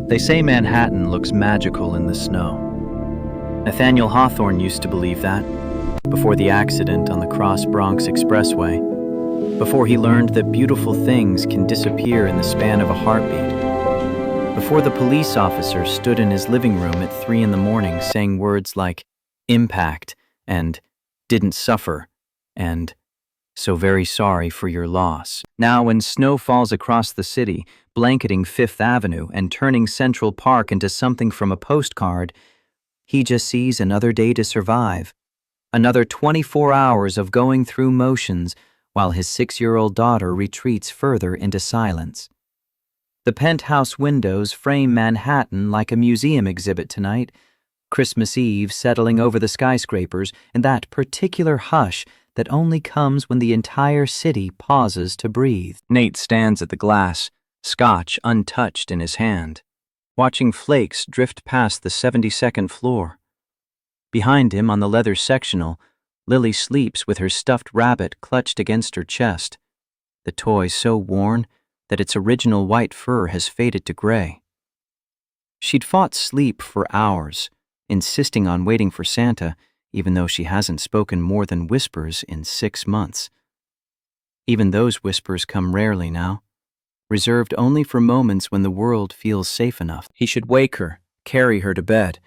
They say Manhattan looks magical in the snow. Nathaniel Hawthorne used to believe that, before the accident on the Cross Bronx Expressway, before he learned that beautiful things can disappear in the span of a heartbeat, before the police officer stood in his living room at 3 a.m. saying words like impact and didn't suffer and so very sorry for your loss. Now when snow falls across the city, blanketing Fifth Avenue and turning Central Park into something from a postcard, he just sees another day to survive, another 24 hours of going through motions while his 6-year-old daughter retreats further into silence. The penthouse windows frame Manhattan like a museum exhibit tonight, Christmas Eve settling over the skyscrapers in that particular hush that only comes when the entire city pauses to breathe. Nate stands at the glass, scotch untouched in his hand, watching flakes drift past the 72nd floor. Behind him on the leather sectional, Lily sleeps with her stuffed rabbit clutched against her chest, the toy so worn that its original white fur has faded to gray. She'd fought sleep for hours, insisting on waiting for Santa, even though she hasn't spoken more than whispers in 6 months. Even those whispers come rarely now, reserved only for moments when the world feels safe enough. He should wake her, carry her to bed,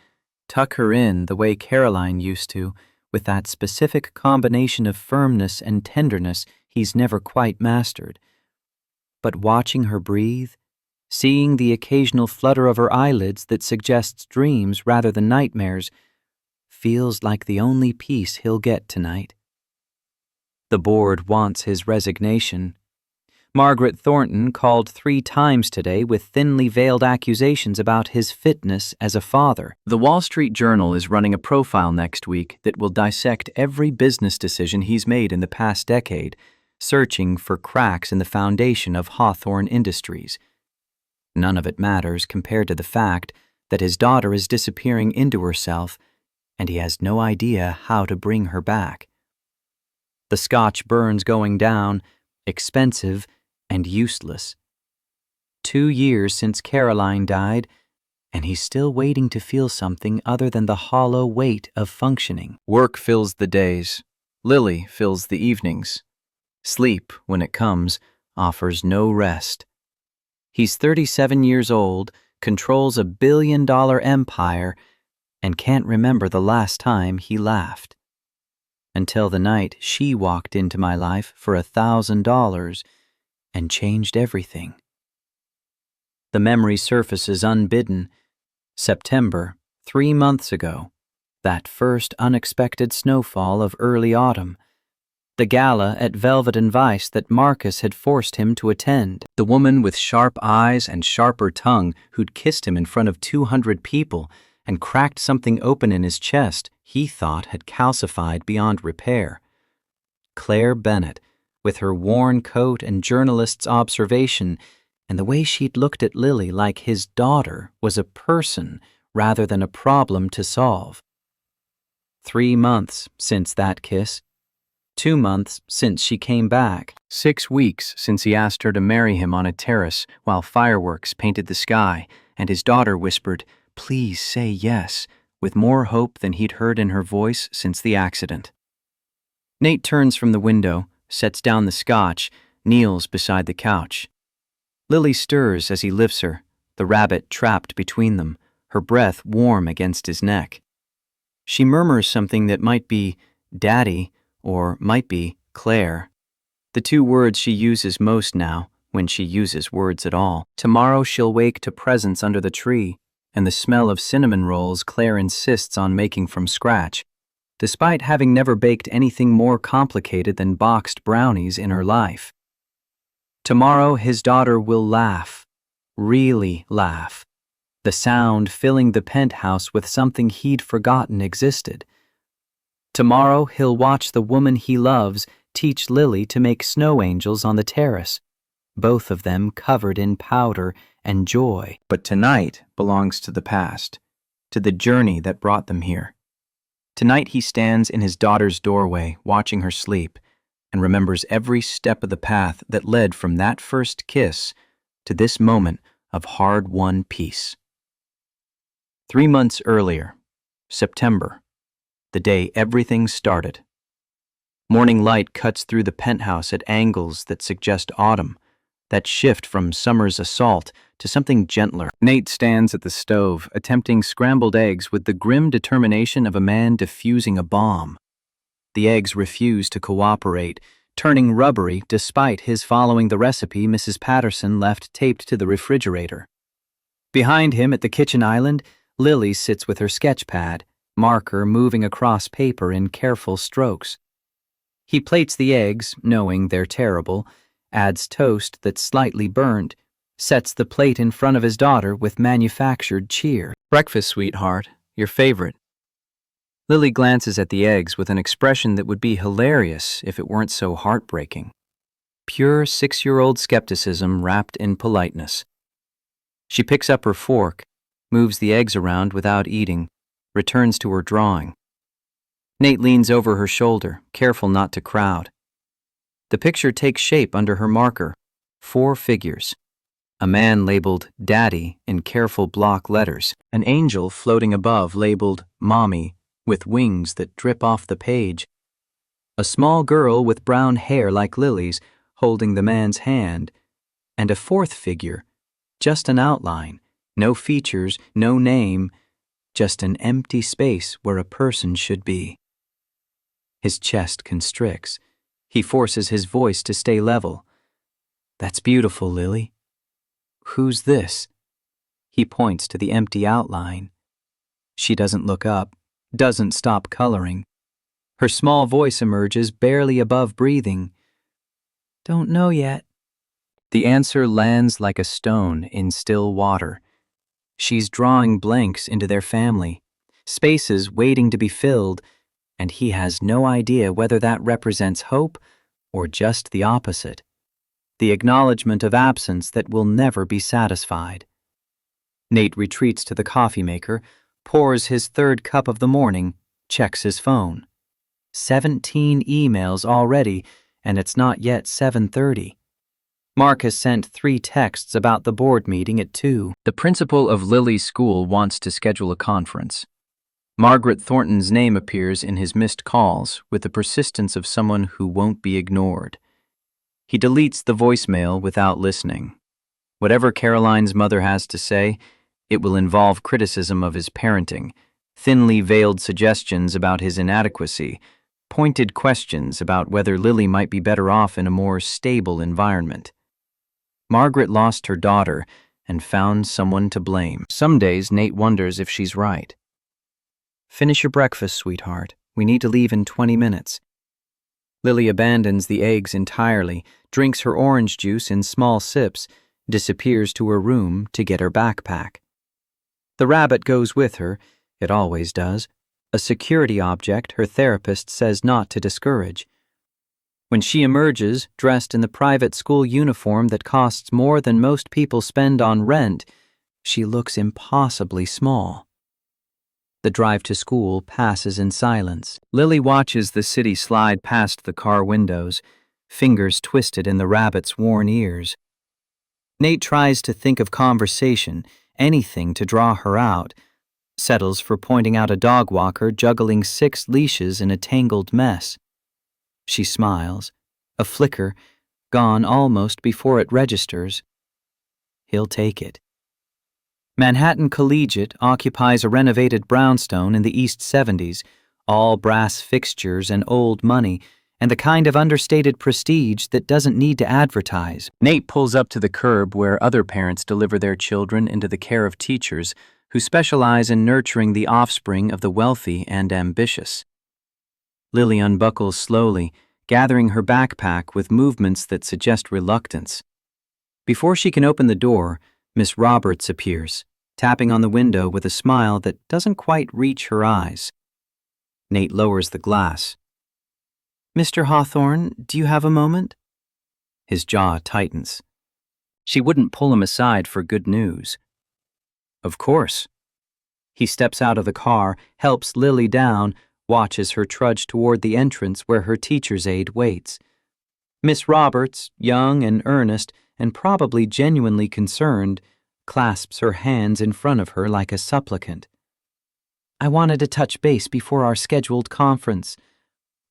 tuck her in the way Caroline used to, with that specific combination of firmness and tenderness he's never quite mastered. But watching her breathe, seeing the occasional flutter of her eyelids that suggests dreams rather than nightmares, feels like the only peace he'll get tonight. The board wants his resignation. Margaret Thornton called 3 times today with thinly veiled accusations about his fitness as a father. The Wall Street Journal is running a profile next week that will dissect every business decision he's made in the past decade, searching for cracks in the foundation of Hawthorne Industries. None of it matters compared to the fact that his daughter is disappearing into herself and he has no idea how to bring her back. The scotch burns going down, expensive and useless. 2 years since Caroline died, and he's still waiting to feel something other than the hollow weight of functioning. Work fills the days. Lily fills the evenings. Sleep, when it comes, offers no rest. He's 37 years old, controls a billion-dollar empire, and can't remember the last time he laughed. Until the night she walked into my life for $1,000 and changed everything. The memory surfaces unbidden. September, 3 months ago, that first unexpected snowfall of early autumn. The gala at Velvet and Vice that Marcus had forced him to attend. The woman with sharp eyes and sharper tongue who'd kissed him in front of 200 people and cracked something open in his chest he thought had calcified beyond repair. Claire Bennett, with her worn coat and journalist's observation, and the way she'd looked at Lily like his daughter was a person rather than a problem to solve. 3 months since that kiss. 2 months since she came back. 6 weeks since he asked her to marry him on a terrace while fireworks painted the sky, and his daughter whispered, "Please say yes," with more hope than he'd heard in her voice since the accident. Nate turns from the window, sets down the scotch, kneels beside the couch. Lily stirs as he lifts her, the rabbit trapped between them, her breath warm against his neck. She murmurs something that might be "Daddy," or might be Claire, the 2 words she uses most now, when she uses words at all. Tomorrow she'll wake to presents under the tree, and the smell of cinnamon rolls Claire insists on making from scratch, despite having never baked anything more complicated than boxed brownies in her life. Tomorrow his daughter will laugh, really laugh, the sound filling the penthouse with something he'd forgotten existed. Tomorrow he'll watch the woman he loves teach Lily to make snow angels on the terrace, both of them covered in powder and joy. But tonight belongs to the past, to the journey that brought them here. Tonight he stands in his daughter's doorway, watching her sleep, and remembers every step of the path that led from that first kiss to this moment of hard-won peace. 3 months earlier, September, the day everything started. Morning light cuts through the penthouse at angles that suggest autumn, that shift from summer's assault to something gentler. Nate stands at the stove, attempting scrambled eggs with the grim determination of a man defusing a bomb. The eggs refuse to cooperate, turning rubbery despite his following the recipe Mrs. Patterson left taped to the refrigerator. Behind him at the kitchen island, Lily sits with her sketch pad, marker moving across paper in careful strokes. He plates the eggs, knowing they're terrible, adds toast that's slightly burnt, sets the plate in front of his daughter with manufactured cheer. "Breakfast, sweetheart, your favorite." Lily glances at the eggs with an expression that would be hilarious if it weren't so heartbreaking. Pure 6-year-old skepticism wrapped in politeness. She picks up her fork, moves the eggs around without eating, returns to her drawing. Nate leans over her shoulder, careful not to crowd. The picture takes shape under her marker, 4 figures. A man labeled Daddy in careful block letters, an angel floating above labeled Mommy with wings that drip off the page, a small girl with brown hair like Lily's holding the man's hand, and a 4th figure, just an outline, no features, no name, just an empty space where a person should be. His chest constricts. He forces his voice to stay level. "That's beautiful, Lily." "Who's this?" He points to the empty outline. She doesn't look up, doesn't stop coloring. Her small voice emerges barely above breathing. "Don't know yet." The answer lands like a stone in still water. She's drawing blanks into their family, spaces waiting to be filled, and he has no idea whether that represents hope or just the opposite, the acknowledgement of absence that will never be satisfied. Nate retreats to the coffee maker, pours his 3rd cup of the morning, checks his phone. 17 emails already, and it's not yet 7:30. Mark has sent 3 texts about the board meeting at 2. The principal of Lily's school wants to schedule a conference. Margaret Thornton's name appears in his missed calls with the persistence of someone who won't be ignored. He deletes the voicemail without listening. Whatever Caroline's mother has to say, it will involve criticism of his parenting, thinly veiled suggestions about his inadequacy, pointed questions about whether Lily might be better off in a more stable environment. Margaret lost her daughter and found someone to blame. Some days Nate wonders if she's right. "Finish your breakfast, sweetheart. We need to leave in 20 minutes. Lily abandons the eggs entirely, drinks her orange juice in small sips, disappears to her room to get her backpack. The rabbit goes with her, it always does, a security object her therapist says not to discourage. When she emerges, dressed in the private school uniform that costs more than most people spend on rent, she looks impossibly small. The drive to school passes in silence. Lily watches the city slide past the car windows, fingers twisted in the rabbit's worn ears. Nate tries to think of conversation, anything to draw her out, settles for pointing out a dog walker juggling 6 leashes in a tangled mess. She smiles, a flicker, gone almost before it registers. He'll take it. Manhattan Collegiate occupies a renovated brownstone in the East 70s, all brass fixtures and old money, and the kind of understated prestige that doesn't need to advertise. Nate pulls up to the curb where other parents deliver their children into the care of teachers who specialize in nurturing the offspring of the wealthy and ambitious. Lily unbuckles slowly, gathering her backpack with movements that suggest reluctance. Before she can open the door, Miss Roberts appears, tapping on the window with a smile that doesn't quite reach her eyes. Nate lowers the glass. "Mr. Hawthorne, do you have a moment?" His jaw tightens. She wouldn't pull him aside for good news. "Of course." He steps out of the car, helps Lily down, watches her trudge toward the entrance where her teacher's aide waits. Miss Roberts, young and earnest, and probably genuinely concerned, clasps her hands in front of her like a supplicant. I wanted to touch base before our scheduled conference.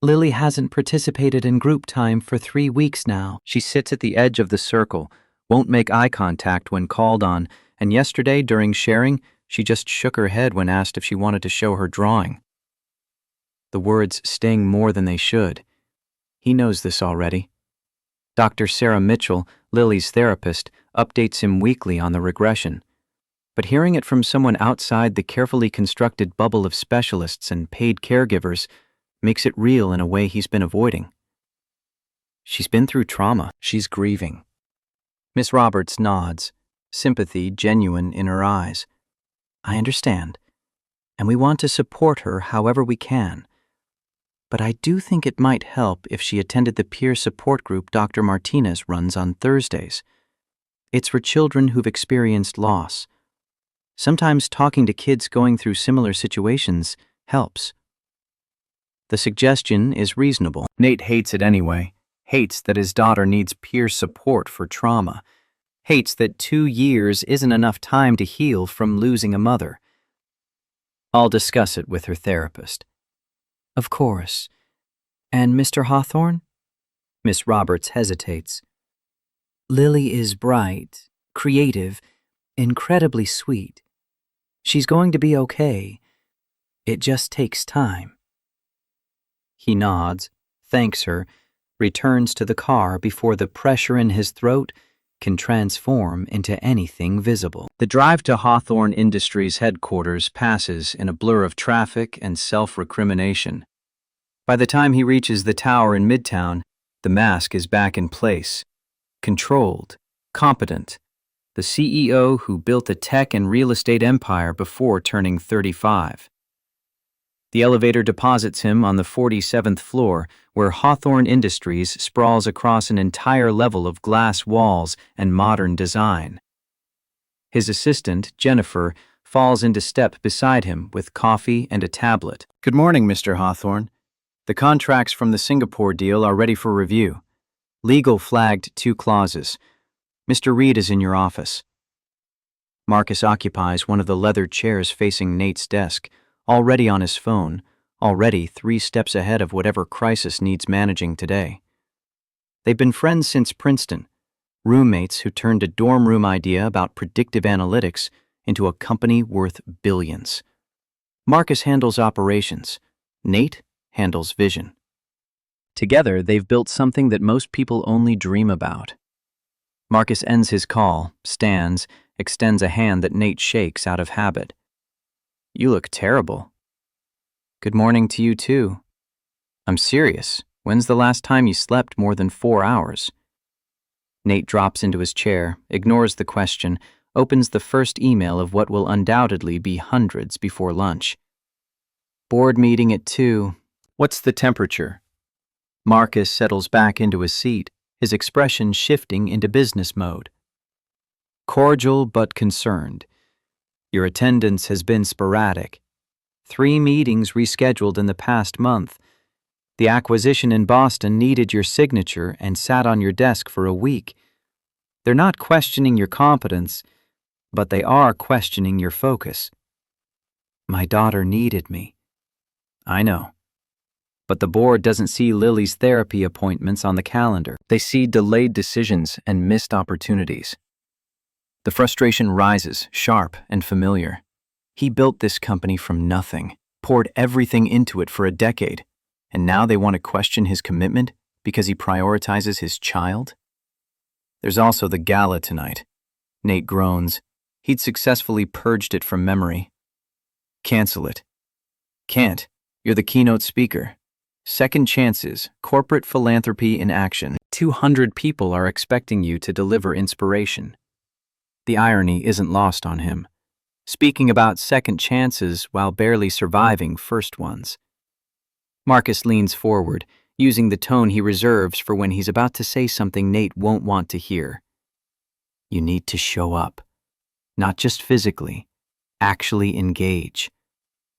Lily hasn't participated in group time for 3 weeks now. She sits at the edge of the circle, won't make eye contact when called on, and yesterday, during sharing, she just shook her head when asked if she wanted to show her drawing. The words sting more than they should. He knows this already. Dr. Sarah Mitchell, Lily's therapist, updates him weekly on the regression. But hearing it from someone outside the carefully constructed bubble of specialists and paid caregivers makes it real in a way he's been avoiding. She's been through trauma. She's grieving. Miss Roberts nods, sympathy genuine in her eyes. I understand, and we want to support her however we can. But I do think it might help if she attended the peer support group Dr. Martinez runs on Thursdays. It's for children who've experienced loss. Sometimes talking to kids going through similar situations helps. The suggestion is reasonable. Nate hates it anyway. Hates that his daughter needs peer support for trauma. Hates that 2 years isn't enough time to heal from losing a mother. I'll discuss it with her therapist. Of course. And Mr. Hawthorne? Miss Roberts hesitates. Lily is bright, creative, incredibly sweet. She's going to be okay. It just takes time. He nods, thanks her, returns to the car before the pressure in his throat can transform into anything visible. The drive to Hawthorne Industries headquarters passes in a blur of traffic and self-recrimination. By the time he reaches the tower in Midtown, the mask is back in place. Controlled, competent. The CEO who built a tech and real estate empire before turning 35. The elevator deposits him on the 47th floor, where Hawthorne Industries sprawls across an entire level of glass walls and modern design. His assistant, Jennifer, falls into step beside him with coffee and a tablet. Good morning, Mr. Hawthorne. The contracts from the Singapore deal are ready for review. Legal flagged 2 clauses. Mr. Reed is in your office. Marcus occupies one of the leather chairs facing Nate's desk, already on his phone, already 3 steps ahead of whatever crisis needs managing today. They've been friends since Princeton, roommates who turned a dorm room idea about predictive analytics into a company worth billions. Marcus handles operations. Nate handles vision. Together, they've built something that most people only dream about. Marcus ends his call, stands, extends a hand that Nate shakes out of habit. You look terrible. Good morning to you too. I'm serious. When's the last time you slept more than 4 hours? Nate drops into his chair, ignores the question, opens the first email of what will undoubtedly be hundreds before lunch. Board meeting at 2. What's the temperature? Marcus settles back into his seat, his expression shifting into business mode. Cordial but concerned. Your attendance has been sporadic. 3 meetings rescheduled in the past month. The acquisition in Boston needed your signature and sat on your desk for a week. They're not questioning your competence, but they are questioning your focus. My daughter needed me. I know. But the board doesn't see Lily's therapy appointments on the calendar. They see delayed decisions and missed opportunities. The frustration rises, sharp and familiar. He built this company from nothing, poured everything into it for a decade, and now they want to question his commitment because he prioritizes his child? There's also the gala tonight. Nate groans. He'd successfully purged it from memory. Cancel it. Can't. You're the keynote speaker. Second chances, corporate philanthropy in action. 200 people are expecting you to deliver inspiration. The irony isn't lost on him. Speaking about second chances while barely surviving first ones. Marcus leans forward, using the tone he reserves for when he's about to say something Nate won't want to hear. You need to show up. Not just physically, actually engage.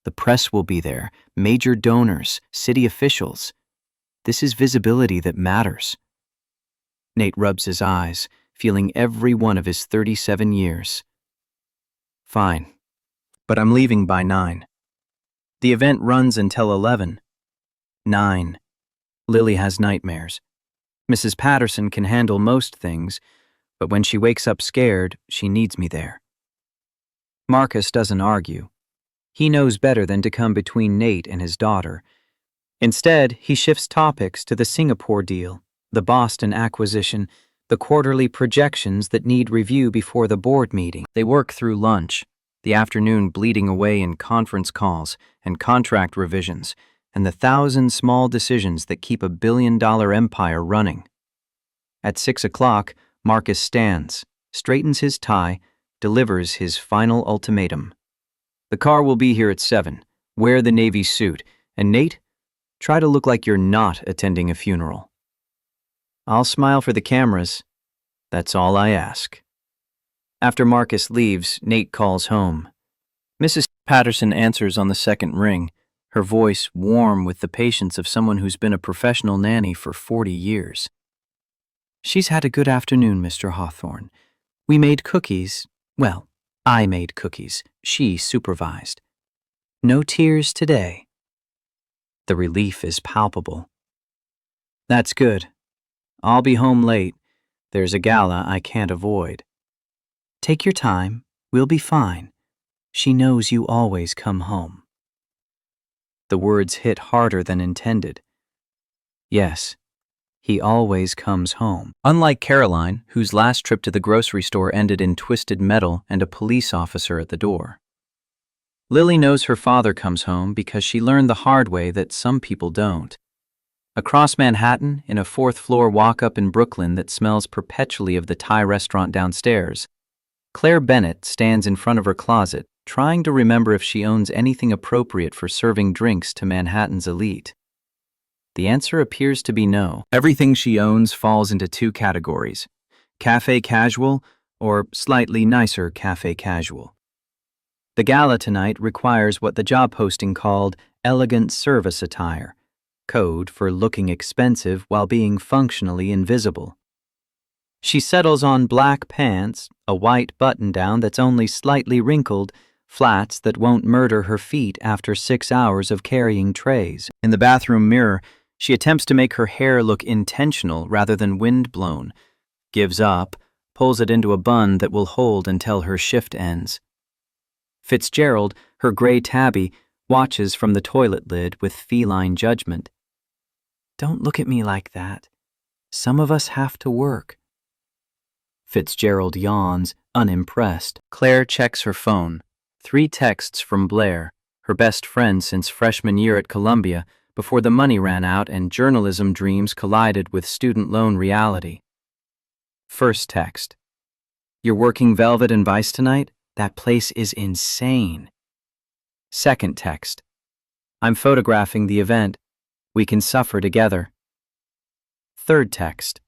The press will be there, major donors, city officials. This is visibility that matters. Nate rubs his eyes, feeling every one of his 37 years. Fine, but I'm leaving by 9. The event runs until 11. 9. Lily has nightmares. Mrs. Patterson can handle most things, but when she wakes up scared, she needs me there. Marcus doesn't argue. He knows better than to come between Nate and his daughter. Instead, he shifts topics to the Singapore deal, the Boston acquisition, the quarterly projections that need review before the board meeting. They work through lunch, the afternoon bleeding away in conference calls and contract revisions, and the 1,000 small decisions that keep a billion-dollar empire running. At 6 o'clock, Marcus stands, straightens his tie, delivers his final ultimatum. The car will be here at 7. Wear the Navy suit. And Nate, try to look like you're not attending a funeral. I'll smile for the cameras. That's all I ask. After Marcus leaves, Nate calls home. Mrs. Patterson answers on the second ring, her voice warm with the patience of someone who's been a professional nanny for 40 years. She's had a good afternoon, Mr. Hawthorne. We made cookies. Well, I made cookies. She supervised. No tears today. The relief is palpable. That's good. I'll be home late. There's a gala I can't avoid. Take your time. We'll be fine. She knows you always come home. The words hit harder than intended. Yes, he always comes home. Unlike Caroline, whose last trip to the grocery store ended in twisted metal and a police officer at the door. Lily knows her father comes home because she learned the hard way that some people don't. Across Manhattan, in a fourth-floor walk-up in Brooklyn that smells perpetually of the Thai restaurant downstairs, Claire Bennett stands in front of her closet, trying to remember if she owns anything appropriate for serving drinks to Manhattan's elite. The answer appears to be no. Everything she owns falls into two categories: cafe casual or slightly nicer cafe casual. The gala tonight requires what the job posting called elegant service attire, code for looking expensive while being functionally invisible. She settles on black pants, a white button-down that's only slightly wrinkled, flats that won't murder her feet after 6 hours of carrying trays. In the bathroom mirror, she attempts to make her hair look intentional rather than wind-blown, gives up, pulls it into a bun that will hold until her shift ends. Fitzgerald, her gray tabby, watches from the toilet lid with feline judgment. Don't look at me like that. Some of us have to work. Fitzgerald yawns, unimpressed. Claire checks her phone. 3 texts from Blair, her best friend since freshman year at Columbia, before the money ran out and journalism dreams collided with student loan reality. First text. You're working Velvet and Vice tonight? That place is insane. Second text. I'm photographing the event. We can suffer together. Third text.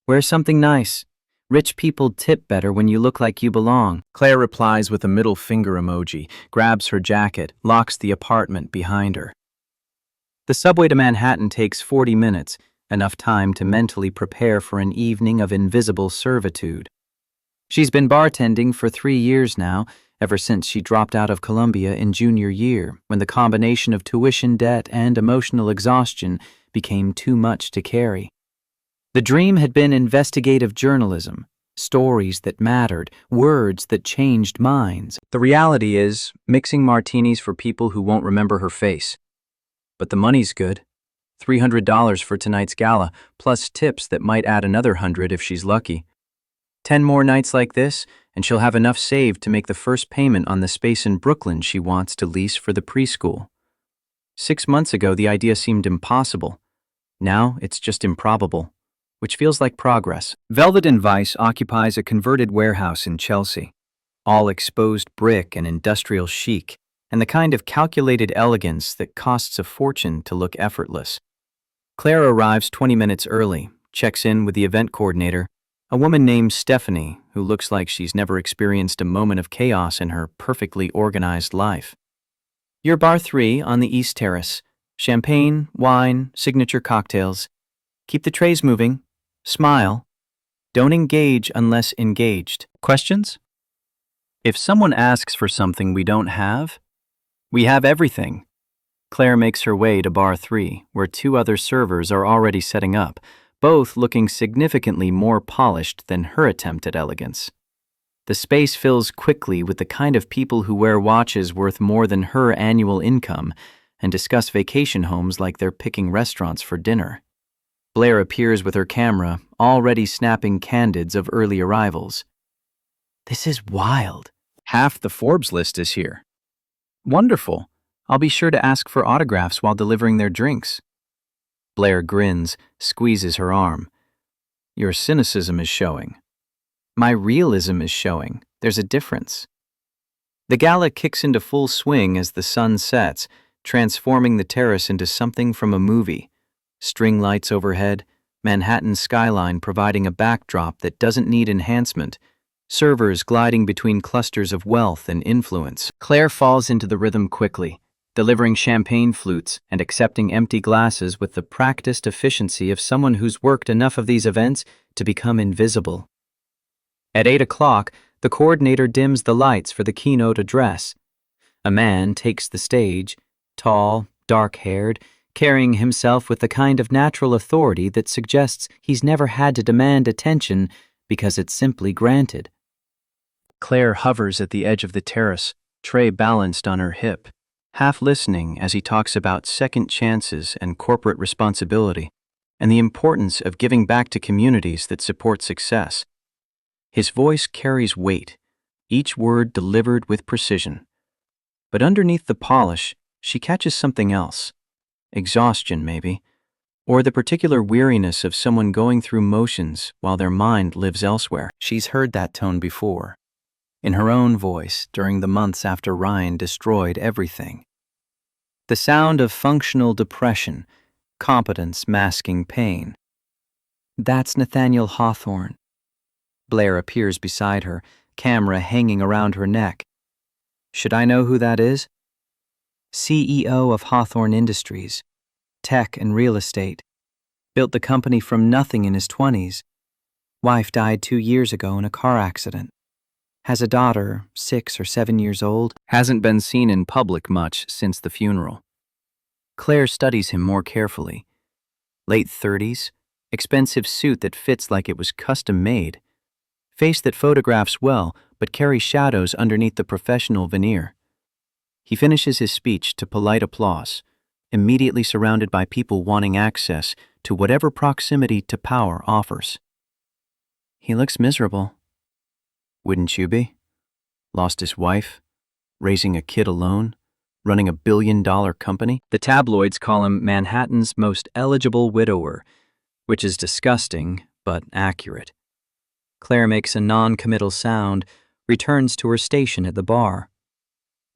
Wear something nice. Rich people tip better when you look like you belong. Claire replies with a middle finger emoji, grabs her jacket, locks the apartment behind her. The subway to Manhattan takes 40 minutes, enough time to mentally prepare for an evening of invisible servitude. She's been bartending for 3 years now, ever since she dropped out of Columbia in junior year, when the combination of tuition debt and emotional exhaustion became too much to carry. The dream had been investigative journalism, stories that mattered, words that changed minds. The reality is mixing martinis for people who won't remember her face. But the money's good. $300 for tonight's gala, plus tips that might add another $100 if she's lucky. 10 more nights like this, and she'll have enough saved to make the first payment on the space in Brooklyn she wants to lease for the preschool. 6 months ago, the idea seemed impossible. Now it's just improbable, which feels like progress. Velvet and Vice occupies a converted warehouse in Chelsea, all exposed brick and industrial chic, and the kind of calculated elegance that costs a fortune to look effortless. Claire arrives 20 minutes early, checks in with the event coordinator, a woman named Stephanie, who looks like she's never experienced a moment of chaos in her perfectly organized life. You're bar 3 on the East Terrace. Champagne, wine, signature cocktails. Keep the trays moving. Smile. Don't engage unless engaged. Questions? If someone asks for something we don't have, we have everything. Claire makes her way to bar 3, where 2 other servers are already setting up, both looking significantly more polished than her attempt at elegance. The space fills quickly with the kind of people who wear watches worth more than her annual income and discuss vacation homes like they're picking restaurants for dinner. Blair appears with her camera, already snapping candids of early arrivals. This is wild. Half the Forbes list is here. Wonderful. I'll be sure to ask for autographs while delivering their drinks. Blair grins, squeezes her arm. Your cynicism is showing. My realism is showing. There's a difference. The gala kicks into full swing as the sun sets, transforming the terrace into something from a movie. String lights overhead, Manhattan's skyline providing a backdrop that doesn't need enhancement, servers gliding between clusters of wealth and influence. Claire falls into the rhythm quickly, delivering champagne flutes and accepting empty glasses with the practiced efficiency of someone who's worked enough of these events to become invisible. At 8 o'clock, the coordinator dims the lights for the keynote address. A man takes the stage, tall, dark-haired, carrying himself with the kind of natural authority that suggests he's never had to demand attention because it's simply granted. Claire hovers at the edge of the terrace, tray balanced on her hip, half listening as he talks about second chances and corporate responsibility, and the importance of giving back to communities that support success. His voice carries weight, each word delivered with precision. But underneath the polish, she catches something else. Exhaustion, maybe, or the particular weariness of someone going through motions while their mind lives elsewhere. She's heard that tone before, in her own voice during the months after Ryan destroyed everything. The sound of functional depression, competence masking pain. That's Nathaniel Hawthorne. Blair appears beside her, camera hanging around her neck. Should I know who that is? CEO of Hawthorne Industries, tech and real estate. Built the company from nothing in his 20s. Wife died 2 years ago in a car accident. Has a daughter, 6 or 7 years old. Hasn't been seen in public much since the funeral. Claire studies him more carefully. Late 30s, expensive suit that fits like it was custom made. Face that photographs well but carries shadows underneath the professional veneer. He finishes his speech to polite applause, immediately surrounded by people wanting access to whatever proximity to power offers. He looks miserable. Wouldn't you be? Lost his wife, raising a kid alone, running a billion-dollar company? The tabloids call him Manhattan's most eligible widower, which is disgusting but accurate. Claire makes a non-committal sound, returns to her station at the bar.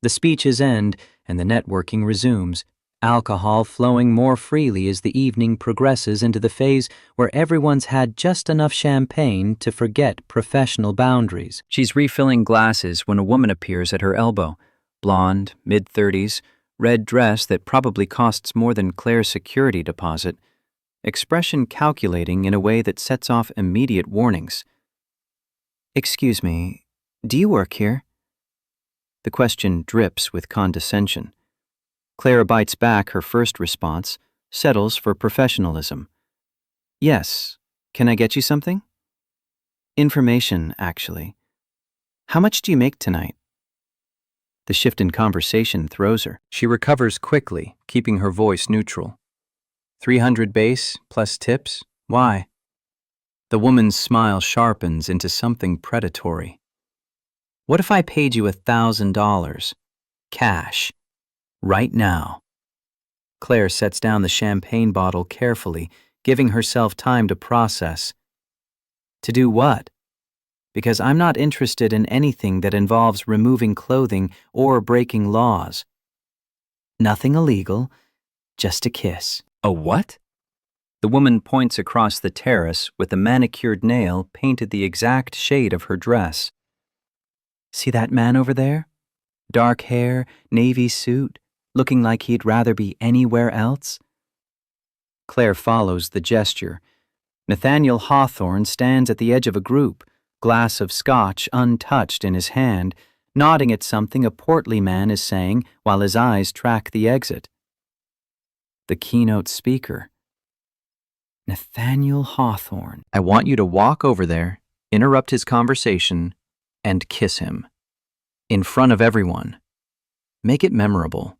The speeches end and the networking resumes, alcohol flowing more freely as the evening progresses into the phase where everyone's had just enough champagne to forget professional boundaries. She's refilling glasses when a woman appears at her elbow, blonde, mid-30s, red dress that probably costs more than Claire's security deposit, expression calculating in a way that sets off immediate warnings. Excuse me, do you work here? The question drips with condescension. Claire bites back her first response, settles for professionalism. Yes, can I get you something? Information, actually. How much do you make tonight? The shift in conversation throws her. She recovers quickly, keeping her voice neutral. 300 base, plus tips? Why? The woman's smile sharpens into something predatory. What if I paid you $1,000? Cash. Right now. Claire sets down the champagne bottle carefully, giving herself time to process. To do what? Because I'm not interested in anything that involves removing clothing or breaking laws. Nothing illegal, just a kiss. A what? The woman points across the terrace with a manicured nail painted the exact shade of her dress. See that man over there? Dark hair, navy suit, looking like he'd rather be anywhere else? Claire follows the gesture. Nathaniel Hawthorne stands at the edge of a group, glass of scotch untouched in his hand, nodding at something a portly man is saying while his eyes track the exit. the keynote speaker. Nathaniel Hawthorne. I want you to walk over there, interrupt his conversation, and kiss him. In front of everyone. Make it memorable.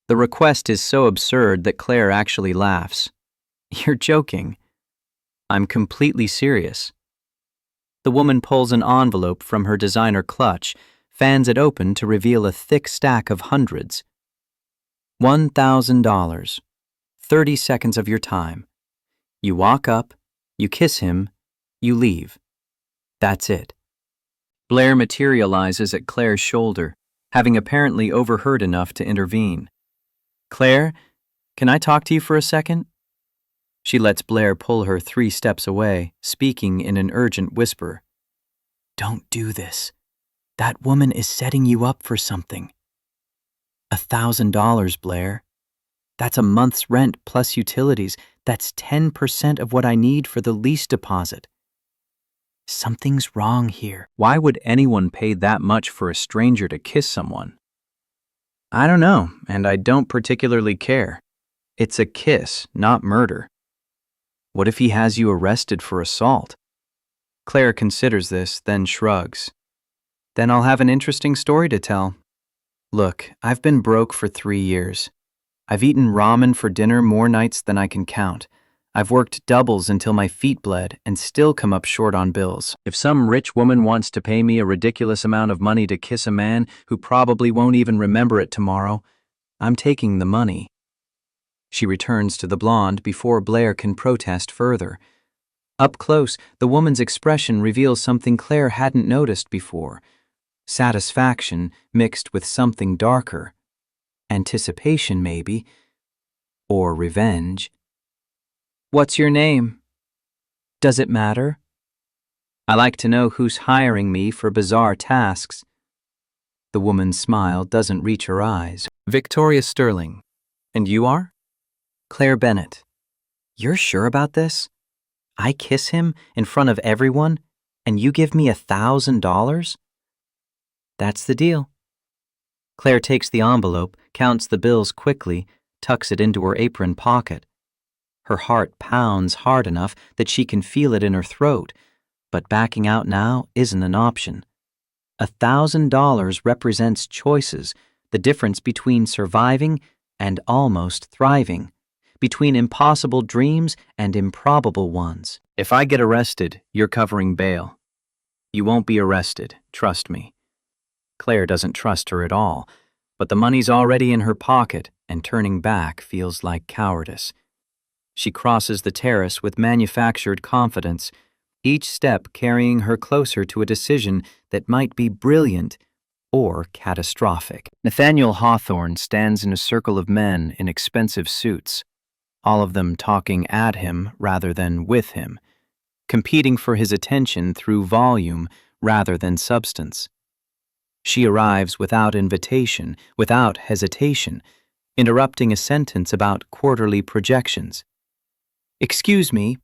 The request is so absurd that Claire actually laughs. You're joking. I'm completely serious. The woman pulls an envelope from her designer clutch, fans it open to reveal a thick stack of hundreds. $1,000. 30 seconds of your time. You walk up, you kiss him, you leave. That's it. Blair materializes at Claire's shoulder, having apparently overheard enough to intervene. Claire, can I talk to you for a second? She lets Blair pull her 3 steps away, speaking in an urgent whisper. Don't do this. That woman is setting you up for something. $1,000, Blair. That's a month's rent plus utilities. That's 10% of what I need for the lease deposit. Something's wrong here. Why would anyone pay that much for a stranger to kiss someone? I don't know, and I don't particularly care. It's a kiss, not murder. What if he has you arrested for assault? Claire considers this, then shrugs. Then I'll have an interesting story to tell. Look, I've been broke for 3 years. I've eaten ramen for dinner more nights than I can count. I've worked doubles until my feet bled and still come up short on bills. If some rich woman wants to pay me a ridiculous amount of money to kiss a man who probably won't even remember it tomorrow, I'm taking the money. She returns to the blonde before Blair can protest further. Up close, the woman's expression reveals something Claire hadn't noticed before. Satisfaction mixed with something darker. Anticipation, maybe. Or revenge. What's your name? Does it matter? I like to know who's hiring me for bizarre tasks. The woman's smile doesn't reach her eyes. Victoria Sterling. And you are? Claire Bennett. You're sure about this? I kiss him in front of everyone, and you give me $1,000? That's the deal. Claire takes the envelope, counts the bills quickly, tucks it into her apron pocket. Her heart pounds hard enough that she can feel it in her throat, but backing out now isn't an option. $1,000 represents choices, the difference between surviving and almost thriving, between impossible dreams and improbable ones. If I get arrested, you're covering bail. You won't be arrested, trust me. Claire doesn't trust her at all, but the money's already in her pocket, and turning back feels like cowardice. She crosses the terrace with manufactured confidence, each step carrying her closer to a decision that might be brilliant or catastrophic. Nathaniel Hawthorne stands in a circle of men in expensive suits, all of them talking at him rather than with him, competing for his attention through volume rather than substance. She arrives without invitation, without hesitation, interrupting a sentence about quarterly projections. Excuse me.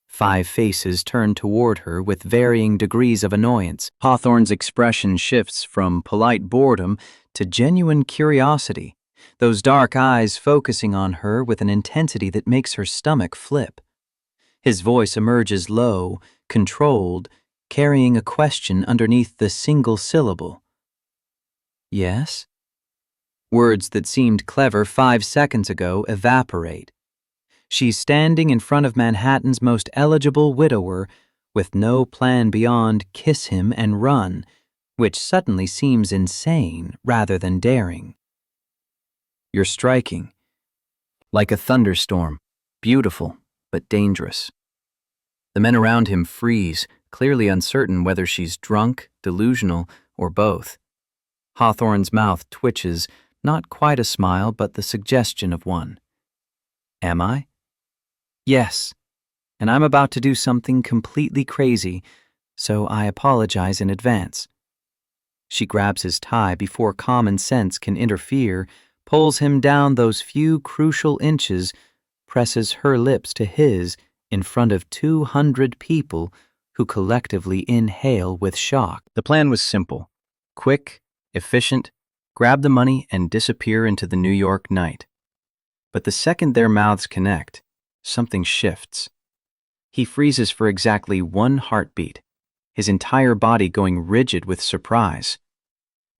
5 faces turn toward her with varying degrees of annoyance. Hawthorne's expression shifts from polite boredom to genuine curiosity, those dark eyes focusing on her with an intensity that makes her stomach flip. His voice emerges low, controlled, carrying a question underneath the single syllable. Yes? Words that seemed clever 5 seconds ago evaporate. She's standing in front of Manhattan's most eligible widower with no plan beyond kiss him and run, which suddenly seems insane rather than daring. You're striking. Like a thunderstorm, beautiful but dangerous. The men around him freeze, clearly uncertain whether she's drunk, delusional, or both. Hawthorne's mouth twitches, not quite a smile but the suggestion of one. Am I? Yes, and I'm about to do something completely crazy, so I apologize in advance. She grabs his tie before common sense can interfere, pulls him down those few crucial inches, presses her lips to his in front of 200 people who collectively inhale with shock. The plan was simple, quick, efficient, grab the money and disappear into the New York night. But the second their mouths connect, something shifts. He freezes for exactly one heartbeat, his entire body going rigid with surprise.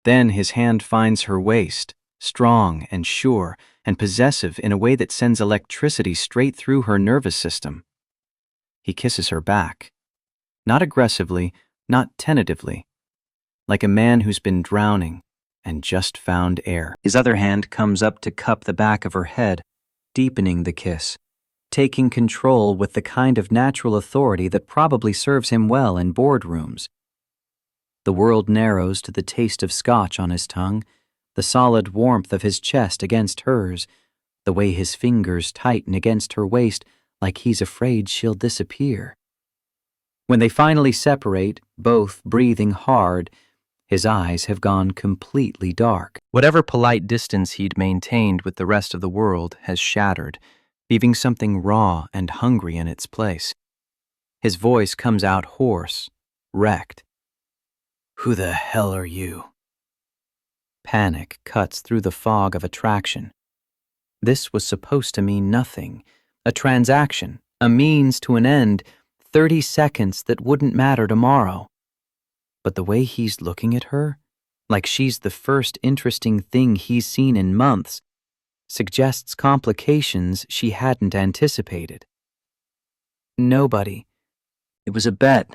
Then his hand finds her waist, strong and sure and possessive in a way that sends electricity straight through her nervous system. He kisses her back, not aggressively, not tentatively, like a man who's been drowning and just found air. His other hand comes up to cup the back of her head, deepening the kiss, taking control with the kind of natural authority that probably serves him well in boardrooms. The world narrows to the taste of scotch on his tongue, the solid warmth of his chest against hers, the way his fingers tighten against her waist like he's afraid she'll disappear. When they finally separate, both breathing hard, his eyes have gone completely dark. Whatever polite distance he'd maintained with the rest of the world has shattered, leaving something raw and hungry in its place. His voice comes out hoarse, wrecked. "Who the hell are you?" Panic cuts through the fog of attraction. This was supposed to mean nothing, a transaction, a means to an end, 30 seconds that wouldn't matter tomorrow. But the way he's looking at her, like she's the first interesting thing he's seen in months, suggests complications she hadn't anticipated. "Nobody. It was a bet.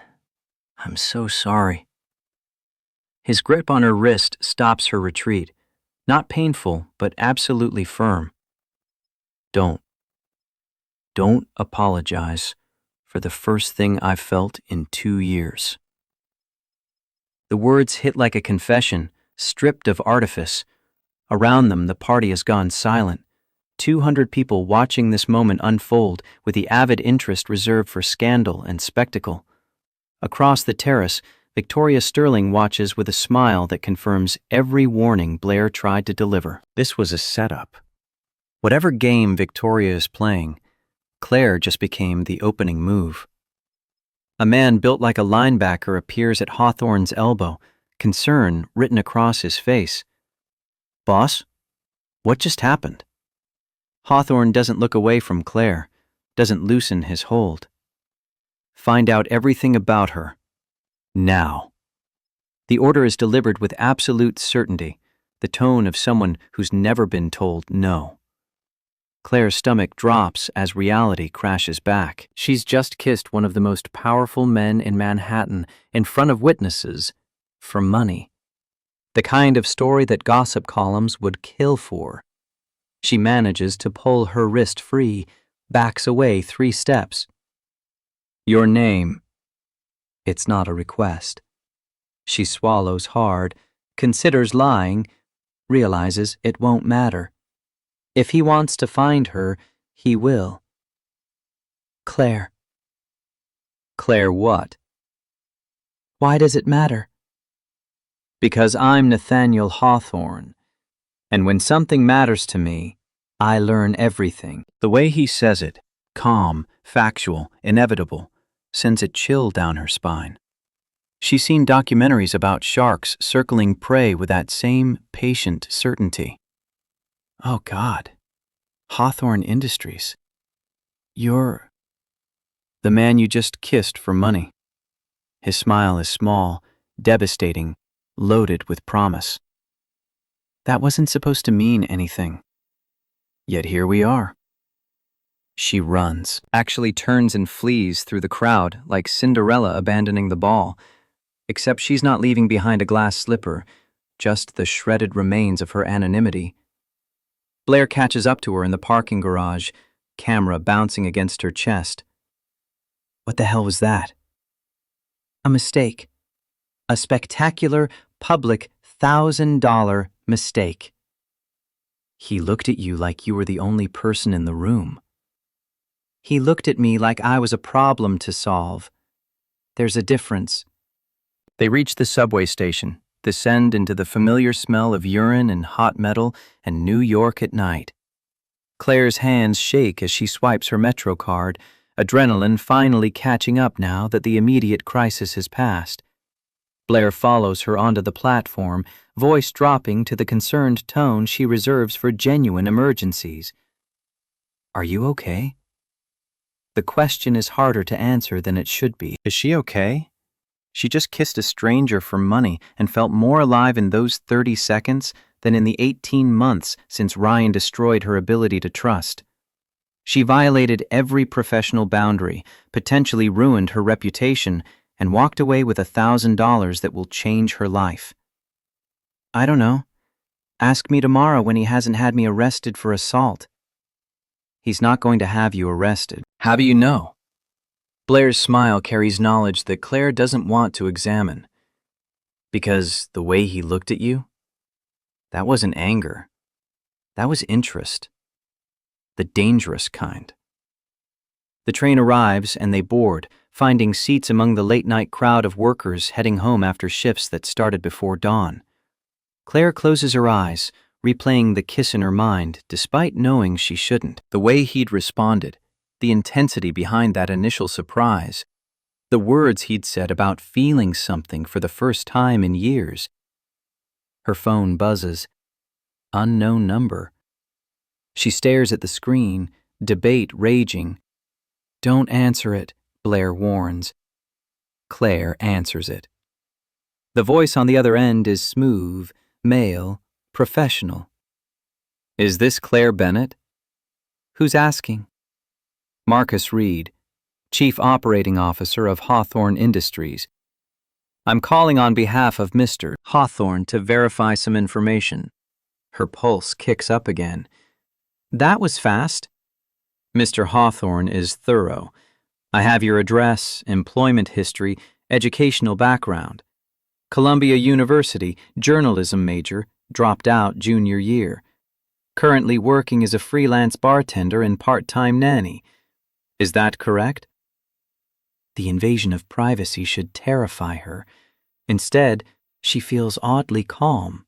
I'm so sorry." His grip on her wrist stops her retreat, not painful, but absolutely firm. Don't apologize for the first thing I've felt in 2 years. The words hit like a confession, stripped of artifice. Around them, the party has gone silent. 200 people watching this moment unfold with the avid interest reserved for scandal and spectacle. Across the terrace, Victoria Sterling watches with a smile that confirms every warning Blair tried to deliver. This was a setup. Whatever game Victoria is playing, Claire just became the opening move. A man built like a linebacker appears at Hawthorne's elbow, concern written across his face. "Boss, what just happened?" Hawthorne doesn't look away from Claire, doesn't loosen his hold. "Find out everything about her. Now." The order is delivered with absolute certainty, the tone of someone who's never been told no. Claire's stomach drops as reality crashes back. She's just kissed one of the most powerful men in Manhattan in front of witnesses for money. The kind of story that gossip columns would kill for. She manages to pull her wrist free, backs away 3 steps. "Your name." It's not a request. She swallows hard, considers lying, realizes it won't matter. If he wants to find her, he will. "Claire." "Claire what?" "Why does it matter?" "Because I'm Nathaniel Hawthorne, and when something matters to me, I learn everything." The way he says it, calm, factual, inevitable, sends a chill down her spine. She's seen documentaries about sharks circling prey with that same patient certainty. Oh God, Hawthorne Industries. You're the man you just kissed for money. His smile is small, devastating, loaded with promise. That wasn't supposed to mean anything. Yet here we are. She runs, actually turns and flees through the crowd like Cinderella abandoning the ball, except she's not leaving behind a glass slipper, just the shredded remains of her anonymity. Blair catches up to her in the parking garage, camera bouncing against her chest. What the hell was that? A mistake. A spectacular, public, $1,000 mistake. He looked at you like you were the only person in the room. He looked at me like I was a problem to solve. There's a difference. They reach the subway station, descend into the familiar smell of urine and hot metal and New York at night. Claire's hands shake as she swipes her Metro card, adrenaline finally catching up now that the immediate crisis has passed. Blair follows her onto the platform, voice dropping to the concerned tone she reserves for genuine emergencies. Are you okay? The question is harder to answer than it should be. Is she okay? She just kissed a stranger for money and felt more alive in those 30 seconds than in the 18 months since Ryan destroyed her ability to trust. She violated every professional boundary, potentially ruined her reputation, and walked away with $1,000 that will change her life. I don't know. Ask me tomorrow when he hasn't had me arrested for assault. He's not going to have you arrested. How do you know? Blair's smile carries knowledge that Claire doesn't want to examine. Because the way he looked at you, that wasn't anger. That was interest. The dangerous kind. The train arrives and they board, finding seats among the late-night crowd of workers heading home after shifts that started before dawn. Claire closes her eyes, replaying the kiss in her mind, despite knowing she shouldn't. The way he'd responded, the intensity behind that initial surprise, the words he'd said about feeling something for the first time in years. Her phone buzzes. Unknown number. She stares at the screen, debate raging. Don't answer it, Blair warns. Claire answers it. The voice on the other end is smooth, male, professional. Is this Claire Bennett? Who's asking? Marcus Reed, Chief Operating Officer of Hawthorne Industries. I'm calling on behalf of Mr. Hawthorne to verify some information. Her pulse kicks up again. That was fast. Mr. Hawthorne is thorough. I have your address, employment history, educational background. Columbia University, journalism major, dropped out junior year. Currently working as a freelance bartender and part-time nanny. Is that correct? The invasion of privacy should terrify her. Instead, she feels oddly calm.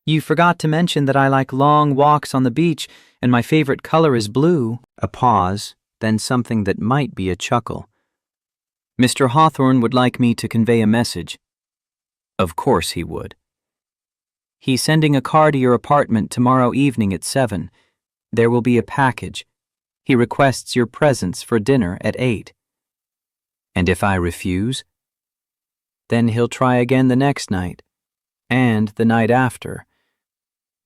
You forgot to mention that I like long walks on the beach and my favorite color is blue. A pause, then something that might be a chuckle. Mr. Hawthorne would like me to convey a message. Of course he would. He's sending a car to your apartment tomorrow evening at 7. There will be a package. He requests your presence for dinner at 8. And if I refuse? Then he'll try again the next night, and the night after.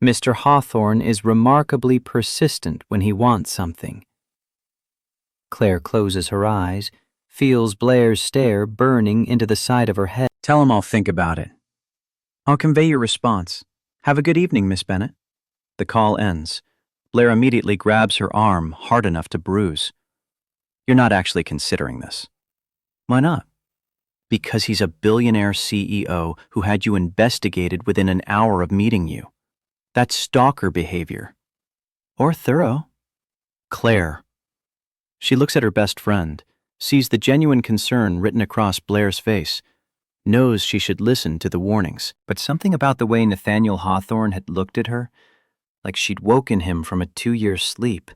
Mr. Hawthorne is remarkably persistent when he wants something. Claire closes her eyes, feels Blair's stare burning into the side of her head. Tell him I'll think about it. I'll convey your response. Have a good evening, Miss Bennett. The call ends. Blair immediately grabs her arm hard enough to bruise. You're not actually considering this. Why not? Because he's a billionaire CEO who had you investigated within an hour of meeting you. That's stalker behavior. Or thorough. Claire. She looks at her best friend, sees the genuine concern written across Blair's face, knows she should listen to the warnings. But something about the way Nathaniel Hawthorne had looked at her, like she'd woken him from a 2-year sleep,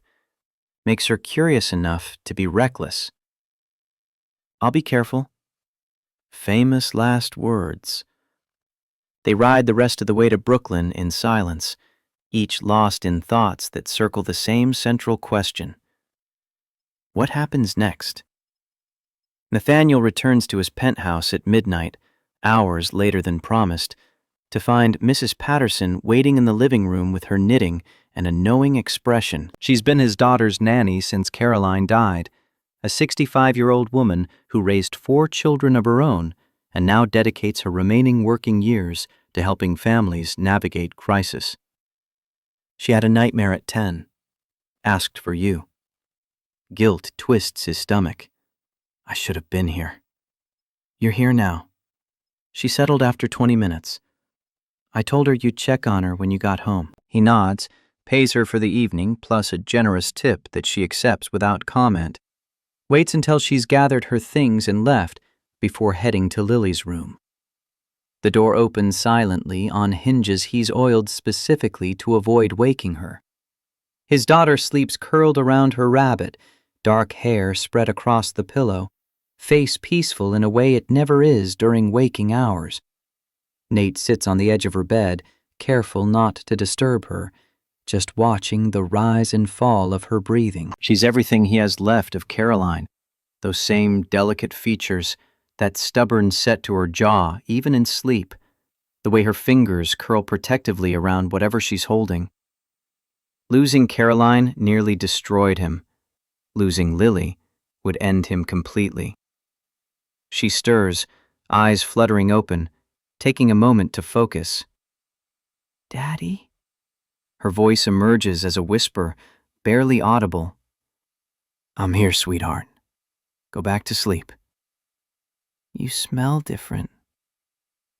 makes her curious enough to be reckless. I'll be careful. Famous last words. They ride the rest of the way to Brooklyn in silence, each lost in thoughts that circle the same central question. What happens next? Nathaniel returns to his penthouse at midnight, hours later than promised, to find Mrs. Patterson waiting in the living room with her knitting and a knowing expression. She's been his daughter's nanny since Caroline died, a 65-year-old woman who raised 4 children of her own and now dedicates her remaining working years to helping families navigate crisis. She had a nightmare at 10. Asked for you. Guilt twists his stomach. I should have been here. You're here now. She settled after 20 minutes. I told her you'd check on her when you got home. He nods, pays her for the evening plus a generous tip that she accepts without comment. Waits until she's gathered her things and left before heading to Lily's room. The door opens silently on hinges he's oiled specifically to avoid waking her. His daughter sleeps curled around her rabbit, dark hair spread across the pillow, face peaceful in a way it never is during waking hours. Nate sits on the edge of her bed, careful not to disturb her, just watching the rise and fall of her breathing. She's everything he has left of Caroline. Those same delicate features, that stubborn set to her jaw, even in sleep, the way her fingers curl protectively around whatever she's holding. Losing Caroline nearly destroyed him. Losing Lily would end him completely. She stirs, eyes fluttering open, taking a moment to focus. "Daddy?" Her voice emerges as a whisper, barely audible. "I'm here, sweetheart. Go back to sleep." "You smell different."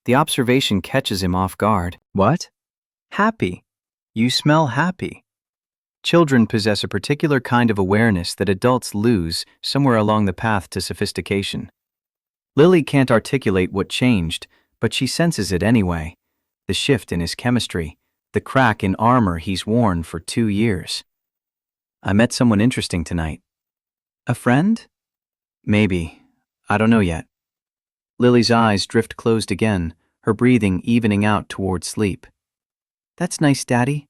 The observation catches him off guard. "What?" "Happy. You smell happy." Children possess a particular kind of awareness that adults lose somewhere along the path to sophistication. Lily can't articulate what changed, but she senses it anyway. The shift in his chemistry, the crack in armor he's worn for 2 years. "I met someone interesting tonight." "A friend?" "Maybe. I don't know yet." Lily's eyes drift closed again, her breathing evening out toward sleep. "That's nice, Daddy.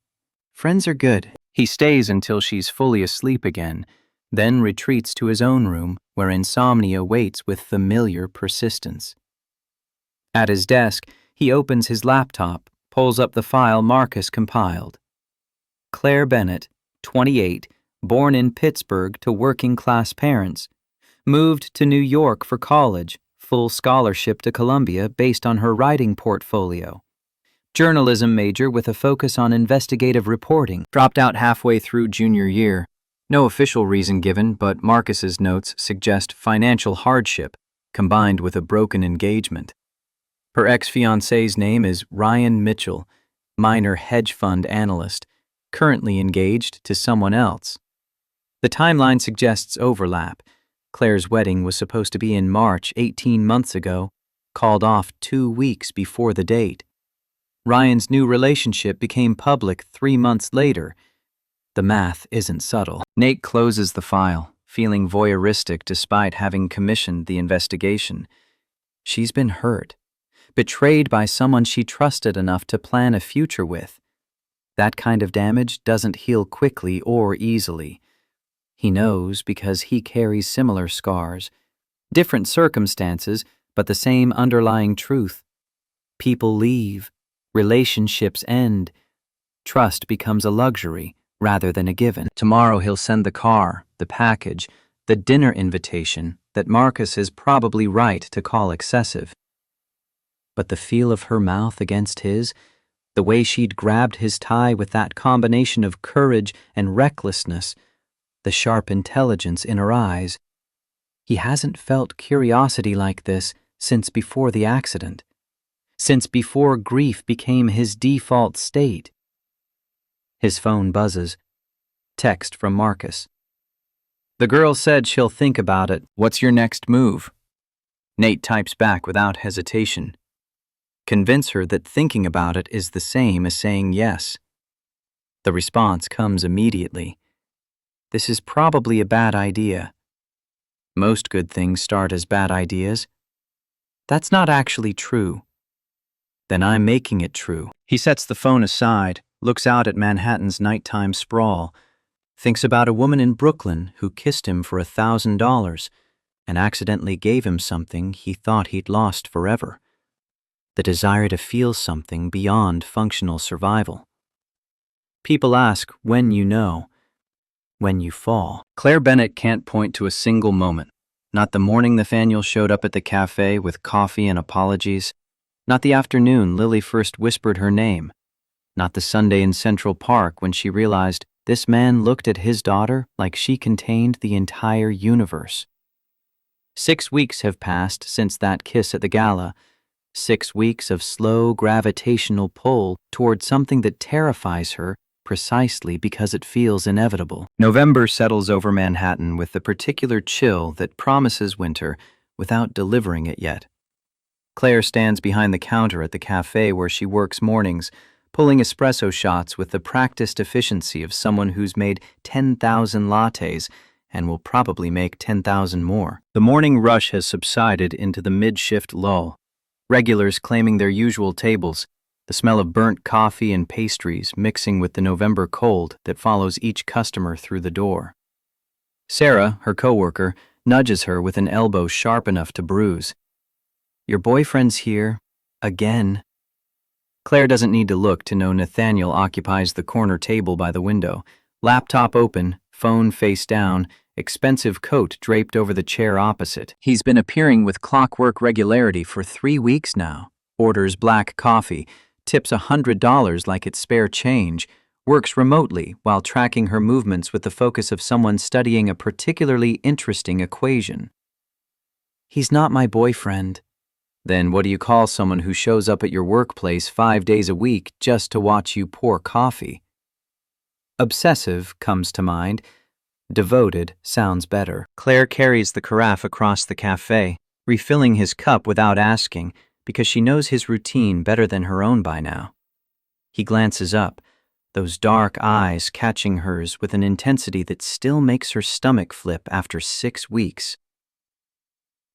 Friends are good." He stays until she's fully asleep again, then retreats to his own room where insomnia waits with familiar persistence. At his desk, he opens his laptop, pulls up the file Marcus compiled. Claire Bennett, 28, born in Pittsburgh to working-class parents. Moved to New York for college, full scholarship to Columbia based on her writing portfolio. Journalism major with a focus on investigative reporting. Dropped out halfway through junior year. No official reason given, but Marcus's notes suggest financial hardship, combined with a broken engagement. Her ex-fiancé's name is Ryan Mitchell, minor hedge fund analyst, currently engaged to someone else. The timeline suggests overlap. Claire's wedding was supposed to be in March 18 months ago, called off 2 weeks before the date. Ryan's new relationship became public 3 months later. The math isn't subtle. Nate closes the file, feeling voyeuristic despite having commissioned the investigation. She's been hurt, betrayed by someone she trusted enough to plan a future with. That kind of damage doesn't heal quickly or easily. He knows because he carries similar scars. Different circumstances, but the same underlying truth. People leave. Relationships end. Trust becomes a luxury rather than a given. Tomorrow he'll send the car, the package, the dinner invitation that Marcus is probably right to call excessive. But the feel of her mouth against his, the way she'd grabbed his tie with that combination of courage and recklessness, the sharp intelligence in her eyes. He hasn't felt curiosity like this since before the accident. Since before grief became his default state. His phone buzzes. Text from Marcus. "The girl said she'll think about it. What's your next move?" Nate types back without hesitation. "Convince her that thinking about it is the same as saying yes." The response comes immediately. "This is probably a bad idea." Most good things start as bad ideas. That's not actually true. Then I'm making it true. He sets the phone aside, looks out at Manhattan's nighttime sprawl, thinks about a woman in Brooklyn who kissed him for $1,000 and accidentally gave him something he thought he'd lost forever. The desire to feel something beyond functional survival. People ask when you know. When you fall. Claire Bennett can't point to a single moment. Not the morning Nathaniel showed up at the cafe with coffee and apologies. Not the afternoon Lily first whispered her name. Not the Sunday in Central Park when she realized this man looked at his daughter like she contained the entire universe. 6 weeks have passed since that kiss at the gala. 6 weeks of slow gravitational pull toward something that terrifies her precisely because it feels inevitable. November settles over Manhattan with the particular chill that promises winter without delivering it yet. Claire stands behind the counter at the cafe where she works mornings, pulling espresso shots with the practiced efficiency of someone who's made 10,000 lattes and will probably make 10,000 more. The morning rush has subsided into the mid-shift lull. Regulars claiming their usual tables, the smell of burnt coffee and pastries mixing with the November cold that follows each customer through the door. Sarah, her coworker, nudges her with an elbow sharp enough to bruise. "Your boyfriend's here. Again." Claire doesn't need to look to know Nathaniel occupies the corner table by the window, laptop open, phone face down, expensive coat draped over the chair opposite. He's been appearing with clockwork regularity for 3 weeks now, orders black coffee, tips $100 like it's spare change, works remotely while tracking her movements with the focus of someone studying a particularly interesting equation. "He's not my boyfriend." "Then what do you call someone who shows up at your workplace 5 days a week just to watch you pour coffee?" Obsessive comes to mind. Devoted sounds better. Claire carries the carafe across the cafe, refilling his cup without asking because she knows his routine better than her own by now. He glances up, those dark eyes catching hers with an intensity that still makes her stomach flip after 6 weeks.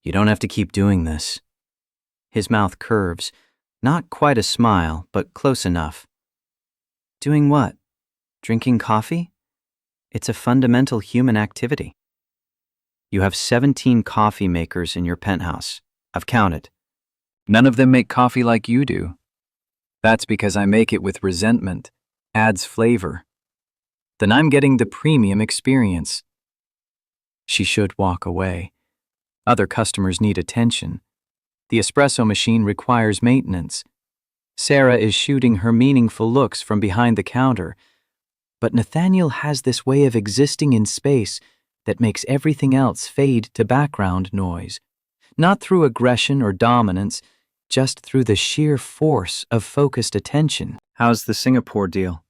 "You don't have to keep doing this." His mouth curves, not quite a smile, but close enough. "Doing what? Drinking coffee? It's a fundamental human activity." "You have 17 coffee makers in your penthouse. I've counted. None of them make coffee like you do." "That's because I make it with resentment. Adds flavor." "Then I'm getting the premium experience." She should walk away. Other customers need attention. The espresso machine requires maintenance. Sarah is shooting her meaningful looks from behind the counter. But Nathaniel has this way of existing in space that makes everything else fade to background noise. Not through aggression or dominance, just through the sheer force of focused attention. "How's the Singapore deal?"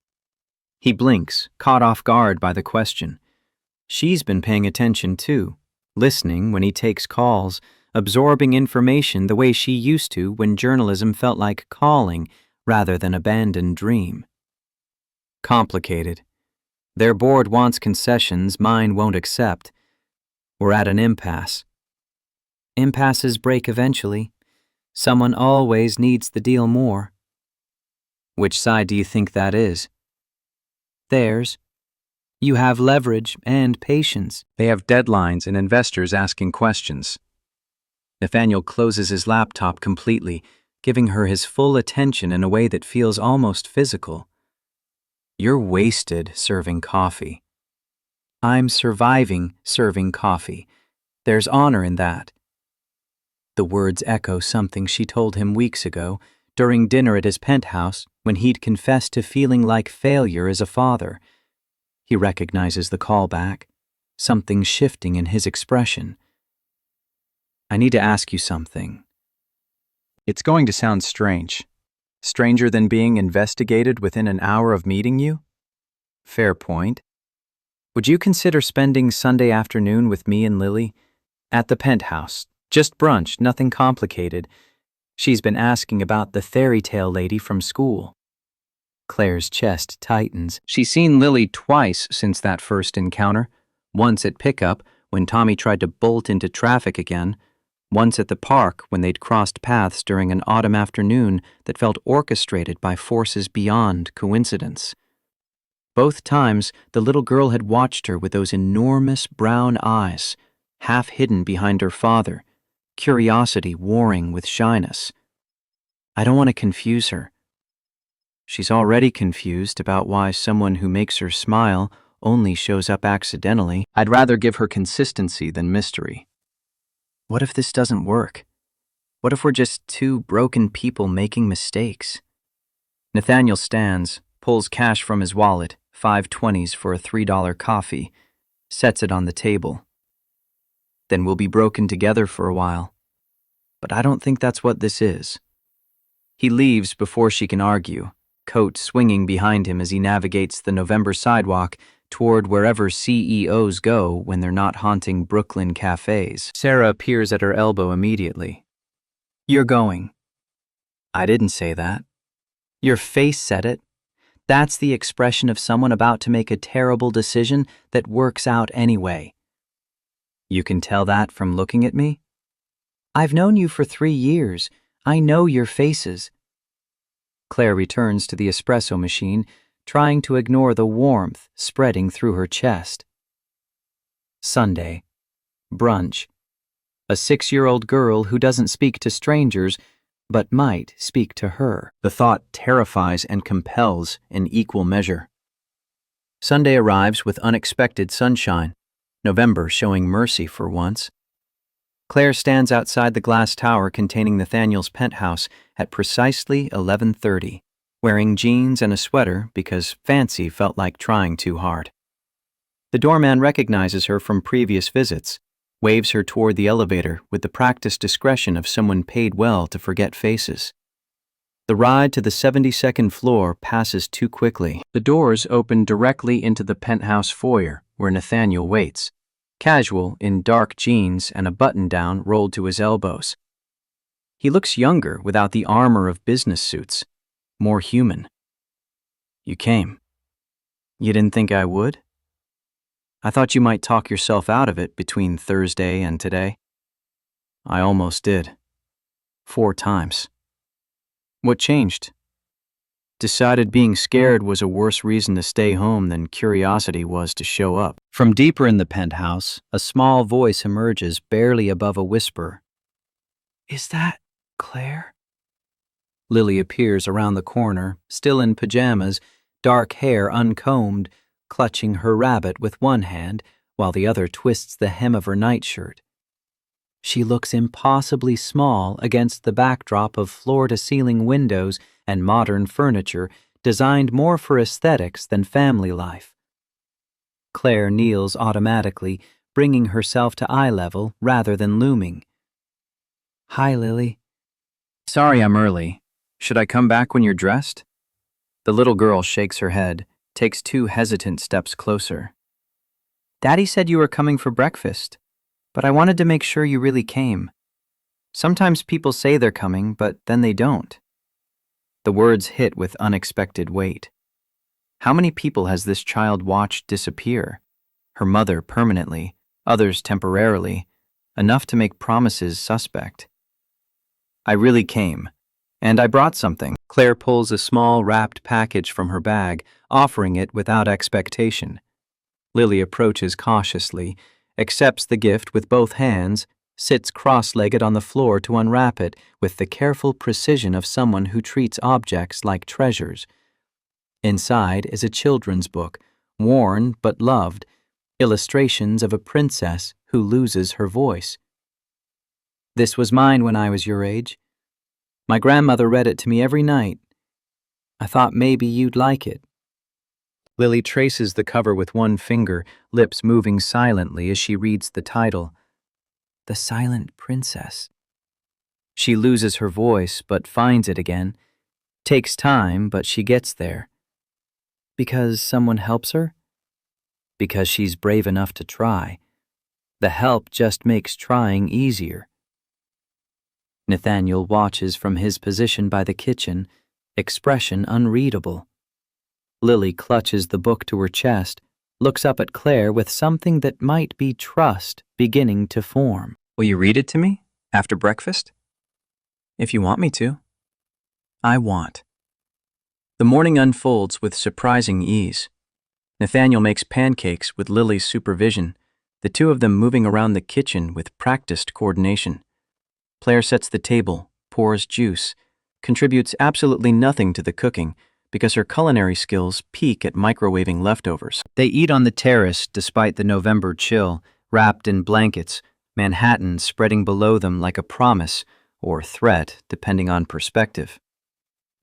He blinks, caught off guard by the question. She's been paying attention too, listening when he takes calls, absorbing information the way she used to when journalism felt like calling rather than abandoned dream. "Complicated. Their board wants concessions mine won't accept. We're at an impasse." "Impasses break eventually. Someone always needs the deal more." "Which side do you think that is?" "Theirs. You have leverage and patience." "They have deadlines and investors asking questions." Nathaniel closes his laptop completely, giving her his full attention in a way that feels almost physical. "You're wasted serving coffee." "I'm surviving serving coffee. There's honor in that." The words echo something she told him weeks ago, during dinner at his penthouse, when he'd confessed to feeling like failure as a father. He recognizes the callback, something shifting in his expression. "I need to ask you something. It's going to sound strange. Stranger than being investigated within an hour of meeting you? Fair point. Would you consider spending Sunday afternoon with me and Lily? At the penthouse. Just brunch, nothing complicated. She's been asking about the fairy tale lady from school." Claire's chest tightens. She's seen Lily twice since that first encounter. Once at pickup, when Tommy tried to bolt into traffic again. Once at the park when they'd crossed paths during an autumn afternoon that felt orchestrated by forces beyond coincidence. Both times, the little girl had watched her with those enormous brown eyes, half hidden behind her father, curiosity warring with shyness. "I don't want to confuse her." She's already confused about why someone who makes her smile only shows up accidentally. "I'd rather give her consistency than mystery." What if this doesn't work? What if we're just two broken people making mistakes? Nathaniel stands, pulls cash from his wallet, 5 20s for a $3 coffee, sets it on the table. "Then we'll be broken together for a while. But I don't think that's what this is." He leaves before she can argue, coat swinging behind him as he navigates the November sidewalk toward wherever CEOs go when they're not haunting Brooklyn cafes. Sarah appears at her elbow immediately. "You're going." "I didn't say that." "Your face said it. That's the expression of someone about to make a terrible decision that works out anyway." "You can tell that from looking at me?" "I've known you for 3 years. I know your faces." Claire returns to the espresso machine, trying to ignore the warmth spreading through her chest. Sunday. Brunch. A 6-year-old girl who doesn't speak to strangers, but might speak to her. The thought terrifies and compels in equal measure. Sunday arrives with unexpected sunshine, November showing mercy for once. Claire stands outside the glass tower containing Nathaniel's penthouse at precisely 11:30, wearing jeans and a sweater because fancy felt like trying too hard. The doorman recognizes her from previous visits, waves her toward the elevator with the practiced discretion of someone paid well to forget faces. The ride to the 72nd floor passes too quickly. The doors open directly into the penthouse foyer where Nathaniel waits, casual in dark jeans and a button-down rolled to his elbows. He looks younger without the armor of business suits, more human. You came. You didn't think I would? I thought you might talk yourself out of it between Thursday and today. I almost did. 4 times. What changed? Decided being scared was a worse reason to stay home than curiosity was to show up. From deeper in the penthouse, a small voice emerges barely above a whisper. Is that Claire? Lily appears around the corner, still in pajamas, dark hair uncombed, clutching her rabbit with one hand while the other twists the hem of her nightshirt. She looks impossibly small against the backdrop of floor-to-ceiling windows and modern furniture designed more for aesthetics than family life. Claire kneels automatically, bringing herself to eye level rather than looming. Hi, Lily. Sorry I'm early. Should I come back when you're dressed? The little girl shakes her head, takes 2 hesitant steps closer. Daddy said you were coming for breakfast, but I wanted to make sure you really came. Sometimes people say they're coming, but then they don't. The words hit with unexpected weight. How many people has this child watched disappear? Her mother permanently, others temporarily, enough to make promises suspect. I really came, and I brought something. Claire pulls a small wrapped package from her bag, offering it without expectation. Lily approaches cautiously, accepts the gift with both hands, sits cross-legged on the floor to unwrap it with the careful precision of someone who treats objects like treasures. Inside is a children's book, worn but loved, illustrations of a princess who loses her voice. This was mine when I was your age. My grandmother read it to me every night. I thought maybe you'd like it. Lily traces the cover with one finger, lips moving silently as she reads the title. The Silent Princess. She loses her voice but finds it again. Takes time, but she gets there. Because someone helps her? Because she's brave enough to try. The help just makes trying easier. Nathaniel watches from his position by the kitchen, expression unreadable. Lily clutches the book to her chest, looks up at Claire with something that might be trust beginning to form. Will you read it to me after breakfast? If you want me to. I want. The morning unfolds with surprising ease. Nathaniel makes pancakes with Lily's supervision, the two of them moving around the kitchen with practiced coordination. Claire sets the table, pours juice, contributes absolutely nothing to the cooking because her culinary skills peak at microwaving leftovers. They eat on the terrace despite the November chill, wrapped in blankets, Manhattan spreading below them like a promise or threat depending on perspective.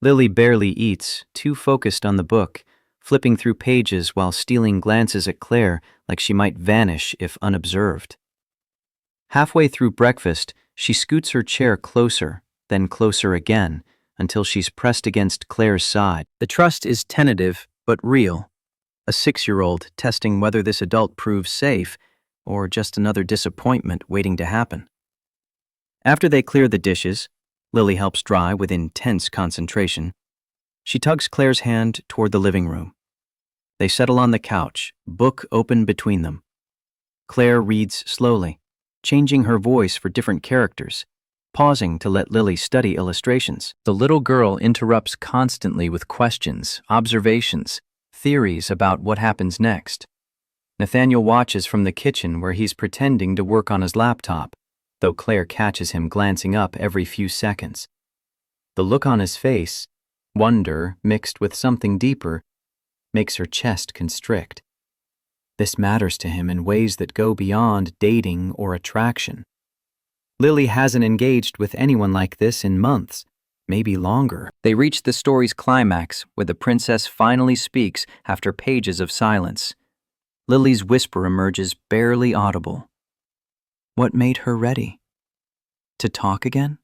Lily barely eats, too focused on the book, flipping through pages while stealing glances at Claire like she might vanish if unobserved. Halfway through breakfast, she scoots her chair closer, then closer again, until she's pressed against Claire's side. The trust is tentative, but real. A 6-year-old testing whether this adult proves safe, or just another disappointment waiting to happen. After they clear the dishes, Lily helps dry with intense concentration. She tugs Claire's hand toward the living room. They settle on the couch, book open between them. Claire reads slowly, changing her voice for different characters, pausing to let Lily study illustrations. The little girl interrupts constantly with questions, observations, theories about what happens next. Nathaniel watches from the kitchen where he's pretending to work on his laptop, though Claire catches him glancing up every few seconds. The look on his face, wonder mixed with something deeper, makes her chest constrict. This matters to him in ways that go beyond dating or attraction. Lily hasn't engaged with anyone like this in months, maybe longer. They reach the story's climax, where the princess finally speaks after pages of silence. Lily's whisper emerges barely audible. What made her ready? To talk again?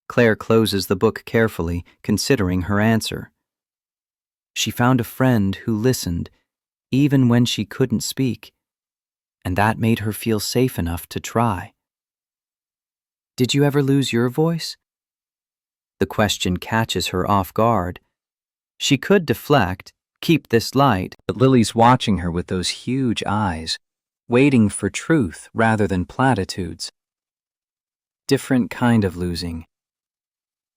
Claire closes the book carefully, considering her answer. She found a friend who listened, even when she couldn't speak, and that made her feel safe enough to try. Did you ever lose your voice? The question catches her off guard. She could deflect, keep this light, but Lily's watching her with those huge eyes, waiting for truth rather than platitudes. Different kind of losing.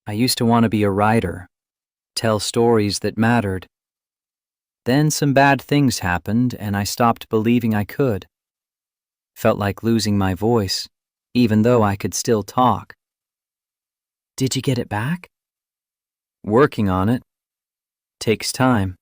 I used to want to be a writer, tell stories that mattered. Then some bad things happened and I stopped believing I could. Felt like losing my voice, even though I could still talk. Did you get it back? Working on it. Takes time.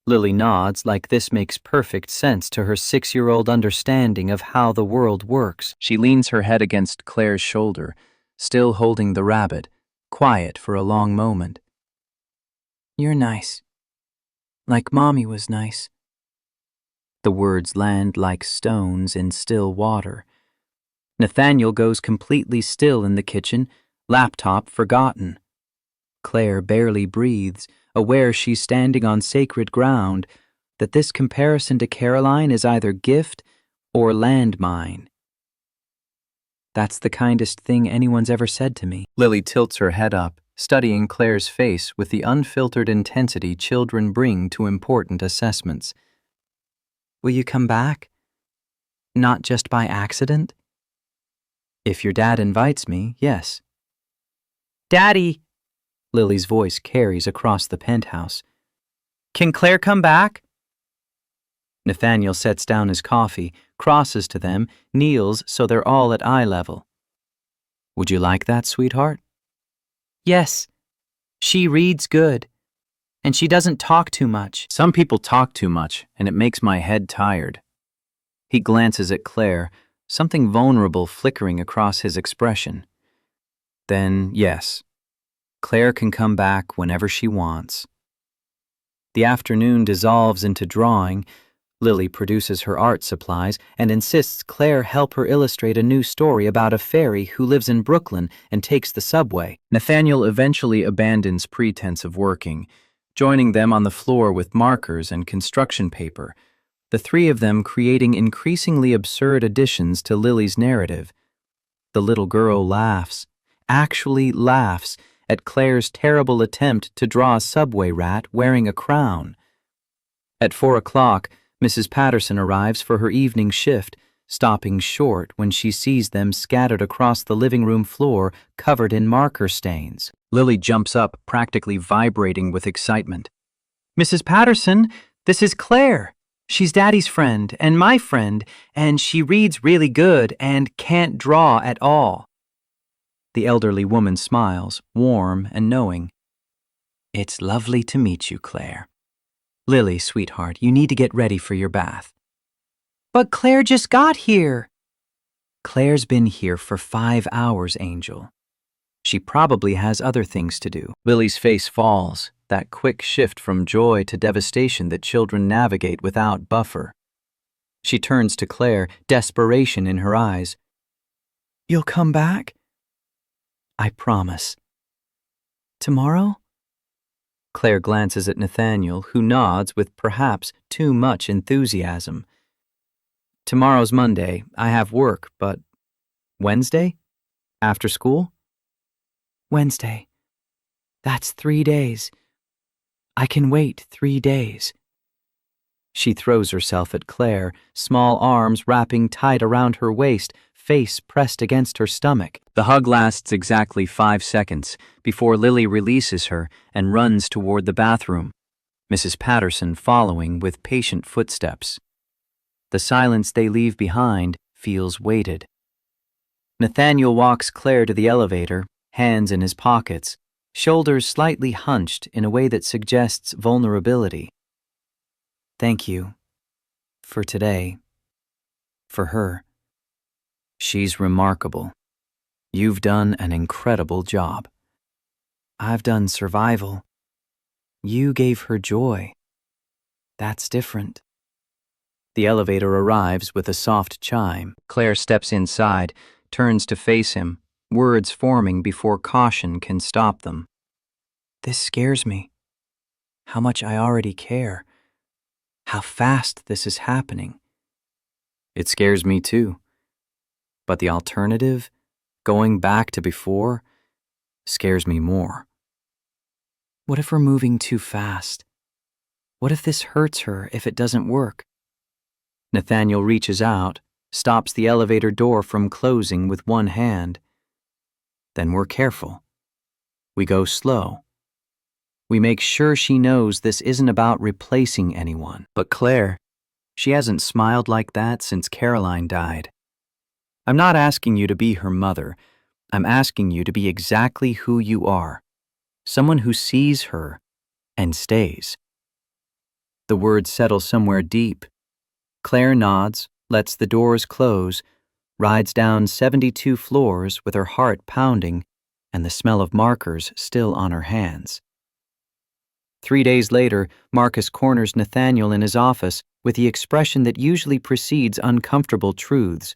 Lily nods like this makes perfect sense to her 6-year-old understanding of how the world works. She leans her head against Claire's shoulder, still holding the rabbit, quiet for a long moment. You're nice. Like Mommy was nice. The words land like stones in still water. Nathaniel goes completely still in the kitchen, laptop forgotten. Claire barely breathes, aware she's standing on sacred ground, that this comparison to Caroline is either gift or landmine. That's the kindest thing anyone's ever said to me. Lily tilts her head up, studying Claire's face with the unfiltered intensity children bring to important assessments. Will you come back? Not just by accident? If your dad invites me, yes. Daddy! Lily's voice carries across the penthouse. Can Claire come back? Nathaniel sets down his coffee, crosses to them, kneels so they're all at eye level. Would you like that, sweetheart? Yes. She reads good. And she doesn't talk too much. Some people talk too much, and it makes my head tired. He glances at Claire, something vulnerable flickering across his expression. Then, yes, Claire can come back whenever she wants. The afternoon dissolves into drawing. Lily produces her art supplies and insists Claire help her illustrate a new story about a fairy who lives in Brooklyn and takes the subway. Nathaniel eventually abandons pretense of working, joining them on the floor with markers and construction paper, the three of them creating increasingly absurd additions to Lily's narrative. The little girl laughs, actually laughs, at Claire's terrible attempt to draw a subway rat wearing a crown. At 4 o'clock, Mrs. Patterson arrives for her evening shift, stopping short when she sees them scattered across the living room floor covered in marker stains. Lily jumps up, practically vibrating with excitement. Mrs. Patterson, this is Claire. She's Daddy's friend and my friend, and she reads really good and can't draw at all. The elderly woman smiles, warm and knowing. It's lovely to meet you, Claire. Lily, sweetheart, you need to get ready for your bath. But Claire just got here. Claire's been here for 5 hours, Angel. She probably has other things to do. Lily's face falls, that quick shift from joy to devastation that children navigate without buffer. She turns to Claire, desperation in her eyes. You'll come back? I promise. Tomorrow? Claire glances at Nathaniel, who nods with perhaps too much enthusiasm. Tomorrow's Monday. I have work, but Wednesday? After school? Wednesday. That's 3 days. I can wait 3 days. She throws herself at Claire, small arms wrapping tight around her waist, face pressed against her stomach. The hug lasts exactly 5 seconds before Lily releases her and runs toward the bathroom, Mrs. Patterson following with patient footsteps. The silence they leave behind feels weighted. Nathaniel walks Claire to the elevator, hands in his pockets, shoulders slightly hunched in a way that suggests vulnerability. Thank you. For today. For her. She's remarkable. You've done an incredible job. I've done survival. You gave her joy. That's different. The elevator arrives with a soft chime. Claire steps inside, turns to face him, words forming before caution can stop them. This scares me. How much I already care. How fast this is happening. It scares me too. But the alternative, going back to before, scares me more. What if we're moving too fast? What if this hurts her if it doesn't work? Nathaniel reaches out, stops the elevator door from closing with one hand. Then we're careful. We go slow. We make sure she knows this isn't about replacing anyone. But Claire, she hasn't smiled like that since Caroline died. I'm not asking you to be her mother. I'm asking you to be exactly who you are. Someone who sees her and stays. The words settle somewhere deep. Claire nods, lets the doors close, rides down 72 floors with her heart pounding and the smell of markers still on her hands. 3 days later, Marcus corners Nathaniel in his office with the expression that usually precedes uncomfortable truths.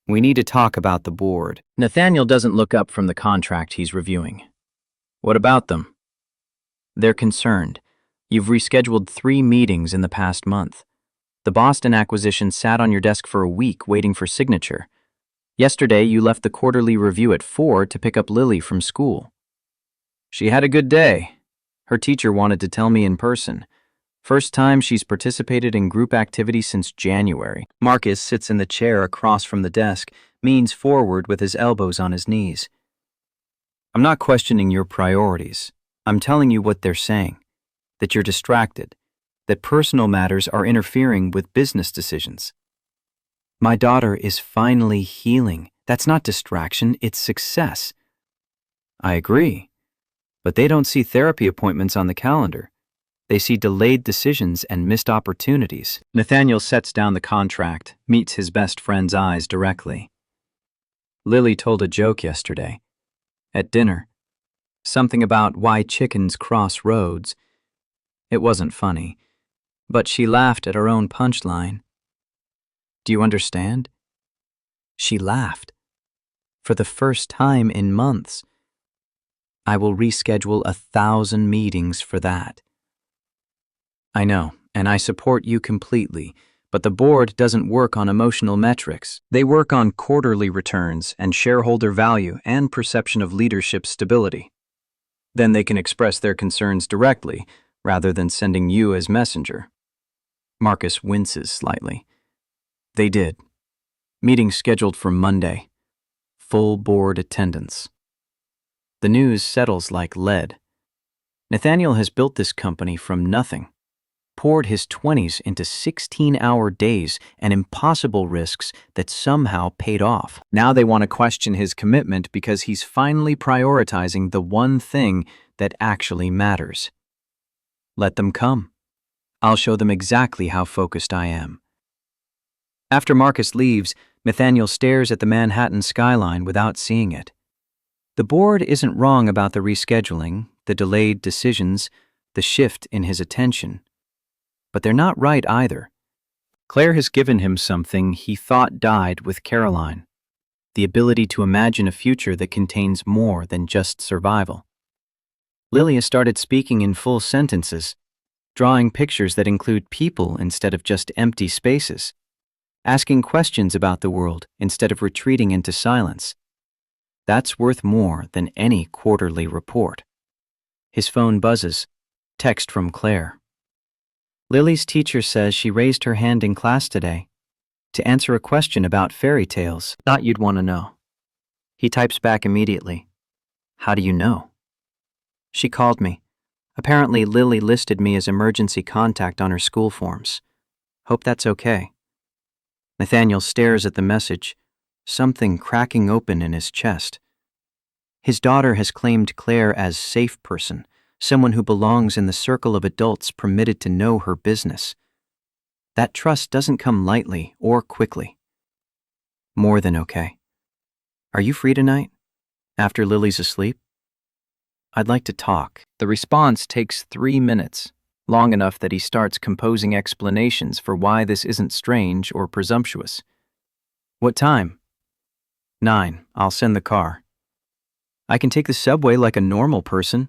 We need to talk about the board. Nathaniel doesn't look up from the contract he's reviewing. What about them? They're concerned. You've rescheduled 3 meetings in the past month. The Boston acquisition sat on your desk for a week waiting for signature. Yesterday, you left the quarterly review at 4 to pick up Lily from school. She had a good day. Her teacher wanted to tell me in person. First time she's participated in group activity since January. Marcus sits in the chair across from the desk, leans forward with his elbows on his knees. I'm not questioning your priorities. I'm telling you what they're saying. That you're distracted. That personal matters are interfering with business decisions. My daughter is finally healing. That's not distraction, it's success. I agree. But they don't see therapy appointments on the calendar. They see delayed decisions and missed opportunities. Nathaniel sets down the contract, meets his best friend's eyes directly. Lily told a joke yesterday. At dinner. Something about why chickens cross roads. It wasn't funny, but she laughed at her own punchline. Do you understand? She laughed. For the first time in months. I will reschedule 1,000 meetings for that. I know, and I support you completely, but the board doesn't work on emotional metrics. They work on quarterly returns and shareholder value and perception of leadership stability. Then they can express their concerns directly, rather than sending you as messenger. Marcus winces slightly. They did. Meeting scheduled for Monday. Full board attendance. The news settles like lead. Nathaniel has built this company from nothing. Poured his 20s into 16-hour days and impossible risks that somehow paid off. Now they want to question his commitment because he's finally prioritizing the one thing that actually matters. Let them come. I'll show them exactly how focused I am. After Marcus leaves, Nathaniel stares at the Manhattan skyline without seeing it. The board isn't wrong about the rescheduling, the delayed decisions, the shift in his attention. But they're not right either. Claire has given him something he thought died with Caroline, the ability to imagine a future that contains more than just survival. Lily has started speaking in full sentences, drawing pictures that include people instead of just empty spaces, asking questions about the world instead of retreating into silence. That's worth more than any quarterly report. His phone buzzes. Text from Claire. Lily's teacher says she raised her hand in class today. to answer a question about fairy tales. Thought you'd want to know. He types back immediately. How do you know? She called me. Apparently, Lily listed me as emergency contact on her school forms. Hope that's okay. Nathaniel stares at the message, something cracking open in his chest. His daughter has claimed Claire as safe person, someone who belongs in the circle of adults permitted to know her business. That trust doesn't come lightly or quickly. More than okay. Are you free tonight? After Lily's asleep? I'd like to talk. The response takes 3 minutes, long enough that he starts composing explanations for why this isn't strange or presumptuous. What time? 9. I'll send the car. I can take the subway like a normal person.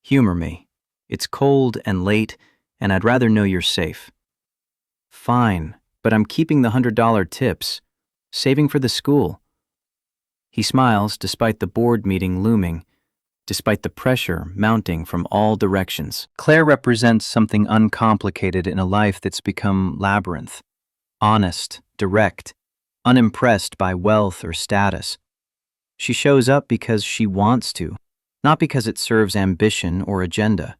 Humor me. It's cold and late, and I'd rather know you're safe. Fine, but I'm keeping the $100 tips, saving for the school. He smiles despite the board meeting looming, despite the pressure mounting from all directions. Claire represents something uncomplicated in a life that's become labyrinth. Honest, direct, unimpressed by wealth or status. She shows up because she wants to, not because it serves ambition or agenda.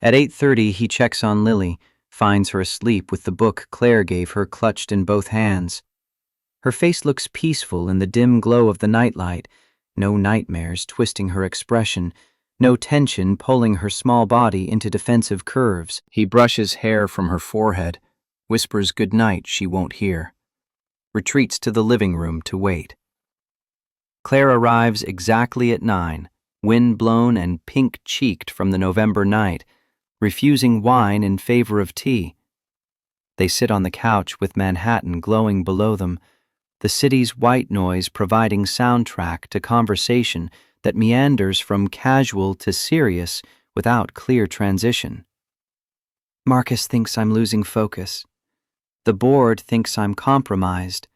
At 8:30, he checks on Lily, finds her asleep with the book Claire gave her clutched in both hands. Her face looks peaceful in the dim glow of the nightlight, no nightmares twisting her expression, no tension pulling her small body into defensive curves. He brushes hair from her forehead, whispers goodnight she won't hear, retreats to the living room to wait. Claire arrives exactly at 9, wind-blown and pink-cheeked from the November night, refusing wine in favor of tea. They sit on the couch with Manhattan glowing below them, the city's white noise providing soundtrack to conversation that meanders from casual to serious without clear transition. Marcus thinks I'm losing focus. The board thinks I'm compromised.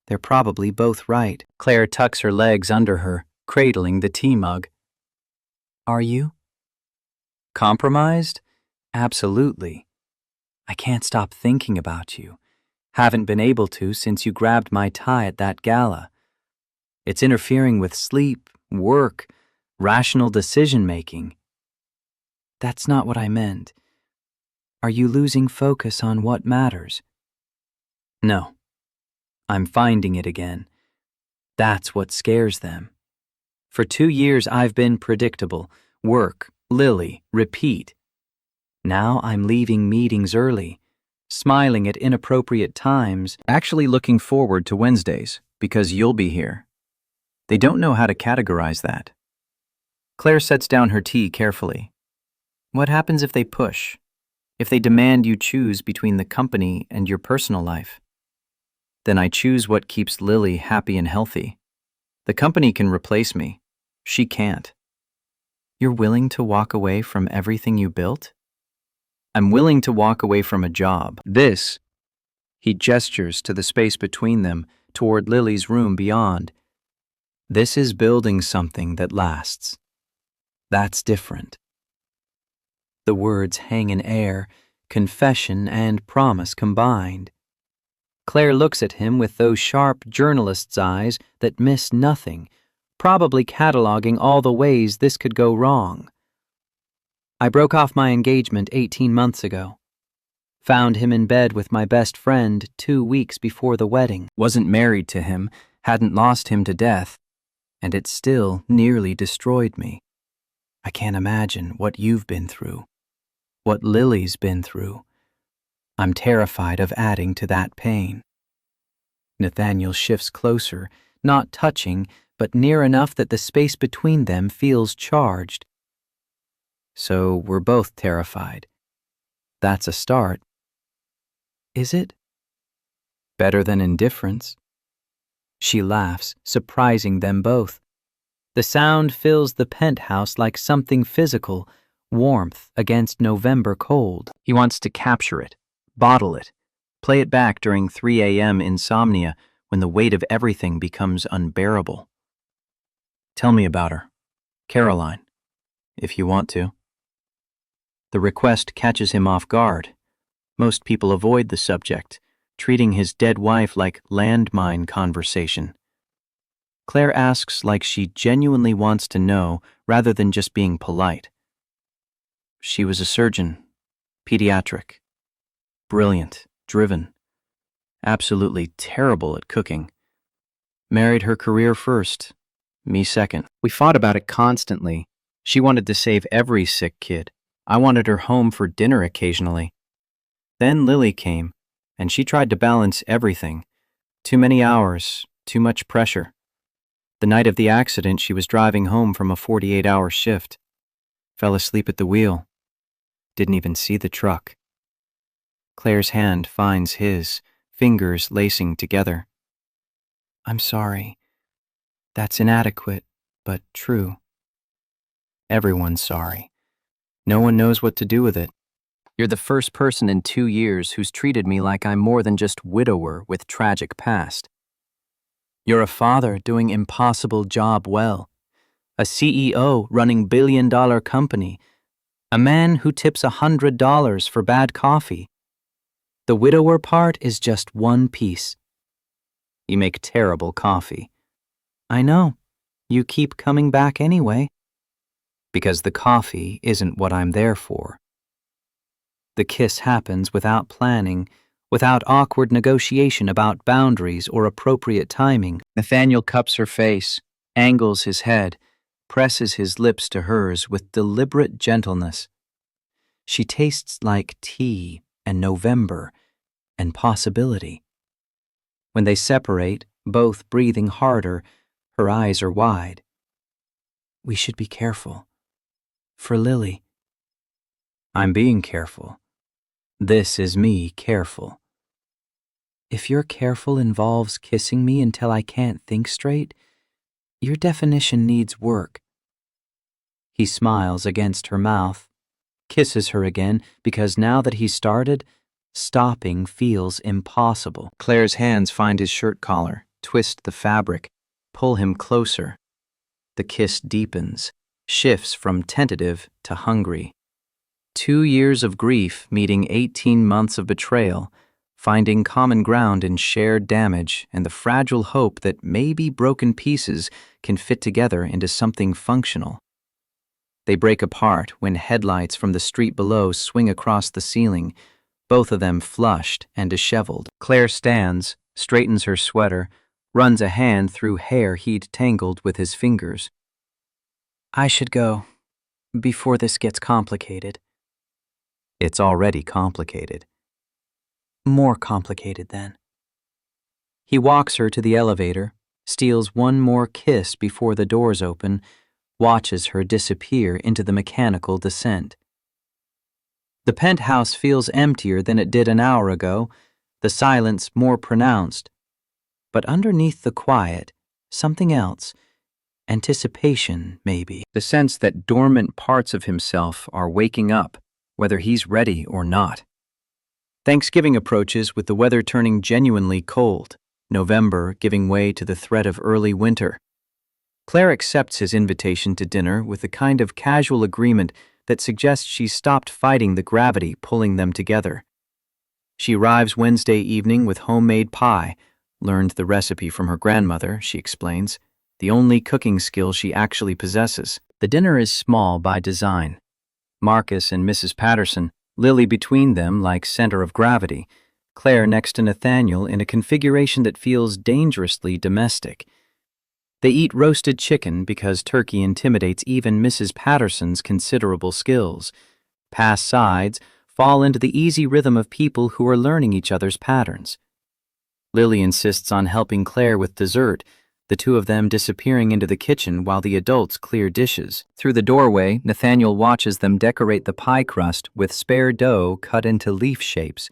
They're probably both right. Claire tucks her legs under her, cradling the tea mug. Are you? Compromised? Absolutely. I can't stop thinking about you. Haven't been able to since you grabbed my tie at that gala. It's interfering with sleep, work, rational decision-making. That's not what I meant. Are you losing focus on what matters? No. I'm finding it again. That's what scares them. For 2 years I've been predictable. Work, Lily, repeat. Now I'm leaving meetings early, smiling at inappropriate times, actually looking forward to Wednesdays because you'll be here. They don't know how to categorize that. Claire sets down her tea carefully. What happens if they push? If they demand you choose between the company and your personal life? Then I choose what keeps Lily happy and healthy. The company can replace me. She can't. You're willing to walk away from everything you built? I'm willing to walk away from a job. This, he gestures to the space between them, toward Lily's room beyond. This is building something that lasts. That's different. The words hang in air, confession and promise combined. Claire looks at him with those sharp journalist's eyes that miss nothing, probably cataloging all the ways this could go wrong. I broke off my engagement 18 months ago. Found him in bed with my best friend 2 weeks before the wedding. Wasn't married to him, hadn't lost him to death, and it still nearly destroyed me. I can't imagine what you've been through, what Lily's been through. I'm terrified of adding to that pain. Nathaniel shifts closer, not touching, but near enough that the space between them feels charged. So we're both terrified. That's a start. Is it? Better than indifference. She laughs, surprising them both. The sound fills the penthouse like something physical, warmth against November cold. He wants to capture it, bottle it, play it back during 3 a.m. insomnia when the weight of everything becomes unbearable. Tell me about her, Caroline, if you want to. The request catches him off guard. Most people avoid the subject, treating his dead wife like landmine conversation. Claire asks like she genuinely wants to know rather than just being polite. She was a surgeon, pediatric, brilliant, driven, absolutely terrible at cooking. Married her career first, me second. We fought about it constantly. She wanted to save every sick kid. I wanted her home for dinner occasionally. Then Lily came, and she tried to balance everything. Too many hours, too much pressure. The night of the accident, she was driving home from a 48-hour shift. Fell asleep at the wheel. Didn't even see the truck. Claire's hand finds his, fingers lacing together. I'm sorry. That's inadequate, but true. Everyone's sorry. No one knows what to do with it. You're the first person in 2 years who's treated me like I'm more than just widower with tragic past. You're a father doing impossible job well, a CEO running billion-dollar company, a man who tips $100 for bad coffee. The widower part is just one piece. You make terrible coffee. I know. You keep coming back anyway. Because the coffee isn't what I'm there for. The kiss happens without planning, without awkward negotiation about boundaries or appropriate timing. Nathaniel cups her face, angles his head, presses his lips to hers with deliberate gentleness. She tastes like tea and November and possibility. When they separate, both breathing harder, her eyes are wide. We should be careful. For Lily. I'm being careful. This is me careful. If your careful involves kissing me until I can't think straight, your definition needs work. He smiles against her mouth, kisses her again because now that he started, stopping feels impossible. Claire's hands find his shirt collar, twist the fabric, pull him closer. The kiss deepens, shifts from tentative to hungry. 2 years of grief meeting 18 months of betrayal, finding common ground in shared damage and the fragile hope that maybe broken pieces can fit together into something functional. They break apart when headlights from the street below swing across the ceiling, both of them flushed and disheveled. Claire stands, straightens her sweater, runs a hand through hair he'd tangled with his fingers. I should go, before this gets complicated. It's already complicated. More complicated then. He walks her to the elevator, steals one more kiss before the doors open, watches her disappear into the mechanical descent. The penthouse feels emptier than it did an hour ago, the silence more pronounced. But underneath the quiet, something else. Anticipation, maybe. The sense that dormant parts of himself are waking up, whether he's ready or not. Thanksgiving approaches with the weather turning genuinely cold, November giving way to the threat of early winter. Claire accepts his invitation to dinner with the kind of casual agreement that suggests she's stopped fighting the gravity pulling them together. She arrives Wednesday evening with homemade pie, learned the recipe from her grandmother, she explains, the only cooking skill she actually possesses. The dinner is small by design. Marcus and Mrs. Patterson, Lily between them like center of gravity, Claire next to Nathaniel in a configuration that feels dangerously domestic. They eat roasted chicken because turkey intimidates even Mrs. Patterson's considerable skills, pass sides, fall into the easy rhythm of people who are learning each other's patterns. Lily insists on helping Claire with dessert, the two of them disappearing into the kitchen while the adults clear dishes. Through the doorway, Nathaniel watches them decorate the pie crust with spare dough cut into leaf shapes,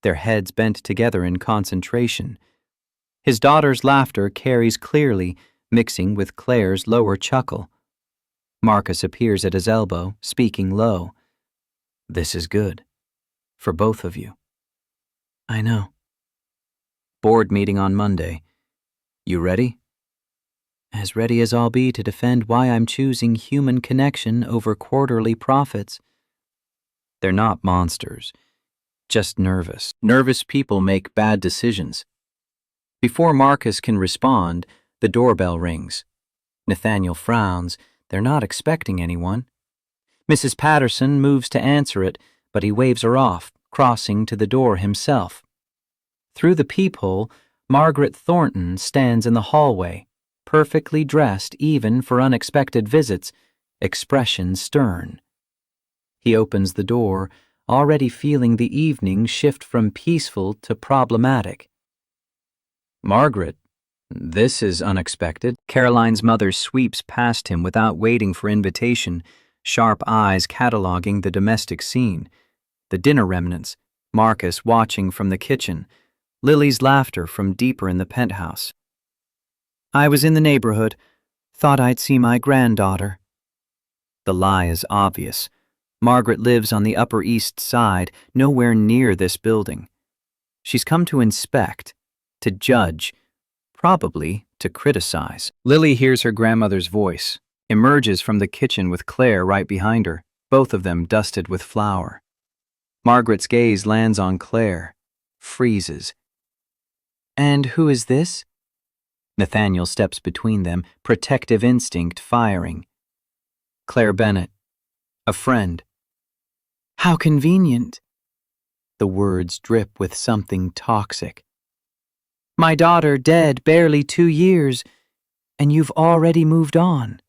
their heads bent together in concentration. His daughter's laughter carries clearly, mixing with Claire's lower chuckle. Marcus appears at his elbow, speaking low. This is good. For both of you. I know. Board meeting on Monday. You ready? As ready as I'll be to defend why I'm choosing human connection over quarterly profits. They're not monsters. just nervous. Nervous people make bad decisions. Before Marcus can respond, the doorbell rings. Nathaniel frowns. They're not expecting anyone. Mrs. Patterson moves to answer it, but he waves her off, crossing to the door himself. Through the peephole, Margaret Thornton stands in the hallway, perfectly dressed even for unexpected visits, expression stern. He opens the door, already feeling the evening shift from peaceful to problematic. "Margaret, this is unexpected." Caroline's mother sweeps past him without waiting for invitation, sharp eyes cataloging the domestic scene. The dinner remnants, Marcus watching from the kitchen, Lily's laughter from deeper in the penthouse. "I was in the neighborhood. Thought I'd see my granddaughter." The lie is obvious. Margaret lives on the Upper East Side, nowhere near this building. She's come to inspect, to judge, probably to criticize. Lily hears her grandmother's voice, emerges from the kitchen with Claire right behind her, both of them dusted with flour. Margaret's gaze lands on Claire, freezes. "And who is this?" Nathaniel steps between them, protective instinct firing. "Claire Bennett, a friend." "How convenient." The words drip with something toxic. "My daughter dead barely 2 years, and you've already moved on."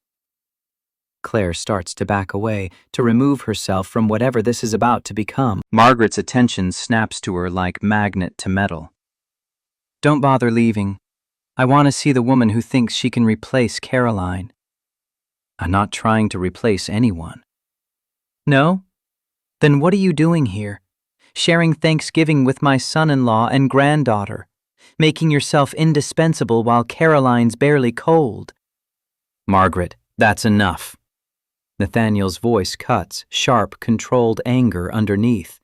Claire starts to back away, to remove herself from whatever this is about to become. Margaret's attention snaps to her like magnet to metal. "Don't bother leaving. I want to see the woman who thinks she can replace Caroline." "I'm not trying to replace anyone." "No? Then what are you doing here? Sharing Thanksgiving with my son-in-law and granddaughter, making yourself indispensable while Caroline's barely cold." "Margaret, that's enough." Nathaniel's voice cuts, sharp, controlled anger underneath.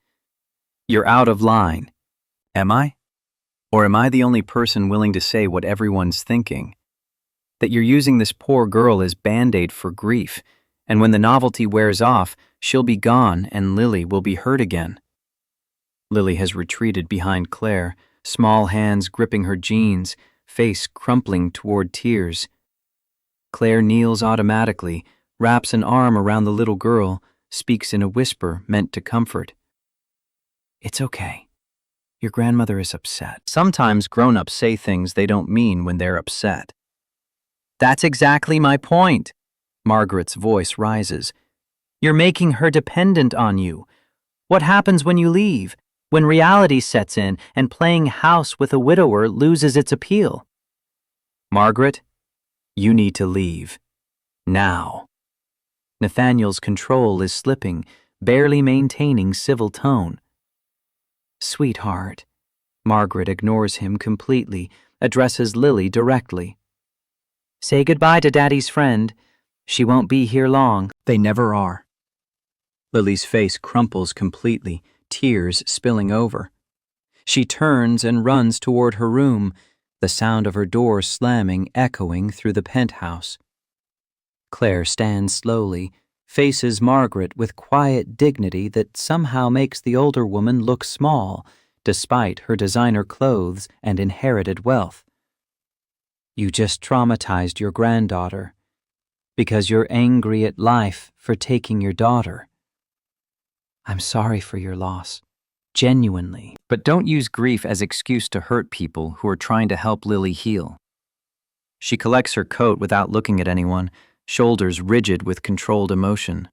"You're out of line." "Am I? Or am I the only person willing to say what everyone's thinking? That you're using this poor girl as Band-Aid for grief, and when the novelty wears off, she'll be gone and Lily will be hurt again." Lily has retreated behind Claire, small hands gripping her jeans, face crumpling toward tears. Claire kneels automatically, wraps an arm around the little girl, speaks in a whisper meant to comfort. "It's okay. Your grandmother is upset." Sometimes grown-ups say things they don't mean when they're upset. "That's exactly my point." Margaret's voice rises. "You're making her dependent on you. What happens when you leave? When reality sets in and playing house with a widower loses its appeal?" "Margaret, you need to leave. Now." Nathaniel's control is slipping, barely maintaining civil tone. "Sweetheart." Margaret ignores him completely, addresses Lily directly. "Say goodbye to Daddy's friend. She won't be here long." They never are. Lily's face crumples completely, tears spilling over. She turns and runs toward her room, the sound of her door slamming echoing through the penthouse. Claire stands slowly, faces Margaret with quiet dignity that somehow makes the older woman look small, despite her designer clothes and inherited wealth. "You just traumatized your granddaughter because you're angry at life for taking your daughter. I'm sorry for your loss, genuinely. But don't use grief as excuse to hurt people who are trying to help Lily heal." She collects her coat without looking at anyone, shoulders rigid with controlled emotion.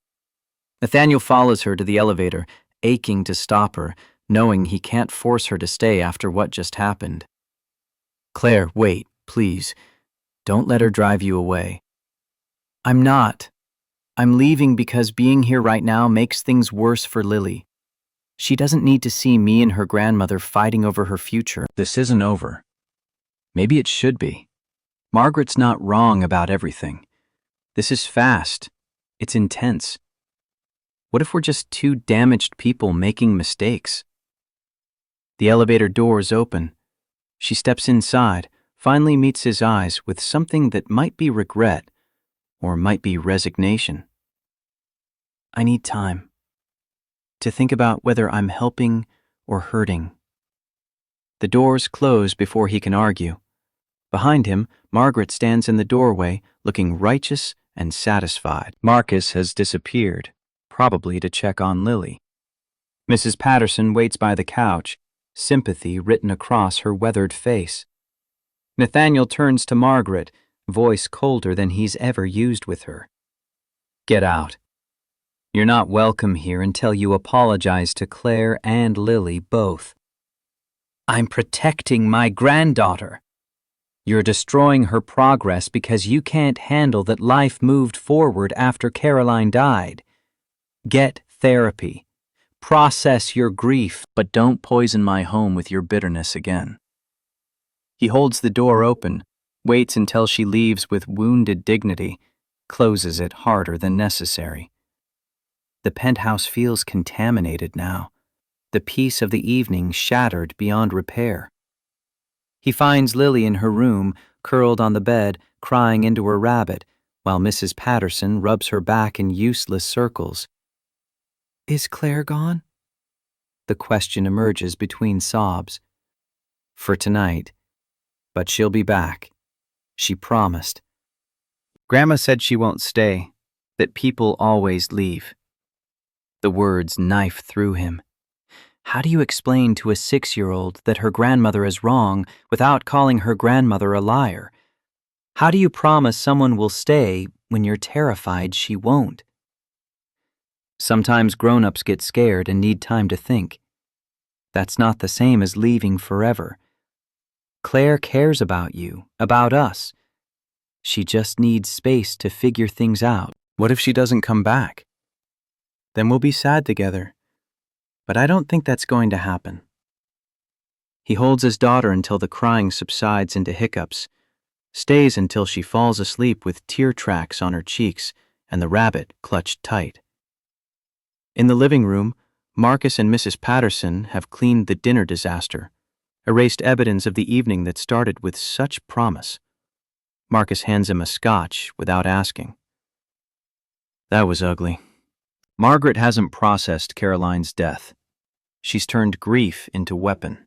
Nathaniel follows her to the elevator, aching to stop her, knowing he can't force her to stay after what just happened. "Claire, wait, please. Don't let her drive you away." "I'm not. I'm leaving because being here right now makes things worse for Lily. She doesn't need to see me and her grandmother fighting over her future." This isn't over. Maybe it should be. Margaret's not wrong about everything. This is fast. It's intense. What if we're just two damaged people making mistakes? The elevator doors open. She steps inside, finally meets his eyes with something that might be regret or might be resignation. "I need time to think about whether I'm helping or hurting. The doors close before he can argue. Behind him, Margaret stands in the doorway, looking righteous and satisfied. Marcus has disappeared, probably to check on Lily. Mrs. Patterson waits by the couch, sympathy written across her weathered face. Nathaniel turns to Margaret, voice colder than he's ever used with her. Get out. You're not welcome here until you apologize to Claire and Lily both. I'm protecting my granddaughter. You're destroying her progress because you can't handle that life moved forward after Caroline died. Get therapy. Process your grief, but don't poison my home with your bitterness again. He holds the door open, waits until she leaves with wounded dignity, closes it harder than necessary. The penthouse feels contaminated now, the peace of the evening shattered beyond repair. He finds Lily in her room, curled on the bed, crying into her rabbit, while Mrs. Patterson rubs her back in useless circles. Is Claire gone? The question emerges between sobs. For tonight. But she'll be back. She promised. Grandma said she won't stay, that people always leave. The words knife through him. How do you explain to a 6-year-old that her grandmother is wrong without calling her grandmother a liar? How do you promise someone will stay when you're terrified she won't? Sometimes grown-ups get scared and need time to think. That's not the same as leaving forever. Claire cares about you, about us. She just needs space to figure things out. What if she doesn't come back? Then we'll be sad together. But I don't think that's going to happen. He holds his daughter until the crying subsides into hiccups, stays until she falls asleep with tear tracks on her cheeks and the rabbit clutched tight. In the living room, Marcus and Mrs. Patterson have cleaned the dinner disaster, erased evidence of the evening that started with such promise. Marcus hands him a scotch without asking. That was ugly. Margaret hasn't processed Caroline's death. She's turned grief into weapon.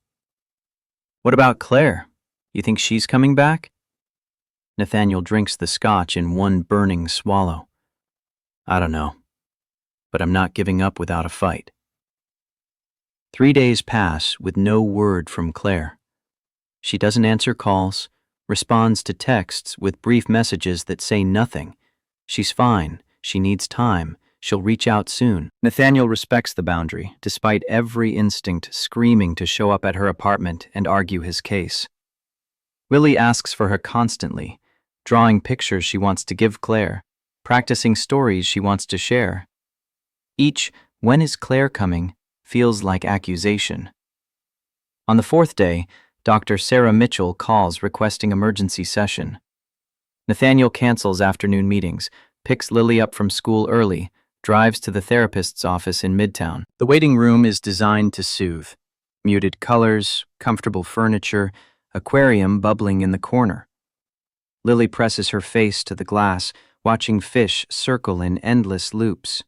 What about Claire? You think she's coming back? Nathaniel drinks the scotch in one burning swallow. I don't know, but I'm not giving up without a fight. 3 days pass with no word from Claire. She doesn't answer calls, responds to texts with brief messages that say nothing. She's fine, she needs time, she'll reach out soon. Nathaniel respects the boundary, despite every instinct screaming to show up at her apartment and argue his case. Lily asks for her constantly, drawing pictures she wants to give Claire, practicing stories she wants to share. Each, when is Claire coming, feels like accusation. On the 4th day, Dr. Sarah Mitchell calls requesting emergency session. Nathaniel cancels afternoon meetings, picks Lily up from school early, drives to the therapist's office in Midtown. The waiting room is designed to soothe. Muted colors, comfortable furniture, aquarium bubbling in the corner. Lily presses her face to the glass, watching fish circle in endless loops.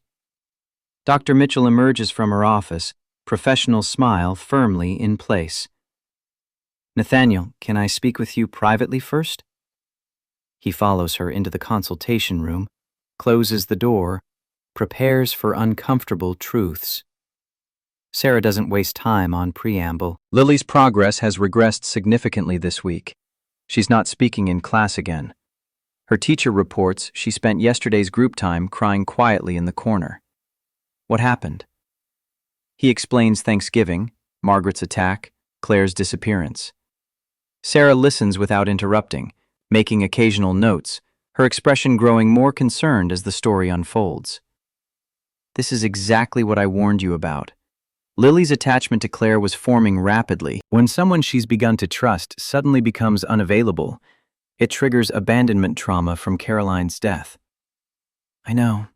Dr. Mitchell emerges from her office, professional smile firmly in place. Nathaniel, can I speak with you privately first? He follows her into the consultation room, closes the door, prepares for uncomfortable truths. Sarah doesn't waste time on preamble. Lily's progress has regressed significantly this week. She's not speaking in class again. Her teacher reports she spent yesterday's group time crying quietly in the corner. What happened? He explains Thanksgiving, Margaret's attack, Claire's disappearance. Sarah listens without interrupting, making occasional notes, her expression growing more concerned as the story unfolds. This is exactly what I warned you about. Lily's attachment to Claire was forming rapidly. When someone she's begun to trust suddenly becomes unavailable, it triggers abandonment trauma from Caroline's death. I know,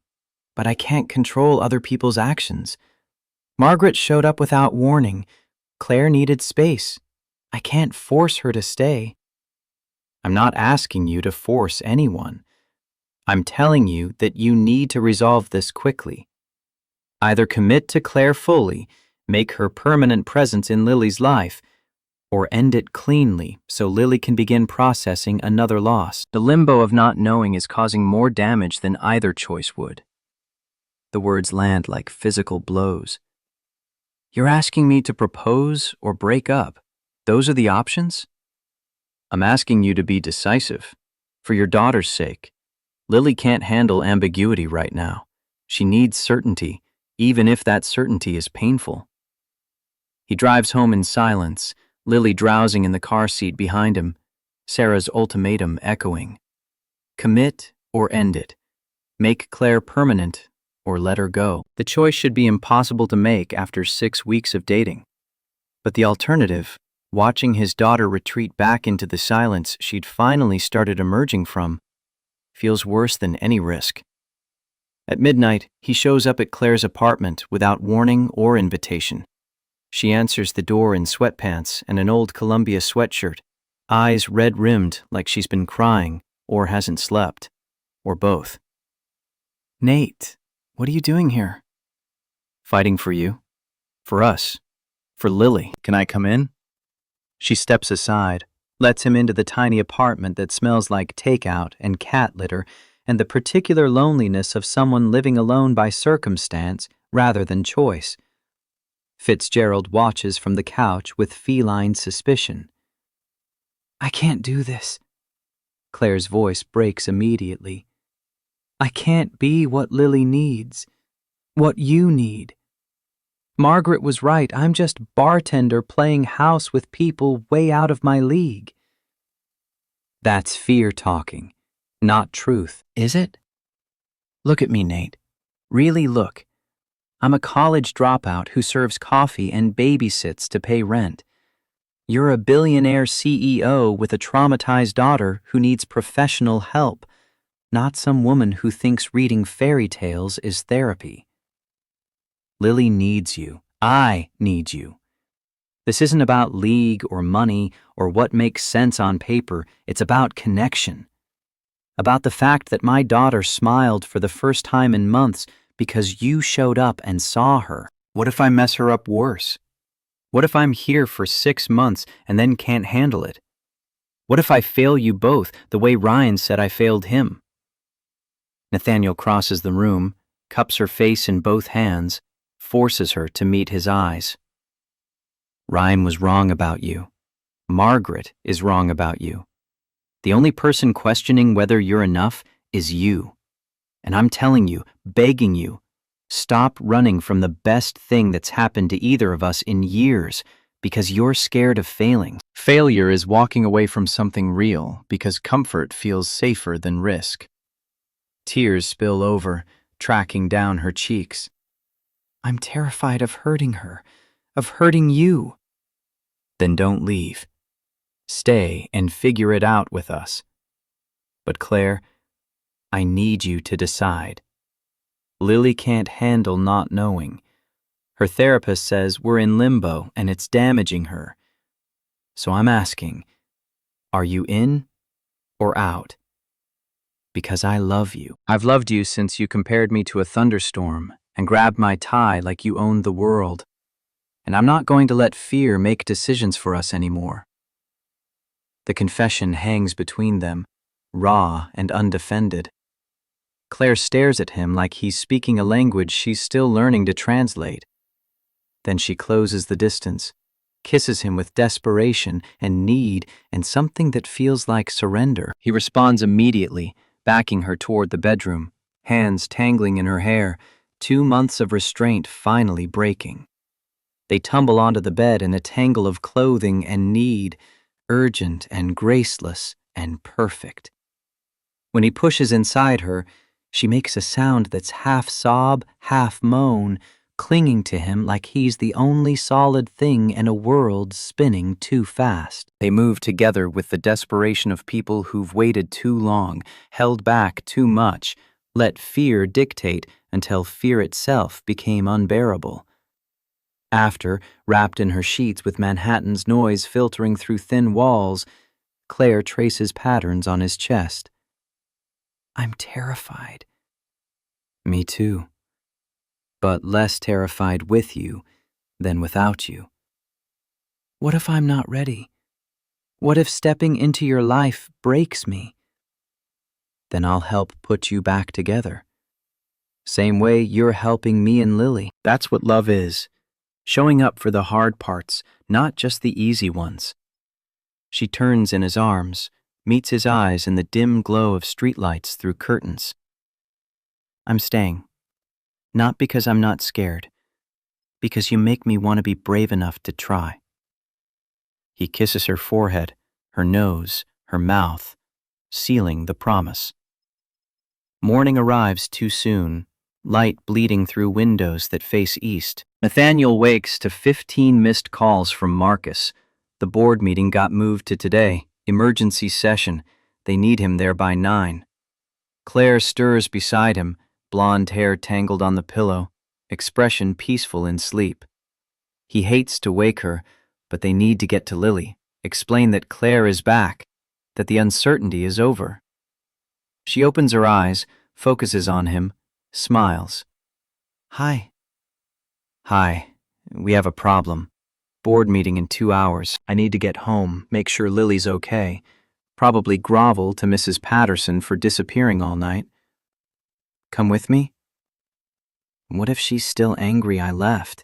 but I can't control other people's actions. Margaret showed up without warning. Claire needed space. I can't force her to stay. I'm not asking you to force anyone. I'm telling you that you need to resolve this quickly. Either commit to Claire fully make her permanent presence in Lily's life, or end it cleanly so Lily can begin processing another loss. The limbo of not knowing is causing more damage than either choice would. The words land like physical blows. You're asking me to propose or break up. Those are the options? I'm asking you to be decisive. For your daughter's sake. Lily can't handle ambiguity right now. She needs certainty, even if that certainty is painful. He drives home in silence, Lily drowsing in the car seat behind him, Sarah's ultimatum echoing. Commit or end it. Make Claire permanent or let her go. The choice should be impossible to make after 6 weeks of dating. But the alternative, watching his daughter retreat back into the silence she'd finally started emerging from, feels worse than any risk. At midnight, he shows up at Claire's apartment without warning or invitation. She answers the door in sweatpants and an old Columbia sweatshirt, eyes red-rimmed like she's been crying or hasn't slept, or both. Nate, what are you doing here? Fighting for you. For us. For Lily. Can I come in? She steps aside, lets him into the tiny apartment that smells like takeout and cat litter and the particular loneliness of someone living alone by circumstance rather than choice. Fitzgerald watches from the couch with feline suspicion. I can't do this. Claire's voice breaks immediately. I can't be what Lily needs. What you need. Margaret was right. I'm just bartender playing house with people way out of my league. That's fear talking, not truth, is it? Look at me, Nate. Really look. I'm a college dropout who serves coffee and babysits to pay rent. You're a billionaire CEO with a traumatized daughter who needs professional help, not some woman who thinks reading fairy tales is therapy. Lily needs you. I need you. This isn't about league or money or what makes sense on paper. It's about connection. About the fact that my daughter smiled for the first time in months because you showed up and saw her. What if I mess her up worse? What if I'm here for 6 months and then can't handle it? What if I fail you both the way Ryan said I failed him? Nathaniel crosses the room, cups her face in both hands, forces her to meet his eyes. Ryan was wrong about you. Margaret is wrong about you. The only person questioning whether you're enough is you. And I'm telling you, begging you, stop running from the best thing that's happened to either of us in years because you're scared of failing. Failure is walking away from something real because comfort feels safer than risk. Tears spill over, tracking down her cheeks. I'm terrified of hurting her, of hurting you. Then don't leave. Stay and figure it out with us. But Claire, I need you to decide. Lily can't handle not knowing. Her therapist says we're in limbo and it's damaging her. So I'm asking, are you in or out? Because I love you. I've loved you since you compared me to a thunderstorm and grabbed my tie like you owned the world. And I'm not going to let fear make decisions for us anymore. The confession hangs between them, raw and undefended. Claire stares at him like he's speaking a language she's still learning to translate. Then she closes the distance, kisses him with desperation and need and something that feels like surrender. He responds immediately, backing her toward the bedroom, hands tangling in her hair, 2 months of restraint finally breaking. They tumble onto the bed in a tangle of clothing and need, urgent and graceless and perfect. When he pushes inside her, she makes a sound that's half sob, half moan, clinging to him like he's the only solid thing in a world spinning too fast. They move together with the desperation of people who've waited too long, held back too much, let fear dictate until fear itself became unbearable. After, wrapped in her sheets with Manhattan's noise filtering through thin walls, Claire traces patterns on his chest. I'm terrified. Me too. But less terrified with you than without you. What if I'm not ready? What if stepping into your life breaks me? Then I'll help put you back together. Same way you're helping me and Lily. That's what love is. Showing up for the hard parts, not just the easy ones. She turns in his arms, meets his eyes in the dim glow of streetlights through curtains. I'm staying. Not because I'm not scared. Because you make me want to be brave enough to try. He kisses her forehead, her nose, her mouth, sealing the promise. Morning arrives too soon, light bleeding through windows that face east. Nathaniel wakes to 15 missed calls from Marcus. The board meeting got moved to today. Emergency session. They need him there by 9. Claire stirs beside him, blonde hair tangled on the pillow, expression peaceful in sleep. He hates to wake her, but they need to get to Lily, explain that Claire is back, that the uncertainty is over. She opens her eyes, focuses on him, smiles. Hi. Hi. We have a problem. Board meeting in 2 hours. I need to get home, make sure Lily's okay. Probably grovel to Mrs. Patterson for disappearing all night. Come with me? What if she's still angry I left?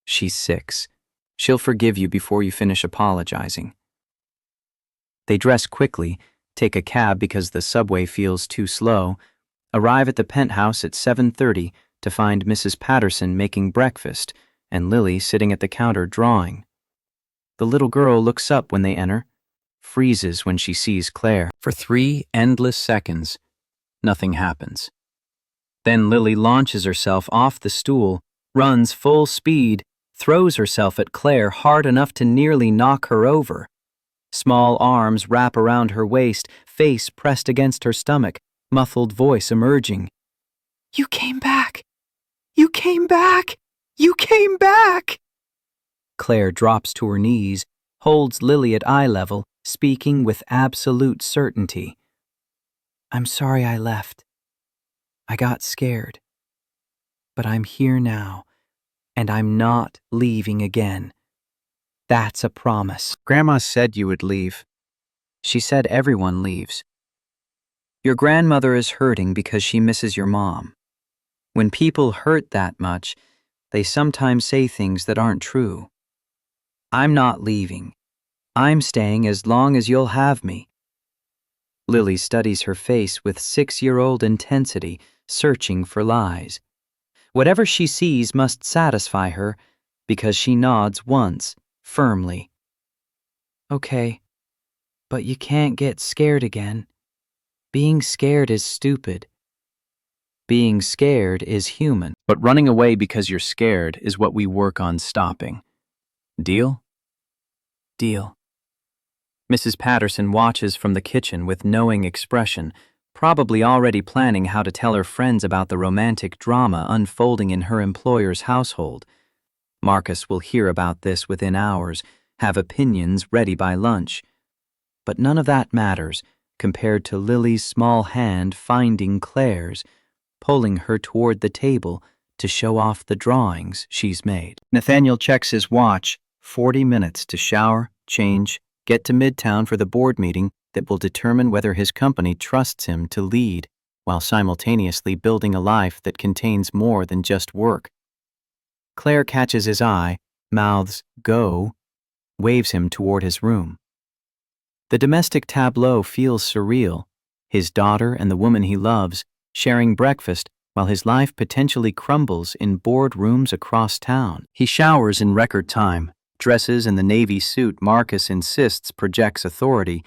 She's 6. She'll forgive you before you finish apologizing. They dress quickly, take a cab because the subway feels too slow, arrive at the penthouse at 7:30 to find Mrs. Patterson making breakfast and Lily sitting at the counter drawing. The little girl looks up when they enter, freezes when she sees Claire. For 3 endless seconds, nothing happens. Then Lily launches herself off the stool, runs full speed, throws herself at Claire hard enough to nearly knock her over. Small arms wrap around her waist, face pressed against her stomach, muffled voice emerging. You came back! You came back! You came back! Claire drops to her knees, holds Lily at eye level, speaking with absolute certainty. I'm sorry I left. I got scared. But I'm here now, and I'm not leaving again. That's a promise. Grandma said you would leave. She said everyone leaves. Your grandmother is hurting because she misses your mom. When people hurt that much, they sometimes say things that aren't true. I'm not leaving. I'm staying as long as you'll have me. Lily studies her face with 6-year-old intensity, searching for lies. Whatever she sees must satisfy her, because she nods once, firmly. Okay, but you can't get scared again. Being scared is stupid. Being scared is human. But running away because you're scared is what we work on stopping. Deal? Deal. Mrs. Patterson watches from the kitchen with knowing expression, probably already planning how to tell her friends about the romantic drama unfolding in her employer's household. Marcus will hear about this within hours, have opinions ready by lunch. But none of that matters compared to Lily's small hand finding Claire's, pulling her toward the table to show off the drawings she's made. Nathaniel checks his watch, 40 minutes to shower, change, get to Midtown for the board meeting that will determine whether his company trusts him to lead, while simultaneously building a life that contains more than just work. Claire catches his eye, mouths go, waves him toward his room. The domestic tableau feels surreal, his daughter and the woman he loves sharing breakfast while his life potentially crumbles in boardrooms across town. He showers in record time, dresses in the navy suit Marcus insists projects authority,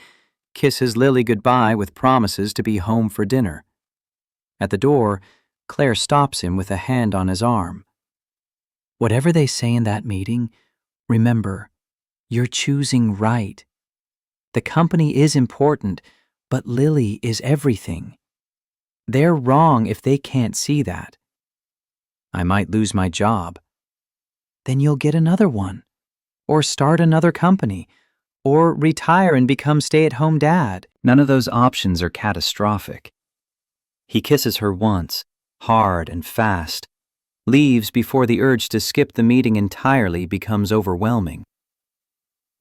kisses Lily goodbye with promises to be home for dinner. At the door, Claire stops him with a hand on his arm. Whatever they say in that meeting, remember, you're choosing right. The company is important, but Lily is everything. They're wrong if they can't see that. I might lose my job. Then you'll get another one, or start another company, or retire and become stay-at-home dad. None of those options are catastrophic. He kisses her once, hard and fast, leaves before the urge to skip the meeting entirely becomes overwhelming.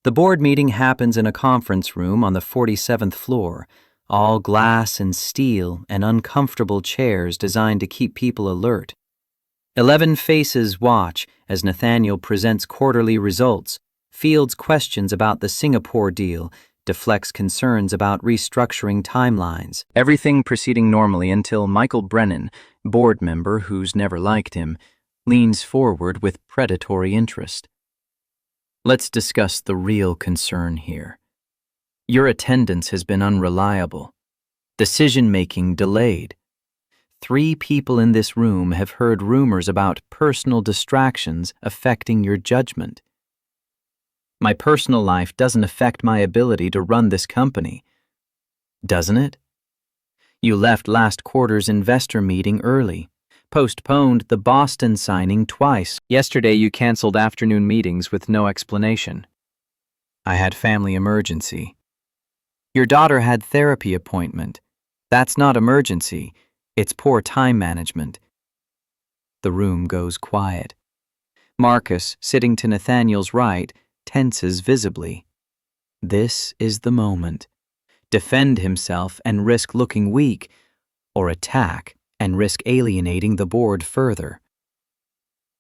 The board meeting happens in a conference room on the 47th floor, all glass and steel and uncomfortable chairs designed to keep people alert. 11 faces watch as Nathaniel presents quarterly results, fields questions about the Singapore deal, deflects concerns about restructuring timelines. Everything proceeding normally until Michael Brennan, board member who's never liked him, leans forward with predatory interest. Let's discuss the real concern here. Your attendance has been unreliable. Decision-making delayed. 3 people in this room have heard rumors about personal distractions affecting your judgment. My personal life doesn't affect my ability to run this company, doesn't it? You left last quarter's investor meeting early, postponed the Boston signing twice. Yesterday you canceled afternoon meetings with no explanation. I had family emergency. Your daughter had therapy appointment. That's not emergency. It's poor time management. The room goes quiet. Marcus, sitting to Nathaniel's right, tenses visibly. This is the moment. Defend himself and risk looking weak, or attack and risk alienating the board further.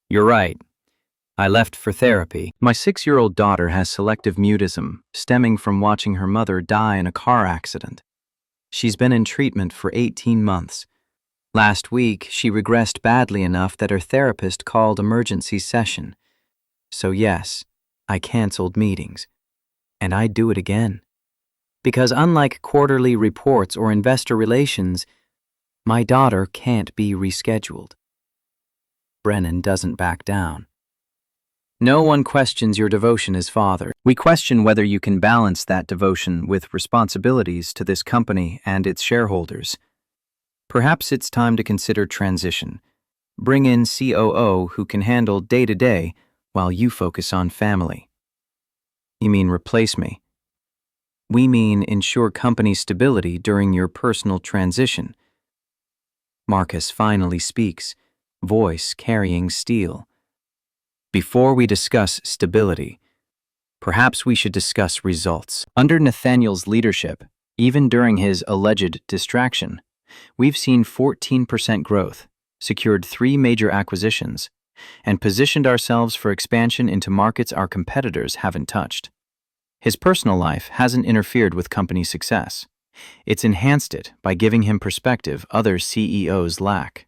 You're right. I left for therapy. My 6-year-old daughter has selective mutism, stemming from watching her mother die in a car accident. She's been in treatment for 18 months. Last week, she regressed badly enough that her therapist called emergency session. So yes, I canceled meetings. And I'd do it again. Because unlike quarterly reports or investor relations, my daughter can't be rescheduled. Brennan doesn't back down. No one questions your devotion as father. We question whether you can balance that devotion with responsibilities to this company and its shareholders. Perhaps it's time to consider transition. Bring in COO who can handle day-to-day while you focus on family. You mean replace me? We mean ensure company stability during your personal transition. Marcus finally speaks, voice carrying steel. Before we discuss stability, perhaps we should discuss results. Under Nathaniel's leadership, even during his alleged distraction, we've seen 14% growth, secured 3 major acquisitions, and positioned ourselves for expansion into markets our competitors haven't touched. His personal life hasn't interfered with company success. It's enhanced it by giving him perspective other CEOs lack.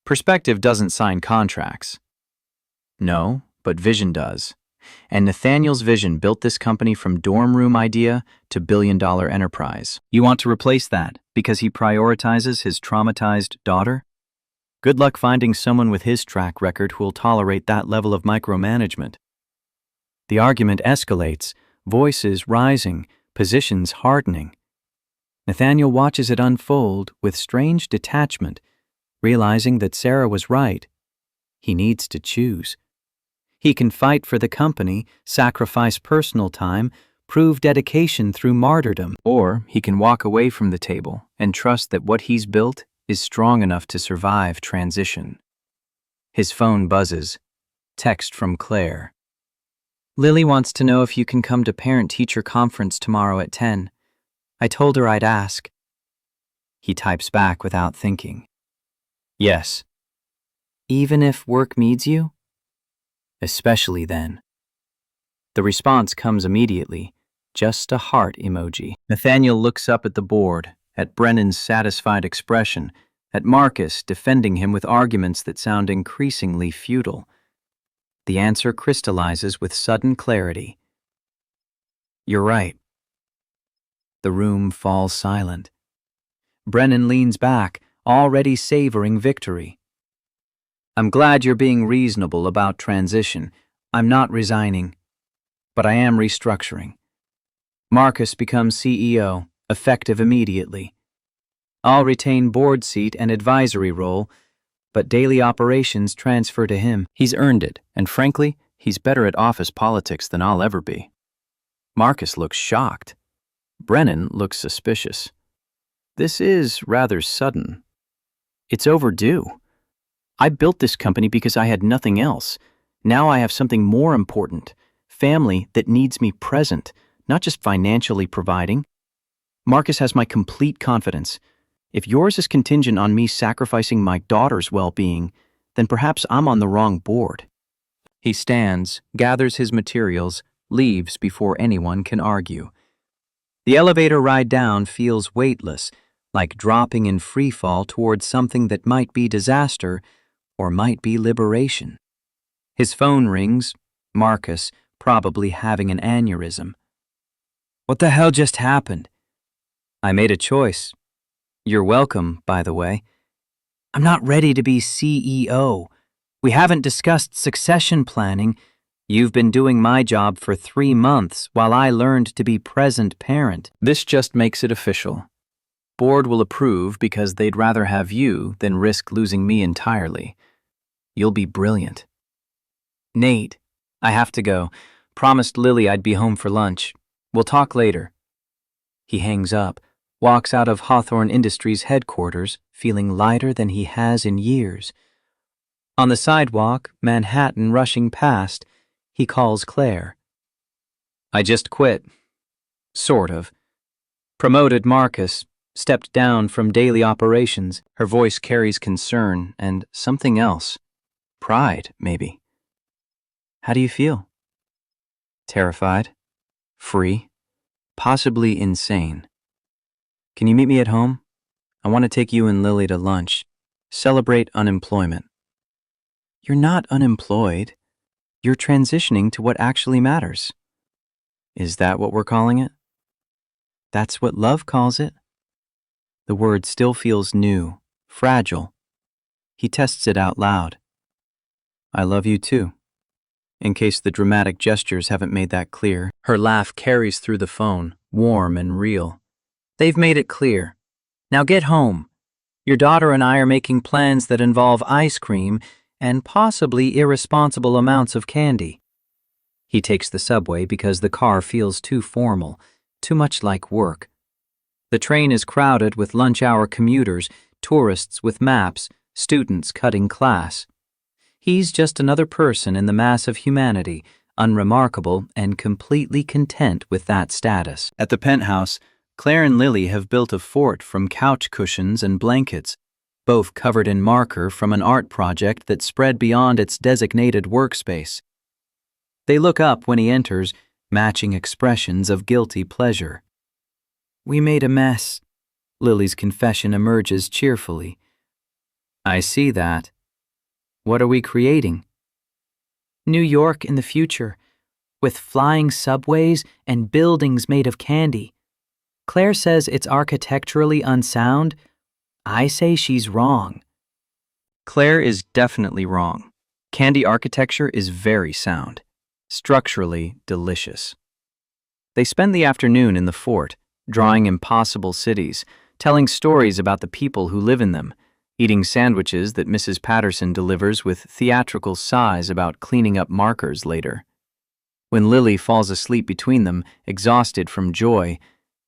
Perspective doesn't sign contracts. No, but vision does. And Nathaniel's vision built this company from dorm room idea to billion-dollar enterprise. You want to replace that because he prioritizes his traumatized daughter? Good luck finding someone with his track record who'll tolerate that level of micromanagement. The argument escalates, voices rising, positions hardening. Nathaniel watches it unfold with strange detachment, realizing that Sarah was right. He needs to choose. He can fight for the company, sacrifice personal time, prove dedication through martyrdom, or he can walk away from the table and trust that what he's built is strong enough to survive transition. His phone buzzes. Text from Claire. Lily wants to know if you can come to parent-teacher conference tomorrow at 10. I told her I'd ask. He types back without thinking. Yes. Even if work needs you? Especially then. The response comes immediately, just a heart emoji. Nathaniel looks up at the board, at Brennan's satisfied expression, at Marcus defending him with arguments that sound increasingly futile. The answer crystallizes with sudden clarity. You're right. The room falls silent. Brennan leans back, already savoring victory. I'm glad you're being reasonable about transition. I'm not resigning, but I am restructuring. Marcus becomes CEO, effective immediately. I'll retain board seat and advisory role, but daily operations transfer to him. He's earned it, and frankly, he's better at office politics than I'll ever be. Marcus looks shocked. Brennan looks suspicious. This is rather sudden. It's overdue. I built this company because I had nothing else. Now I have something more important, family that needs me present, not just financially providing. Marcus has my complete confidence. If yours is contingent on me sacrificing my daughter's well-being, then perhaps I'm on the wrong board. He stands, gathers his materials, leaves before anyone can argue. The elevator ride down feels weightless, like dropping in free fall towards something that might be disaster or might be liberation. His phone rings, Marcus probably having an aneurysm. What the hell just happened? I made a choice. You're welcome, by the way. I'm not ready to be CEO. We haven't discussed succession planning. You've been doing my job for 3 months while I learned to be present parent. This just makes it official. Board will approve because they'd rather have you than risk losing me entirely. You'll be brilliant. Nate, I have to go. Promised Lily I'd be home for lunch. We'll talk later. He hangs up, walks out of Hawthorne Industries headquarters, feeling lighter than he has in years. On the sidewalk, Manhattan rushing past, he calls Claire. I just quit. Sort of. Promoted Marcus, stepped down from daily operations. Her voice carries concern and something else. Pride, maybe. How do you feel? Terrified? Free? Possibly insane. Can you meet me at home? I want to take you and Lily to lunch. Celebrate unemployment. You're not unemployed. You're transitioning to what actually matters. Is that what we're calling it? That's what love calls it. The word still feels new, fragile. He tests it out loud. I love you too. In case the dramatic gestures haven't made that clear, her laugh carries through the phone, warm and real. They've made it clear. Now get home. Your daughter and I are making plans that involve ice cream and possibly irresponsible amounts of candy. He takes the subway because the car feels too formal, too much like work. The train is crowded with lunch-hour commuters, tourists with maps, students cutting class. He's just another person in the mass of humanity, unremarkable and completely content with that status. At the penthouse, Claire and Lily have built a fort from couch cushions and blankets, both covered in marker from an art project that spread beyond its designated workspace. They look up when he enters, matching expressions of guilty pleasure. We made a mess. Lily's confession emerges cheerfully. I see that. What are we creating? New York in the future, with flying subways and buildings made of candy. Claire says it's architecturally unsound. I say she's wrong. Claire is definitely wrong. Candy architecture is very sound, structurally delicious. They spend the afternoon in the fort, drawing impossible cities, telling stories about the people who live in them, eating sandwiches that Mrs. Patterson delivers with theatrical sighs about cleaning up markers later. When Lily falls asleep between them, exhausted from joy,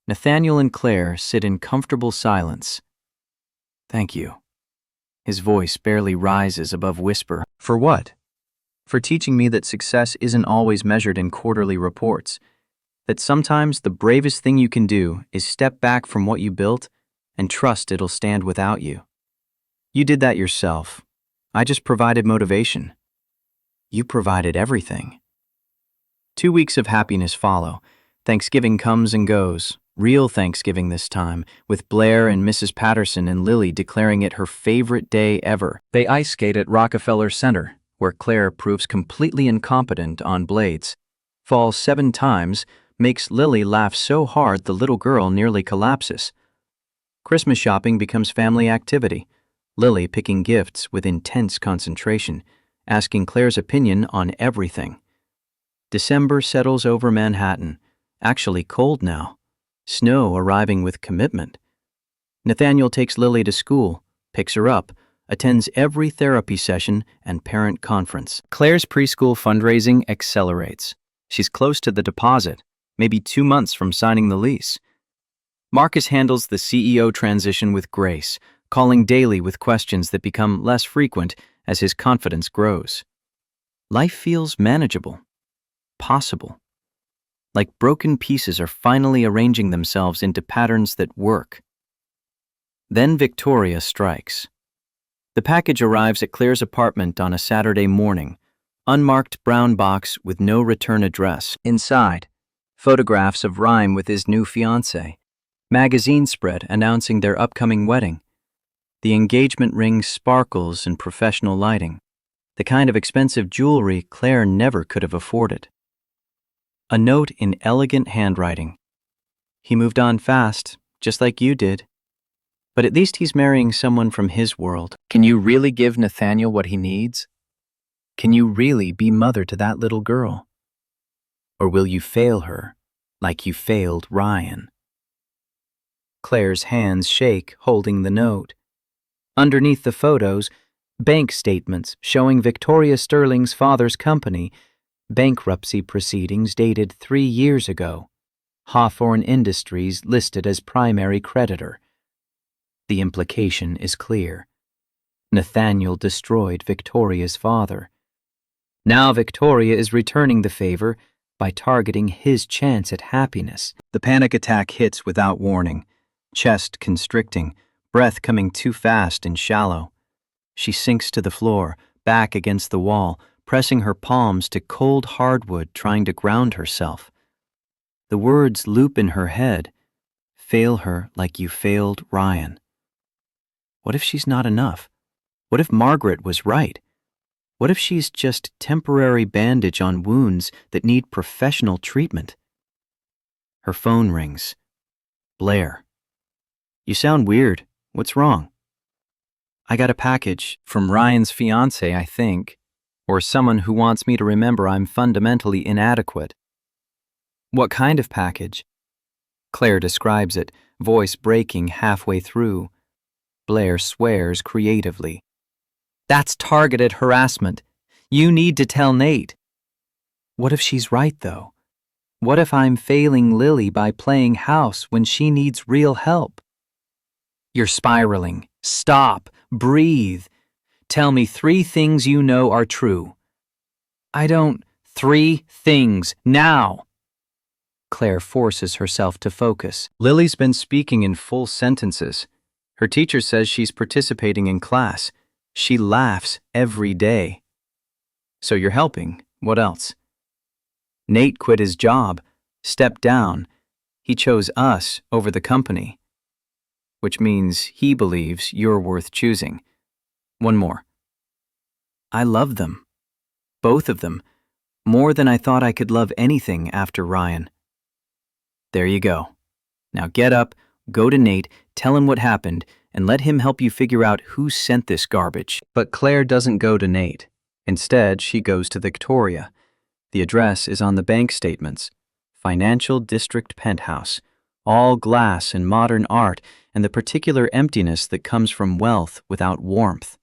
Nathaniel and Claire sit in comfortable silence. Thank you. His voice barely rises above whisper. For what? For teaching me that success isn't always measured in quarterly reports, that sometimes the bravest thing you can do is step back from what you built and trust it'll stand without you. You did that yourself. I just provided motivation. You provided everything. 2 weeks of happiness follow. Thanksgiving comes and goes. Real Thanksgiving this time, with Blair and Mrs. Patterson and Lily declaring it her favorite day ever. They ice skate at Rockefeller Center, where Claire proves completely incompetent on blades, falls 7 times, makes Lily laugh so hard the little girl nearly collapses. Christmas shopping becomes family activity, Lily picking gifts with intense concentration, asking Claire's opinion on everything. December settles over Manhattan, actually cold now. Snow arriving with commitment. Nathaniel takes Lily to school, picks her up, attends every therapy session and parent conference. Claire's preschool fundraising accelerates. She's close to the deposit, maybe 2 months from signing the lease. Marcus handles the CEO transition with grace, calling daily with questions that become less frequent as his confidence grows. Life feels manageable, possible, like broken pieces are finally arranging themselves into patterns that work. Then Victoria strikes. The package arrives at Claire's apartment on a Saturday morning, unmarked brown box with no return address. Inside, photographs of Ryan with his new fiancée, magazine spread announcing their upcoming wedding. The engagement ring sparkles in professional lighting, the kind of expensive jewelry Claire never could have afforded. A note in elegant handwriting. He moved on fast, just like you did. But at least he's marrying someone from his world. Can you really give Nathaniel what he needs? Can you really be mother to that little girl? Or will you fail her, like you failed Ryan? Claire's hands shake, holding the note. Underneath the photos, bank statements showing Victoria Sterling's father's company, bankruptcy proceedings dated 3 years ago, Hawthorne Industries listed as primary creditor. The implication is clear. Nathaniel destroyed Victoria's father. Now Victoria is returning the favor by targeting his chance at happiness. The panic attack hits without warning, chest constricting, breath coming too fast and shallow. She sinks to the floor, back against the wall, pressing her palms to cold hardwood, trying to ground herself. The words loop in her head. Fail her like you failed Ryan. What if she's not enough? What if Margaret was right? What if she's just temporary bandage on wounds that need professional treatment? Her phone rings. Blair. You sound weird. What's wrong? I got a package from Ryan's fiancée, I think, or someone who wants me to remember I'm fundamentally inadequate. What kind of package? Claire describes it, voice breaking halfway through. Blair swears creatively. That's targeted harassment. You need to tell Nate. What if she's right, though? What if I'm failing Lily by playing house when she needs real help? You're spiraling. Stop. Breathe. Tell me 3 things you know are true. I don't. 3 things. Now. Claire forces herself to focus. Lily's been speaking in full sentences. Her teacher says she's participating in class. She laughs every day. So you're helping. What else? Nate quit his job, stepped down. He chose us over the company, which means he believes you're worth choosing. One more. I love them. Both of them. More than I thought I could love anything after Ryan. There you go. Now get up, go to Nate, tell him what happened, and let him help you figure out who sent this garbage. But Claire doesn't go to Nate. Instead, she goes to Victoria. The address is on the bank statements. Financial District Penthouse. All glass and modern art, and the particular emptiness that comes from wealth without warmth.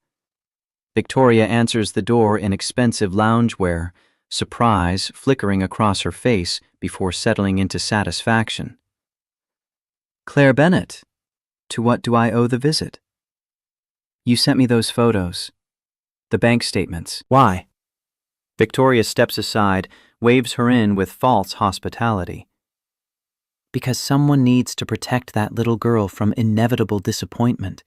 Victoria answers the door in expensive loungewear, surprise flickering across her face before settling into satisfaction. Claire Bennett, to what do I owe the visit? You sent me those photos. The bank statements. Why? Victoria steps aside, waves her in with false hospitality. Because someone needs to protect that little girl from inevitable disappointment.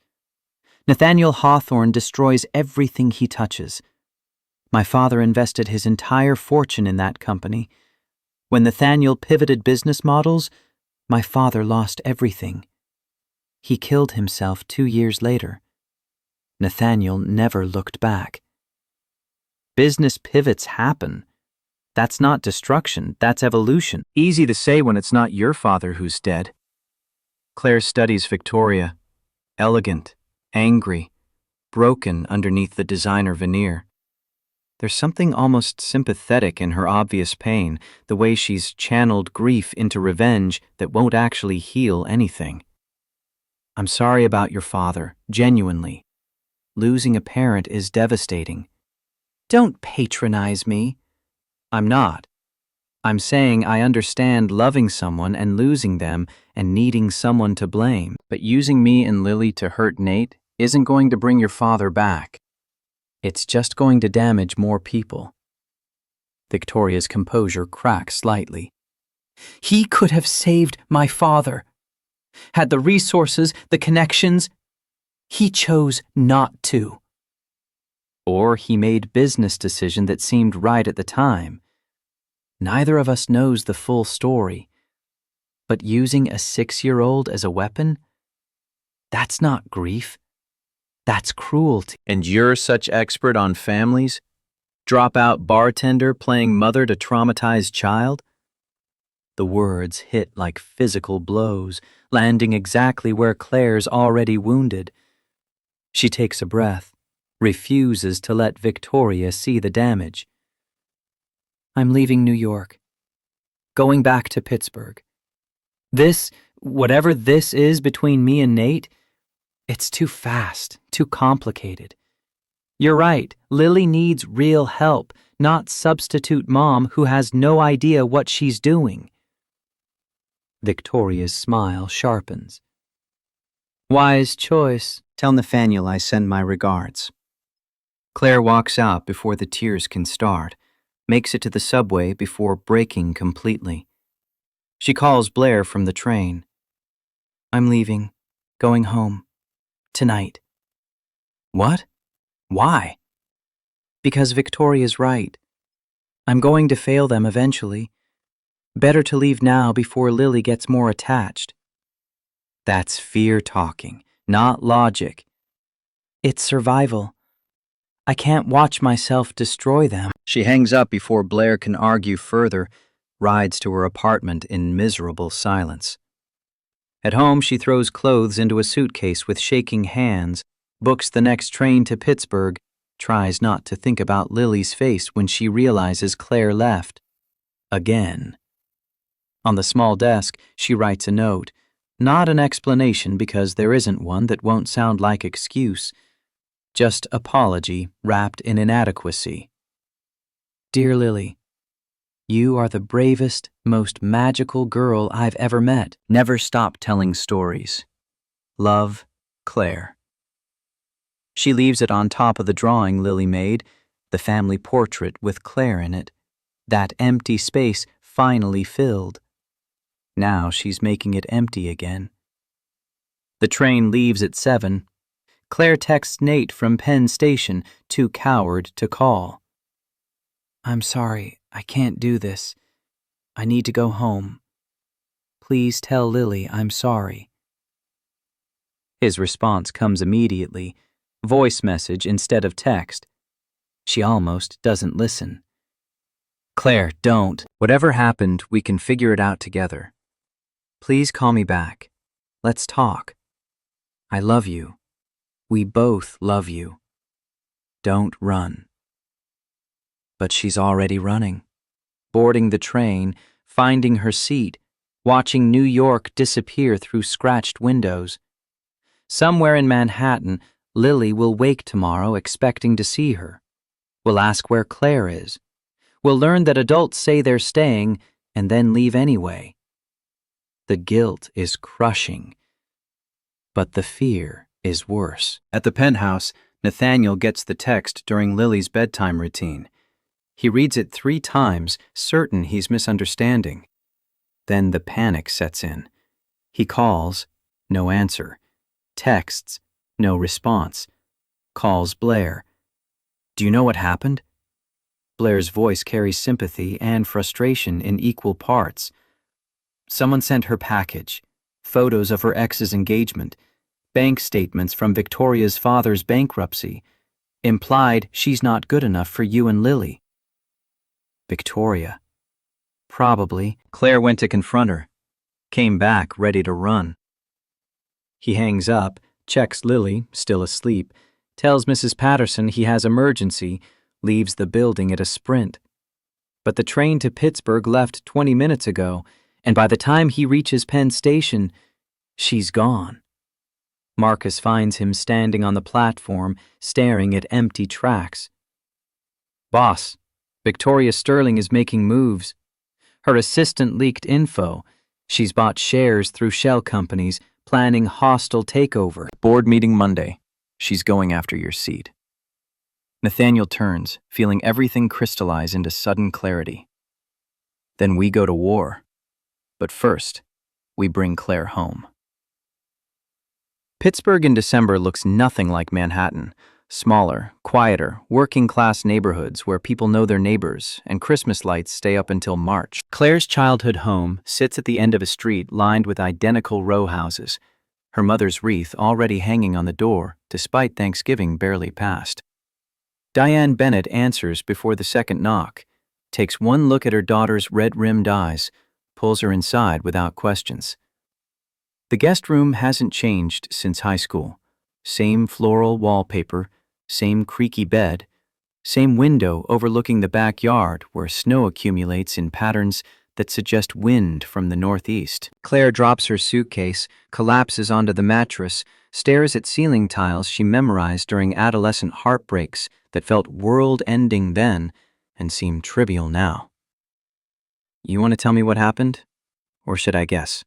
Nathaniel Hawthorne destroys everything he touches. My father invested his entire fortune in that company. When Nathaniel pivoted business models, my father lost everything. He killed himself 2 years later. Nathaniel never looked back. Business pivots happen. That's not destruction, that's evolution. Easy to say when it's not your father who's dead. Claire studies Victoria. Elegant, angry, broken underneath the designer veneer. There's something almost sympathetic in her obvious pain, the way she's channeled grief into revenge that won't actually heal anything. I'm sorry about your father, genuinely. Losing a parent is devastating. Don't patronize me. I'm not. I'm saying I understand loving someone and losing them and needing someone to blame, but using me and Lily to hurt Nate isn't going to bring your father back. It's just going to damage more people. Victoria's composure cracks slightly. He could have saved my father. Had the resources, the connections. He chose not to. Or he made business decision that seemed right at the time. Neither of us knows the full story. But using a 6-year-old as a weapon? That's not grief. That's cruelty. And you're such expert on families? Dropout bartender playing mother to traumatized child? The words hit like physical blows, landing exactly where Claire's already wounded. She takes a breath, refuses to let Victoria see the damage. I'm leaving New York. Going back to Pittsburgh. Whatever this is between me and Nate, it's too fast, too complicated. You're right, Lily needs real help, not substitute mom who has no idea what she's doing. Victoria's smile sharpens. Wise choice. Tell Nathaniel I send my regards. Claire walks out before the tears can start, makes it to the subway before breaking completely. She calls Blair from the train. I'm leaving, going home, tonight. What? Why? Because Victoria's right. I'm going to fail them eventually. Better to leave now before Lily gets more attached. That's fear talking, not logic. It's survival. I can't watch myself destroy them. She hangs up before Blair can argue further, rides to her apartment in miserable silence. At home, she throws clothes into a suitcase with shaking hands, books the next train to Pittsburgh, tries not to think about Lily's face when she realizes Claire left. Again. On the small desk, she writes a note. Not an explanation because there isn't one that won't sound like excuse. Just apology wrapped in inadequacy. Dear Lily, you are the bravest, most magical girl I've ever met. Never stop telling stories. Love, Claire. She leaves it on top of the drawing Lily made, the family portrait with Claire in it. That empty space finally filled. Now she's making it empty again. The train leaves at 7. Claire texts Nate from Penn Station, too coward to call. I'm sorry, I can't do this. I need to go home. Please tell Lily I'm sorry. His response comes immediately, voice message instead of text. She almost doesn't listen. Claire, don't. Whatever happened, we can figure it out together. Please call me back. Let's talk. I love you. We both love you. Don't run. But she's already running. Boarding the train, finding her seat, watching New York disappear through scratched windows. Somewhere in Manhattan, Lily will wake tomorrow expecting to see her. Will ask where Claire is. Will learn that adults say they're staying and then leave anyway. The guilt is crushing, but the fear is worse. At the penthouse, Nathaniel gets the text during Lily's bedtime routine. He reads it 3 times, certain he's misunderstanding. Then the panic sets in. He calls, no answer. Texts, no response. Calls Blair. Do you know what happened? Blair's voice carries sympathy and frustration in equal parts. Someone sent her package, photos of her ex's engagement, bank statements from Victoria's father's bankruptcy, implied she's not good enough for you and Lily. Victoria. Probably. Claire went to confront her, came back ready to run. He hangs up, checks Lily, still asleep, tells Mrs. Patterson he has emergency, leaves the building at a sprint. But the train to Pittsburgh left 20 minutes ago, and by the time he reaches Penn Station, she's gone. Marcus finds him standing on the platform, staring at empty tracks. Boss, Victoria Sterling is making moves. Her assistant leaked info. She's bought shares through shell companies, planning hostile takeover. Board meeting Monday. She's going after your seat. Nathaniel turns, feeling everything crystallize into sudden clarity. Then we go to war. But first, we bring Claire home. Pittsburgh in December looks nothing like Manhattan. Smaller, quieter, working-class neighborhoods where people know their neighbors and Christmas lights stay up until March. Claire's childhood home sits at the end of a street lined with identical row houses, her mother's wreath already hanging on the door despite Thanksgiving barely passed. Diane Bennett answers before the second knock, takes one look at her daughter's red-rimmed eyes, pulls her inside without questions. The guest room hasn't changed since high school. Same floral wallpaper, same creaky bed, same window overlooking the backyard where snow accumulates in patterns that suggest wind from the northeast. Claire drops her suitcase, collapses onto the mattress, stares at ceiling tiles she memorized during adolescent heartbreaks that felt world-ending then and seem trivial now. You want to tell me what happened? Or should I guess?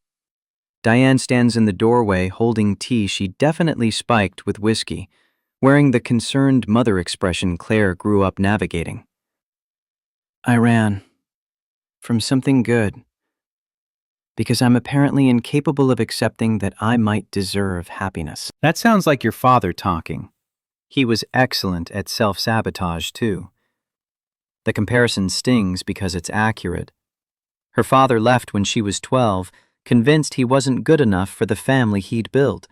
Diane stands in the doorway holding tea she definitely spiked with whiskey, wearing the concerned mother expression Claire grew up navigating. I ran. From something good. Because I'm apparently incapable of accepting that I might deserve happiness. That sounds like your father talking. He was excellent at self-sabotage, too. The comparison stings because it's accurate. Her father left when she was 12, convinced he wasn't good enough for the family he'd built,